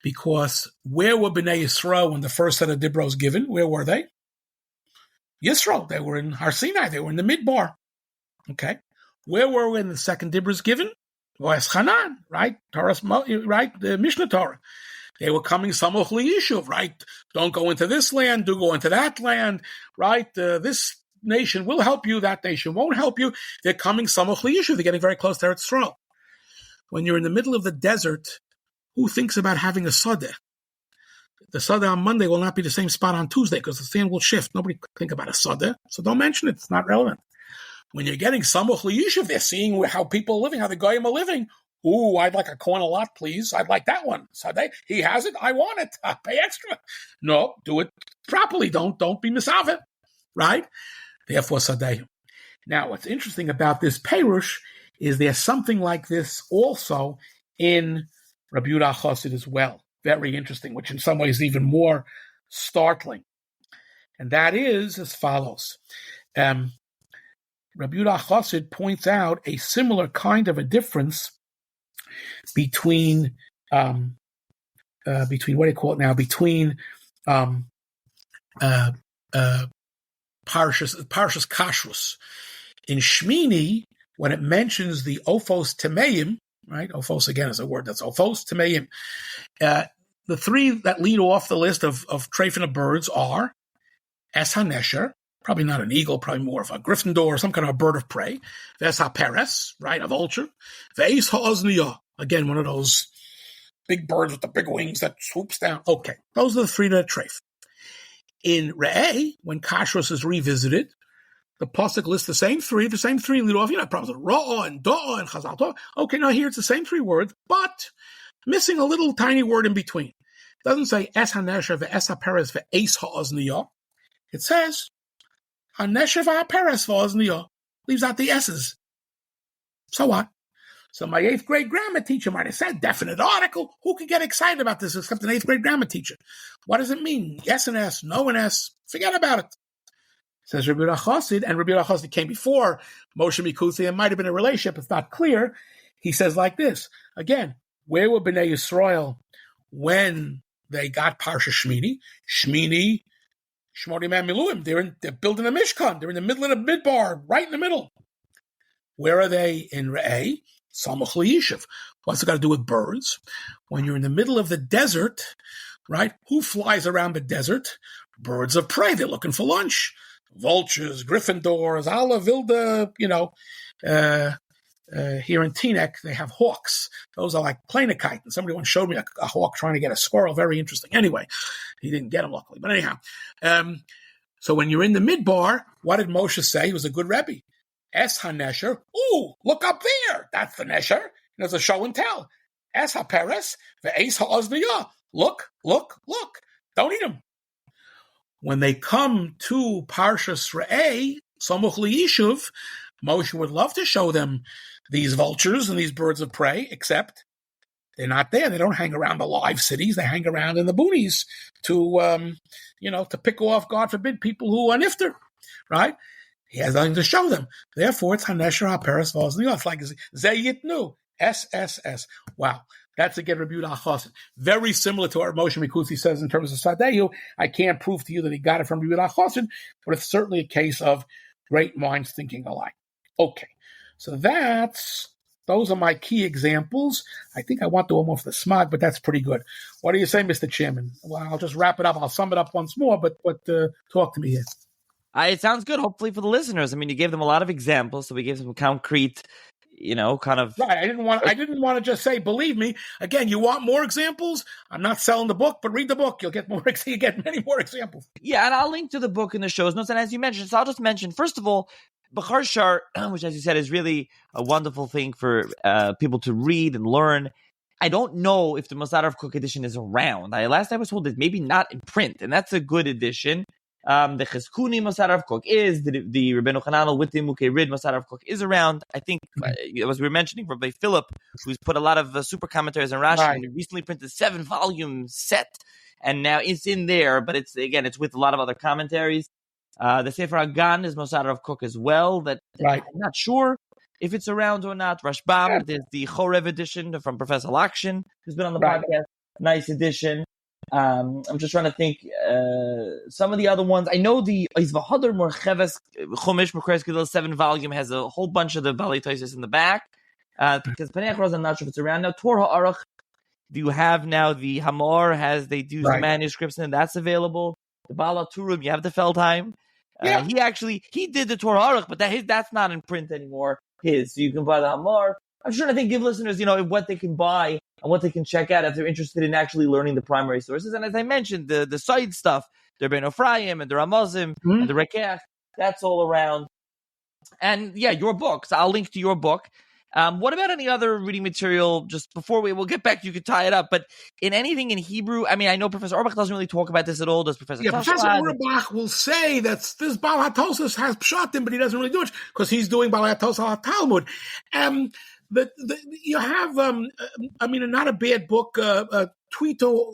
because where were Bnei Yisrael when the first set of Dibros given? Where were they? Yisrael. They were in Har Sinai. They were in the Midbar. Okay. Where were we when the second Dibros given? Vayeschanan, right? Right? The Mishnah Torah. They were coming samuch liyishuv, right? Don't go into this land, do go into that land, right? This nation will help you, that nation won't help you. They're coming samuch liyishuv. They're getting very close to Eretz Yisrael. When you're in the middle of the desert, who thinks about having a sadeh? The sadeh on Monday will not be the same spot on Tuesday because the sand will shift. Nobody could think about a sadeh, so don't mention it. It's not relevant. When you're getting samuch liyishuv, they're seeing how people are living, how the goyim are living. Ooh, I'd like a corn a lot, please. I'd like that one. Sadeh, he has it. I want it. I'll pay extra. No, do it properly. Don't be misaveh, right? Therefore, sadeh. Now, what's interesting about this perush is there's something like this also in Rabbi Yehuda Chassid as well. Very interesting, which in some ways is even more startling. And that is as follows. Rabbi Yehuda Chassid points out a similar kind of a difference between what do you call it now? Between Parshas Kashrus. In Shmini, when it mentions the Ophos Temeim, right? Ophos again is a word that's Ophos Temeim. The three that lead off the list of treifin of birds are Es HaNesher, probably not an eagle, probably more of a Gryffindor or some kind of a bird of prey. Ves HaPeres, right, a vulture. Ve'es HaOzniyah, again, one of those big birds with the big wings that swoops down. Okay, those are the three that treif. In Re'eh, when Kashrus is revisited, the pasuk lists the same three lead off. You know, problems with Ra'ah and Da'ah and Chazal Tov. Okay, now here it's the same three words, but missing a little tiny word in between. It doesn't say Es HaNesher ve'es HaPeres ve'es HaOzniyah. It says HaNesher ve'HaPeres ve'Ozniyah. Leaves out the S's. So what? So my 8th grade grammar teacher might have said, definite article. Who could get excited about this except an 8th grade grammar teacher? What does it mean? Yes and S, no and S. Forget about it. Says Rabbi Yehuda Chassid, and Rabbi Yehuda Chassid came before Moshe Mikutzi. It might have been a relationship. It's not clear. He says like this. Again, where were Bnei Yisrael when they got Parsha Shmini? Shmini, Shmoni Man Miluim. They're building a Mishkan. They're in the middle of the Midbar, right in the middle. Where are they in Re'eh? Samuch Liyishuv. What's it got to do with birds? When you're in the middle of the desert, right? Who flies around the desert? Birds of prey. They're looking for lunch. Vultures, Gryffindors, Alla Vilda, here in Teaneck, they have hawks. Those are like planekite. And somebody once showed me a hawk trying to get a squirrel. Very interesting. Anyway, he didn't get him, luckily. But anyhow, so when you're in the Midbar, what did Moshe say? He was a good Rebbe. Es HaNesher. Ooh, look up there. That's the Nesher. There's a show and tell. Es HaPeres, ve'es HaOzniyah. Look. Don't eat them. When they come to Parshas Re'eh, Samuch Liyishuv, Moshe would love to show them these vultures and these birds of prey, except They're not there. They don't hang around the live cities. They hang around in the boonies to, to pick off, God forbid, people who are nifter, right? He has nothing to show them. Therefore, it's Hanesher HaPeres falls in the earth. Like Zayitnu, SSS. Wow. That's again Rabbi Yehuda HaChassid. Very similar to what Moshe Mikusi says in terms of Sadehu. I can't prove to you that he got it from Rabbi Yehuda HaChassid, but it's certainly a case of great minds thinking alike. Okay. So those are my key examples. I think I want to do them off the smog, but that's pretty good. What do you say, Mr. Chairman? Well, I'll just wrap it up. I'll sum it up once more, but talk to me here. It sounds good, hopefully, for the listeners. I mean, you gave them a lot of examples, so we gave some concrete, kind of... Right, I didn't want to just say, believe me. Again, you want more examples? I'm not selling the book, but read the book. You'll get many more examples. Yeah, and I'll link to the book in the show's notes. And as you mentioned, so I'll just mention, first of all, Bechar Shar, which, as you said, is really a wonderful thing for people to read and learn. I don't know if the Mosadav Cook edition is around. Last I was told it's maybe not in print, and that's a good edition. The Chizkuni Mosadav Cook is, the Rabbeinu Hananel with the Mukei Rid Mosadav Cook is around. I think, as we were mentioning, Rabbi Philip, who's put a lot of super commentaries on Rashi, right. And he recently printed 7-volume set, and now it's in there, but it's with a lot of other commentaries. The Sefer Hagan is Mosadav Cook as well. That right. I'm not sure if it's around or not. Rashbam, there's the Chorev edition from Professor Lakshin, who's been on the podcast. Nice edition. I'm just trying to think some of the other ones. I know the Izvahadar Morcheves Chumash Mekores Gedol 7-volume has a whole bunch of the Baalei Tosafos in the back. Because Panei Achroz, I'm not sure if it's around now. Tor HaAruch, you have now the Hamor they do the manuscripts, and that's available. The Baal HaTurim, you have the Feldheim. Yeah. He did the Tor HaAruch, but that's not in print anymore. So you can buy the Hamor. I'm sure give listeners, what they can buy and what they can check out if they're interested in actually learning the primary sources. And as I mentioned, the side stuff, the Ephraim and the Ramazim and the Rekach, that's all around. And yeah, your book. So I'll link to your book. What about any other reading material? Just before we'll get back, you could tie it up. But in anything in Hebrew, I mean, I know Professor Auerbach doesn't really talk about this at all. Does Professor? Yeah, Professor Auerbach will say that this Baalei Tosafos has pshatim, but he doesn't really do it because he's doing Baalei Tosafos Talmud. But you have, not a bad book. Tweeto,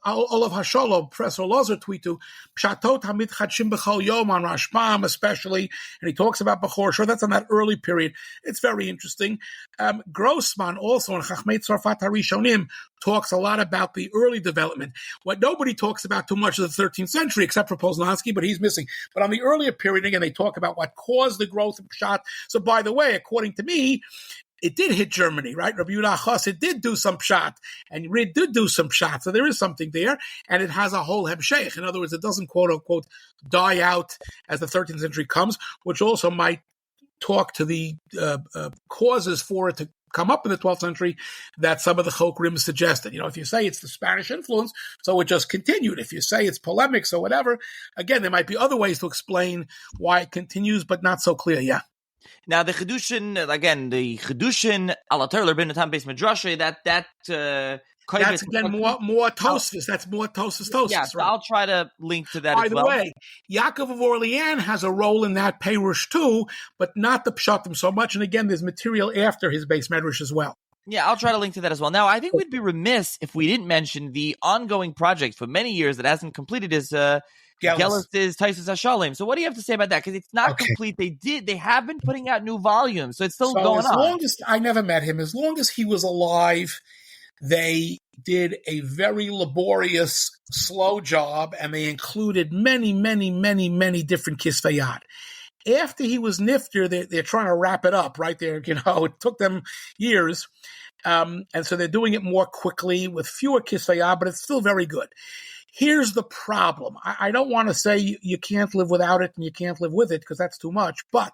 Olav Hasholov, Professor Lozer Tweeto, Pshatot Hamid Chadshim B'chol Yom on Rashbam especially, and he talks about Bechor. Sure, that's on that early period. It's very interesting. Grossman also in Chachmei Tzarfat HaRishonim talks a lot about the early development. What nobody talks about too much is the 13th century, except for Poznansky, but he's missing. But on the earlier period, again, they talk about what caused the growth of Pshat. So, by the way, according to me, it did hit Germany, right? Rabbi Yehuda HaChassid did do some pshat, and Rid did do some pshat. So there is something there, and it has a whole hemsheich. In other words, it doesn't, quote unquote, die out as the 13th century comes, which also might talk to the causes for it to come up in the 12th century that some of the Chokrim suggested. If you say it's the Spanish influence, so it just continued. If you say it's polemics or whatever, again, there might be other ways to explain why it continues, but not so clear, yeah. Now the Chedushin, again, Ala Torah Rabbeinu Tam Beis Midrashay, that's again more Tosafos. That's more Tosafos. Yeah, so right. I'll try to link to that. By the way, Yaakov of Orleans has a role in that Perush too, but not the Pshatim so much. And again, there's material after his Beis Midrash as well. Yeah, I'll try to link to that as well. Now, I think we'd be remiss if we didn't mention the ongoing project for many years that hasn't completed is Gelis is Taisus HaShalem. So what do you have to say about that? Because it's not complete. They have been putting out new volumes, so it's still going on. As long as I never met him, as long as he was alive, they did a very laborious, slow job, and they included many, many, many, many different kisvayad. After he was nifter, they're trying to wrap it up, right there. It took them years. And so they're doing it more quickly with fewer kisvayad, but it's still very good. Here's the problem. I don't want to say you can't live without it and you can't live with it because that's too much. But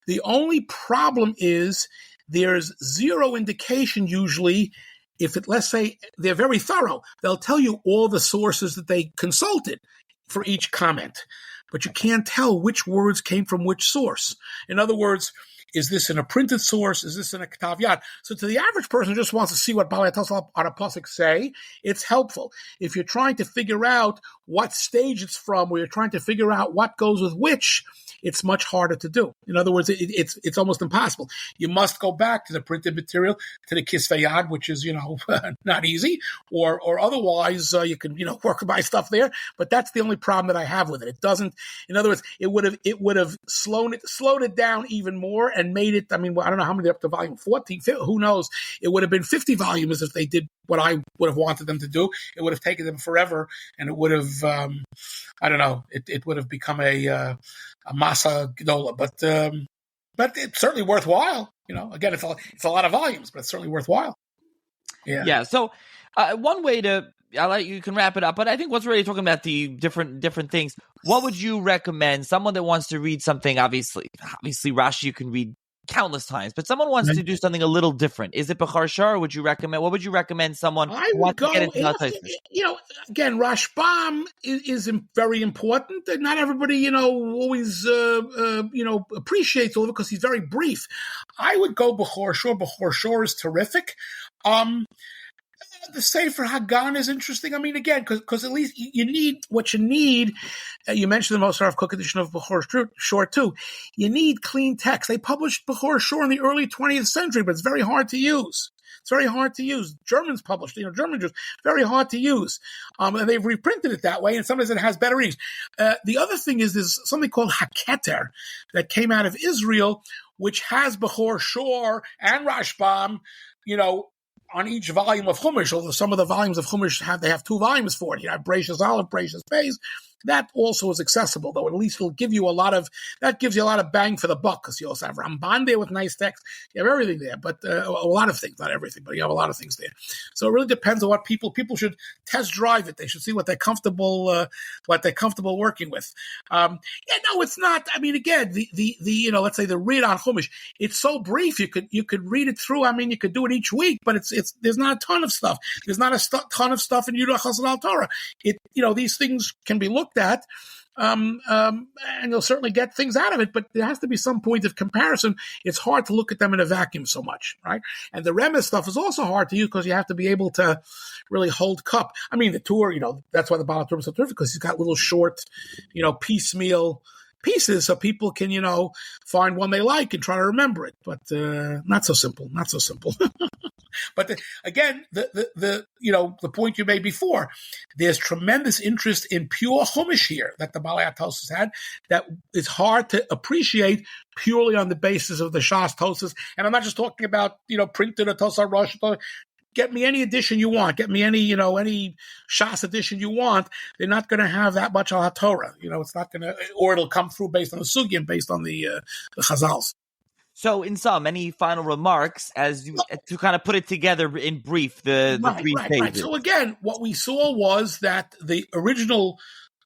the only problem is there's zero indication usually let's say they're very thorough. They'll tell you all the sources that they consulted for each comment. But you can't tell which words came from which source. In other words, is this in a printed source? Is this in a Ketav Yad? So to the average person who just wants to see what Baalei Tosafos on a pasuk say, it's helpful. If you're trying to figure out what stage it's from, where you're trying to figure out what goes with which, it's much harder to do. In other words, it's almost impossible. You must go back to the printed material, to the kisvei yad, which is, not easy, or otherwise you can, work by stuff there. But that's the only problem that I have with it. It doesn't. In other words, it would have slowed it down even more and made it. I mean, I don't know how many they're up to volume 14. Who knows? It would have been 50 volumes if they did what I would have wanted them to do. It would have taken them forever, and it would have, I don't know, it would have become a masa gedola. But it's certainly worthwhile. Again, it's a lot of volumes, but it's certainly worthwhile. Yeah. So one way you can wrap it up, but I think what's really talking about the different things. What would you recommend someone that wants to read something? Obviously Rashi you can read countless times, but someone wants to do something a little different. Is it Bechar Shar? What would you recommend someone wants to get into Hatorah? Again, Rashbam is very important, and not everybody, always, appreciates all of it because he's very brief. I would go Bechar Shar. Bechar Shar is terrific. The Sefer Hagan is interesting. I mean, again, because at least you need what you need. You mentioned the Mosar of Cook edition of Bechor Shor too. You need clean text. They published Bechor Shor in the early 20th century, but it's very hard to use. It's very hard to use. Germans published, German Jews, very hard to use. And they've reprinted it that way, and sometimes it has better readings. The other thing is there's something called Haketer that came out of Israel, which has Bechor Shor and Rashbam, on each volume of Chumash, although some of the volumes of Chumash have 2 volumes for it. You have Breishis Aleph, Breishis Beis. That also is accessible, though. At least it'll give you a lot of bang for the buck, because you also have Ramban there with nice text. You have everything there, but a lot of things, not everything, but you have a lot of things there. So it really depends on what people should test drive it. They should see what they're comfortable working with. It's not. I mean, again, the let's say the read on Chumash, it's so brief. You could read it through. I mean, you could do it each week, but there's not a ton of stuff. There's not a ton of stuff in Yudah Chassid al Torah. These things can be looked at, and you'll certainly get things out of it, but there has to be some point of comparison. It's hard to look at them in a vacuum so much, right? And the Remez stuff is also hard to use because you have to be able to really hold cup. I mean, the tour, that's why the Baalei Tosafos is so terrific, because he's got little short, piecemeal pieces so people can, find one they like and try to remember it. But not so simple. But again, the point you made before, there's tremendous interest in pure Chumash here that the Baalei Tosafos had that is hard to appreciate purely on the basis of the Shas Tosafos. And I'm not just talking about, printed or Tosar Rosh. Get me any edition you want. Get me any Shas edition you want. They're not going to have that much on Hatorah. It's not going to, or it'll come through based on the Sugi and based on the Chazals. So, in sum, any final remarks to kind of put it together in brief, the 3 stages? Right. So again, what we saw was that the original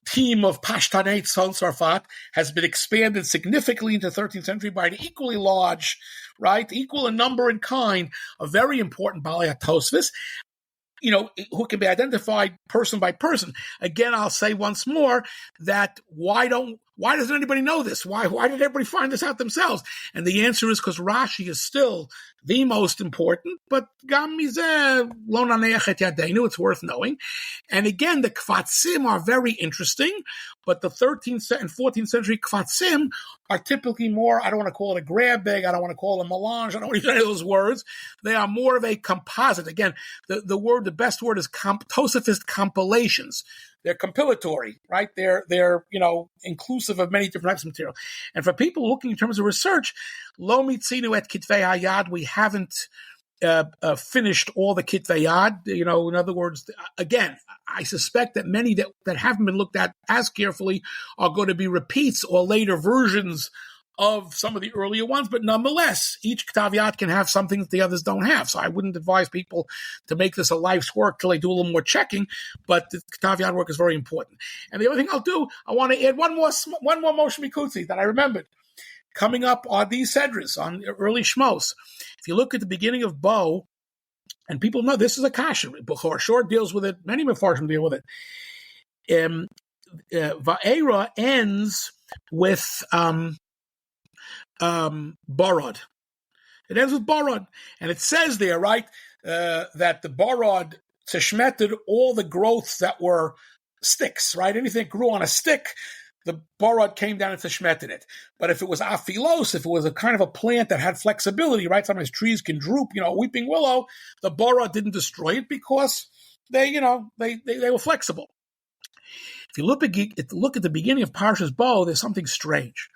team of Pashtanei Tzon Tzarfat has been expanded significantly into the 13th century by an equally large, equal in number and kind, a very important Baalei Tosafos, who can be identified person by person. Again, I'll say once more that why doesn't anybody know this? Why did everybody find this out themselves? And the answer is because Rashi is still the most important, but gam mizeh lo naneach et yadeinu, it's worth knowing. And again, the kvatsim are very interesting, but the 13th and 14th century kvatsim are typically more, I don't want to call it a grab bag, I don't want to call it a melange, I don't want to use any of those words. They are more of a composite. Again, the best word is Tosafist compilations. They're compilatory, right? They're inclusive of many different types of material. And for people looking in terms of research, lo mitzinu et kitvei hayad, we haven't finished all the kitvei yad. In other words, again, I suspect that many that haven't been looked at as carefully are going to be repeats or later versions of some of the earlier ones, but nonetheless, each Ktav Yad can have something that the others don't have. So I wouldn't advise people to make this a life's work till they do a little more checking, but the Ktav Yad work is very important. And the other thing I'll do, I want to add one more Moshe Mikutzi that I remembered. Coming up are these Sedras on early Shmos. If you look at the beginning of Bo, and people know this is a kasha, Bechor Shor deals with it, many Mefarshim deal with it. Va'era ends with Barad. It ends with Barad. And it says there, right, that the Barad teshmeted all the growths that were sticks, right? Anything that grew on a stick, the borod came down into shmet in it. But if it was aphilos, if it was a kind of a plant that had flexibility, right? Sometimes trees can droop, a weeping willow, the borod didn't destroy it because they were flexible. If you look at the beginning of Parshas Bo, there's something strange.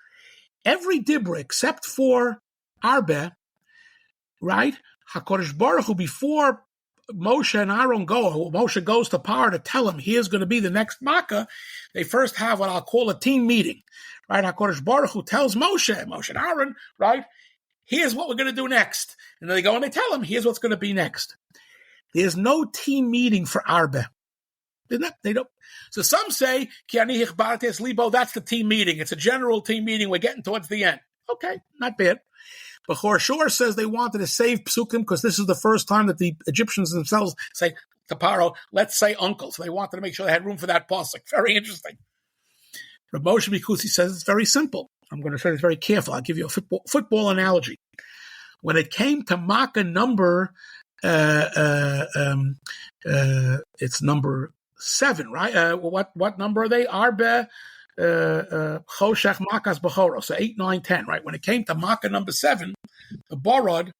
Every dibra except for Arbe, right? HaKadosh Baruch Hu, before Moshe and Aaron Moshe goes to Paro to tell him here's going to be the next Makkah, they first have what I'll call a team meeting, right? HaKadosh Baruch Hu tells Moshe and Aaron, right? Here's what we're going to do next. And then they go and they tell him, here's what's going to be next. There's no team meeting for Arbe. They don't. So some say, Libo, that's the team meeting. It's a general team meeting. We're getting towards the end. Okay, not bad. But Horshor says they wanted to save Psukim because this is the first time that the Egyptians themselves say to Paro, let's say uncle. So they wanted to make sure they had room for that pasuk. Very interesting. Rav Moshe Mikusi says it's very simple. I'm going to say this very careful. I'll give you a football analogy. When it came to Makkah number, it's number 7, right? What number are they? Arbe, Choshech, Makas, Bechoro. So 8, 9, 10, right? When it came to Makkah number 7, the Borod,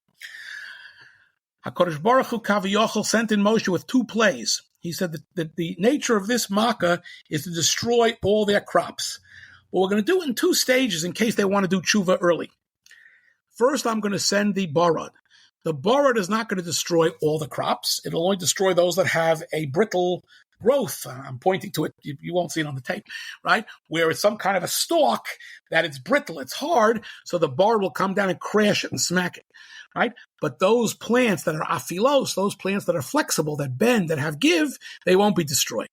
HaKadosh Baruch Hu Kaviyochel sent in Moshe with 2 plays. He said that the nature of this Makkah is to destroy all their crops. Well, we're going to do it in 2 stages in case they want to do tshuva early. First, I'm going to send the Borod. The Borod is not going to destroy all the crops. It'll only destroy those that have a brittle growth. I'm pointing to it. You won't see it on the tape, right? Where it's some kind of a stalk that it's brittle, it's hard, so the Borod will come down and crash it and smack it, right? But those plants that are aphilos, those plants that are flexible, that bend, that have give, they won't be destroyed.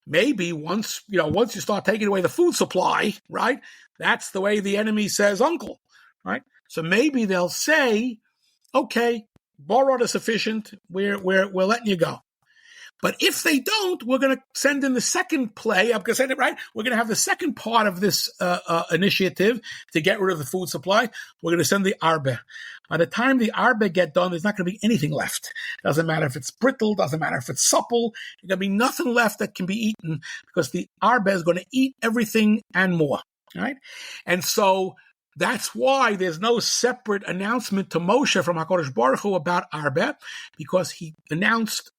Maybe once you start taking away the food supply, right? That's the way the enemy says, uncle, right? So maybe they'll say, okay, Borod is sufficient. We're letting you go. But if they don't, we're going to send in the second play. I'm going to send it right. We're going to have the second part of this initiative to get rid of the food supply. We're going to send the arbe. By the time the arbe get done, there's not going to be anything left. Doesn't matter if it's brittle. Doesn't matter if it's supple. There's going to be nothing left that can be eaten because the arbe is going to eat everything and more. Right? And so that's why there's no separate announcement to Moshe from HaKadosh Baruch Hu about arbe, because he announced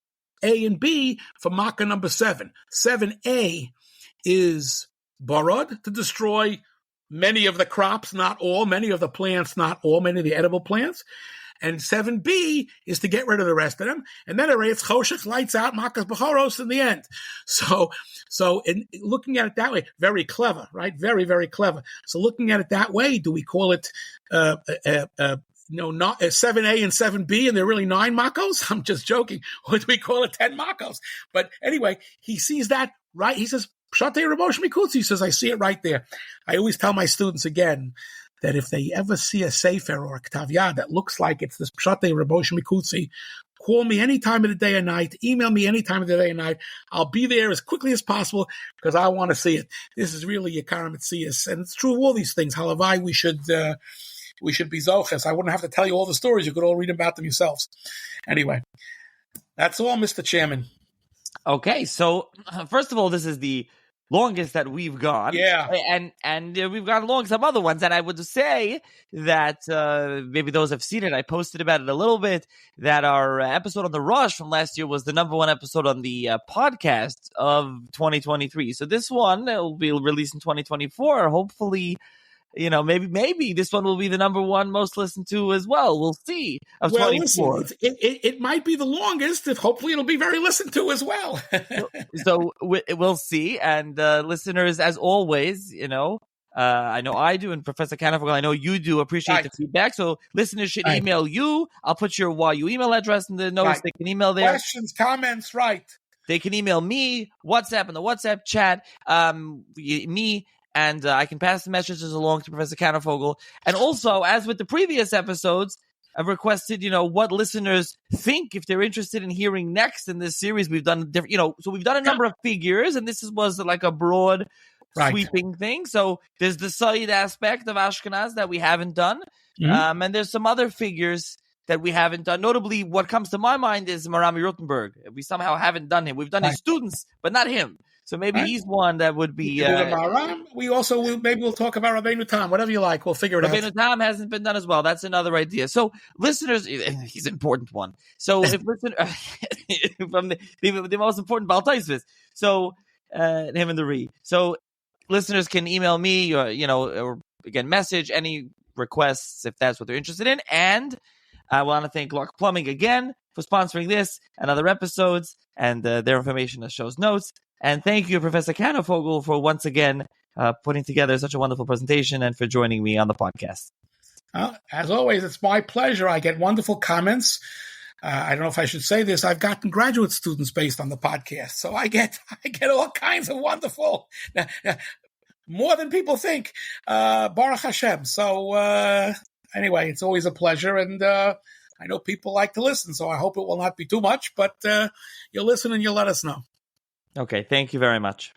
A and B for Makkah number 7. 7A is Borod, to destroy many of the crops, not all, many of the plants, not all, many of the edible plants. And 7B is to get rid of the rest of them. And then it's Choshech, lights out, Makas Bechoros in the end. So in looking at it that way, very clever, right? Very, very clever. So looking at it that way, do we call it not 7A and 7B, and they're really 9 makos? I'm just joking. Or do we call it 10 makos? But anyway, he sees that, right? He says, Pshatei Rabosh Mikutzi. He says, I see it right there. I always tell my students again that if they ever see a sefer or a ktav yad that looks like it's this Pshatei Rabosh Mikutzi, call me any time of the day or night, email me any time of the day or night. I'll be there as quickly as possible because I want to see it. This is really Yekarim Metzias. And it's true of all these things. Halavai, we should be zoches. I wouldn't have to tell you all the stories. You could all read about them yourselves. Anyway, that's all, Mr. Chairman. Okay, so first of all, this is the longest that we've gone. Yeah. And we've gone along some other ones. And I would say that maybe those have seen it. I posted about it a little bit, that our episode on the Rush from last year was the number 1 episode on the podcast of 2023. So this one will be released in 2024. Hopefully, maybe this one will be the number 1 most listened to as well. We'll see. Of 24. Listen, it might be the longest. Hopefully, it'll be very listened to as well. So we'll see. And listeners, as always, I know I do, and Professor Kanarfogel, I know you do appreciate the feedback. So listeners should email you. I'll put your YU email address in the notes. Right. They can email there. Questions, comments, right. They can email me, WhatsApp, in the WhatsApp chat, me. And I can pass the messages along to Professor Kanarfogel. And also, as with the previous episodes, I've requested, what listeners think if they're interested in hearing next in this series. We've done different, so we've done a number of figures, and this was like a broad, sweeping thing. So there's the Said aspect of Ashkenaz that we haven't done, and there's some other figures that we haven't done. Notably, what comes to my mind is Marami Rotenberg. We somehow haven't done him. We've done his students, but not him. So maybe Right. he's one that would be. Maybe we'll talk about Rabbeinu Tam, whatever you like. We'll figure it out. Rabbeinu Tam hasn't been done as well. That's another idea. So listeners, he's an important one. So if from the most important Baalei Tosafos, so him and the Re. So listeners can email me, or again message any requests if that's what they're interested in. And I want to thank Gluck Plumbing again for sponsoring this and other episodes, and their information in the show's notes. And thank you, Professor Kanarfogel, for once again putting together such a wonderful presentation and for joining me on the podcast. As always, it's my pleasure. I get wonderful comments. I don't know if I should say this. I've gotten graduate students based on the podcast, so I get all kinds of wonderful, more than people think. Baruch Hashem. So anyway, it's always a pleasure, and I know people like to listen, so I hope it will not be too much. But you'll listen and you'll let us know. Okay, thank you very much.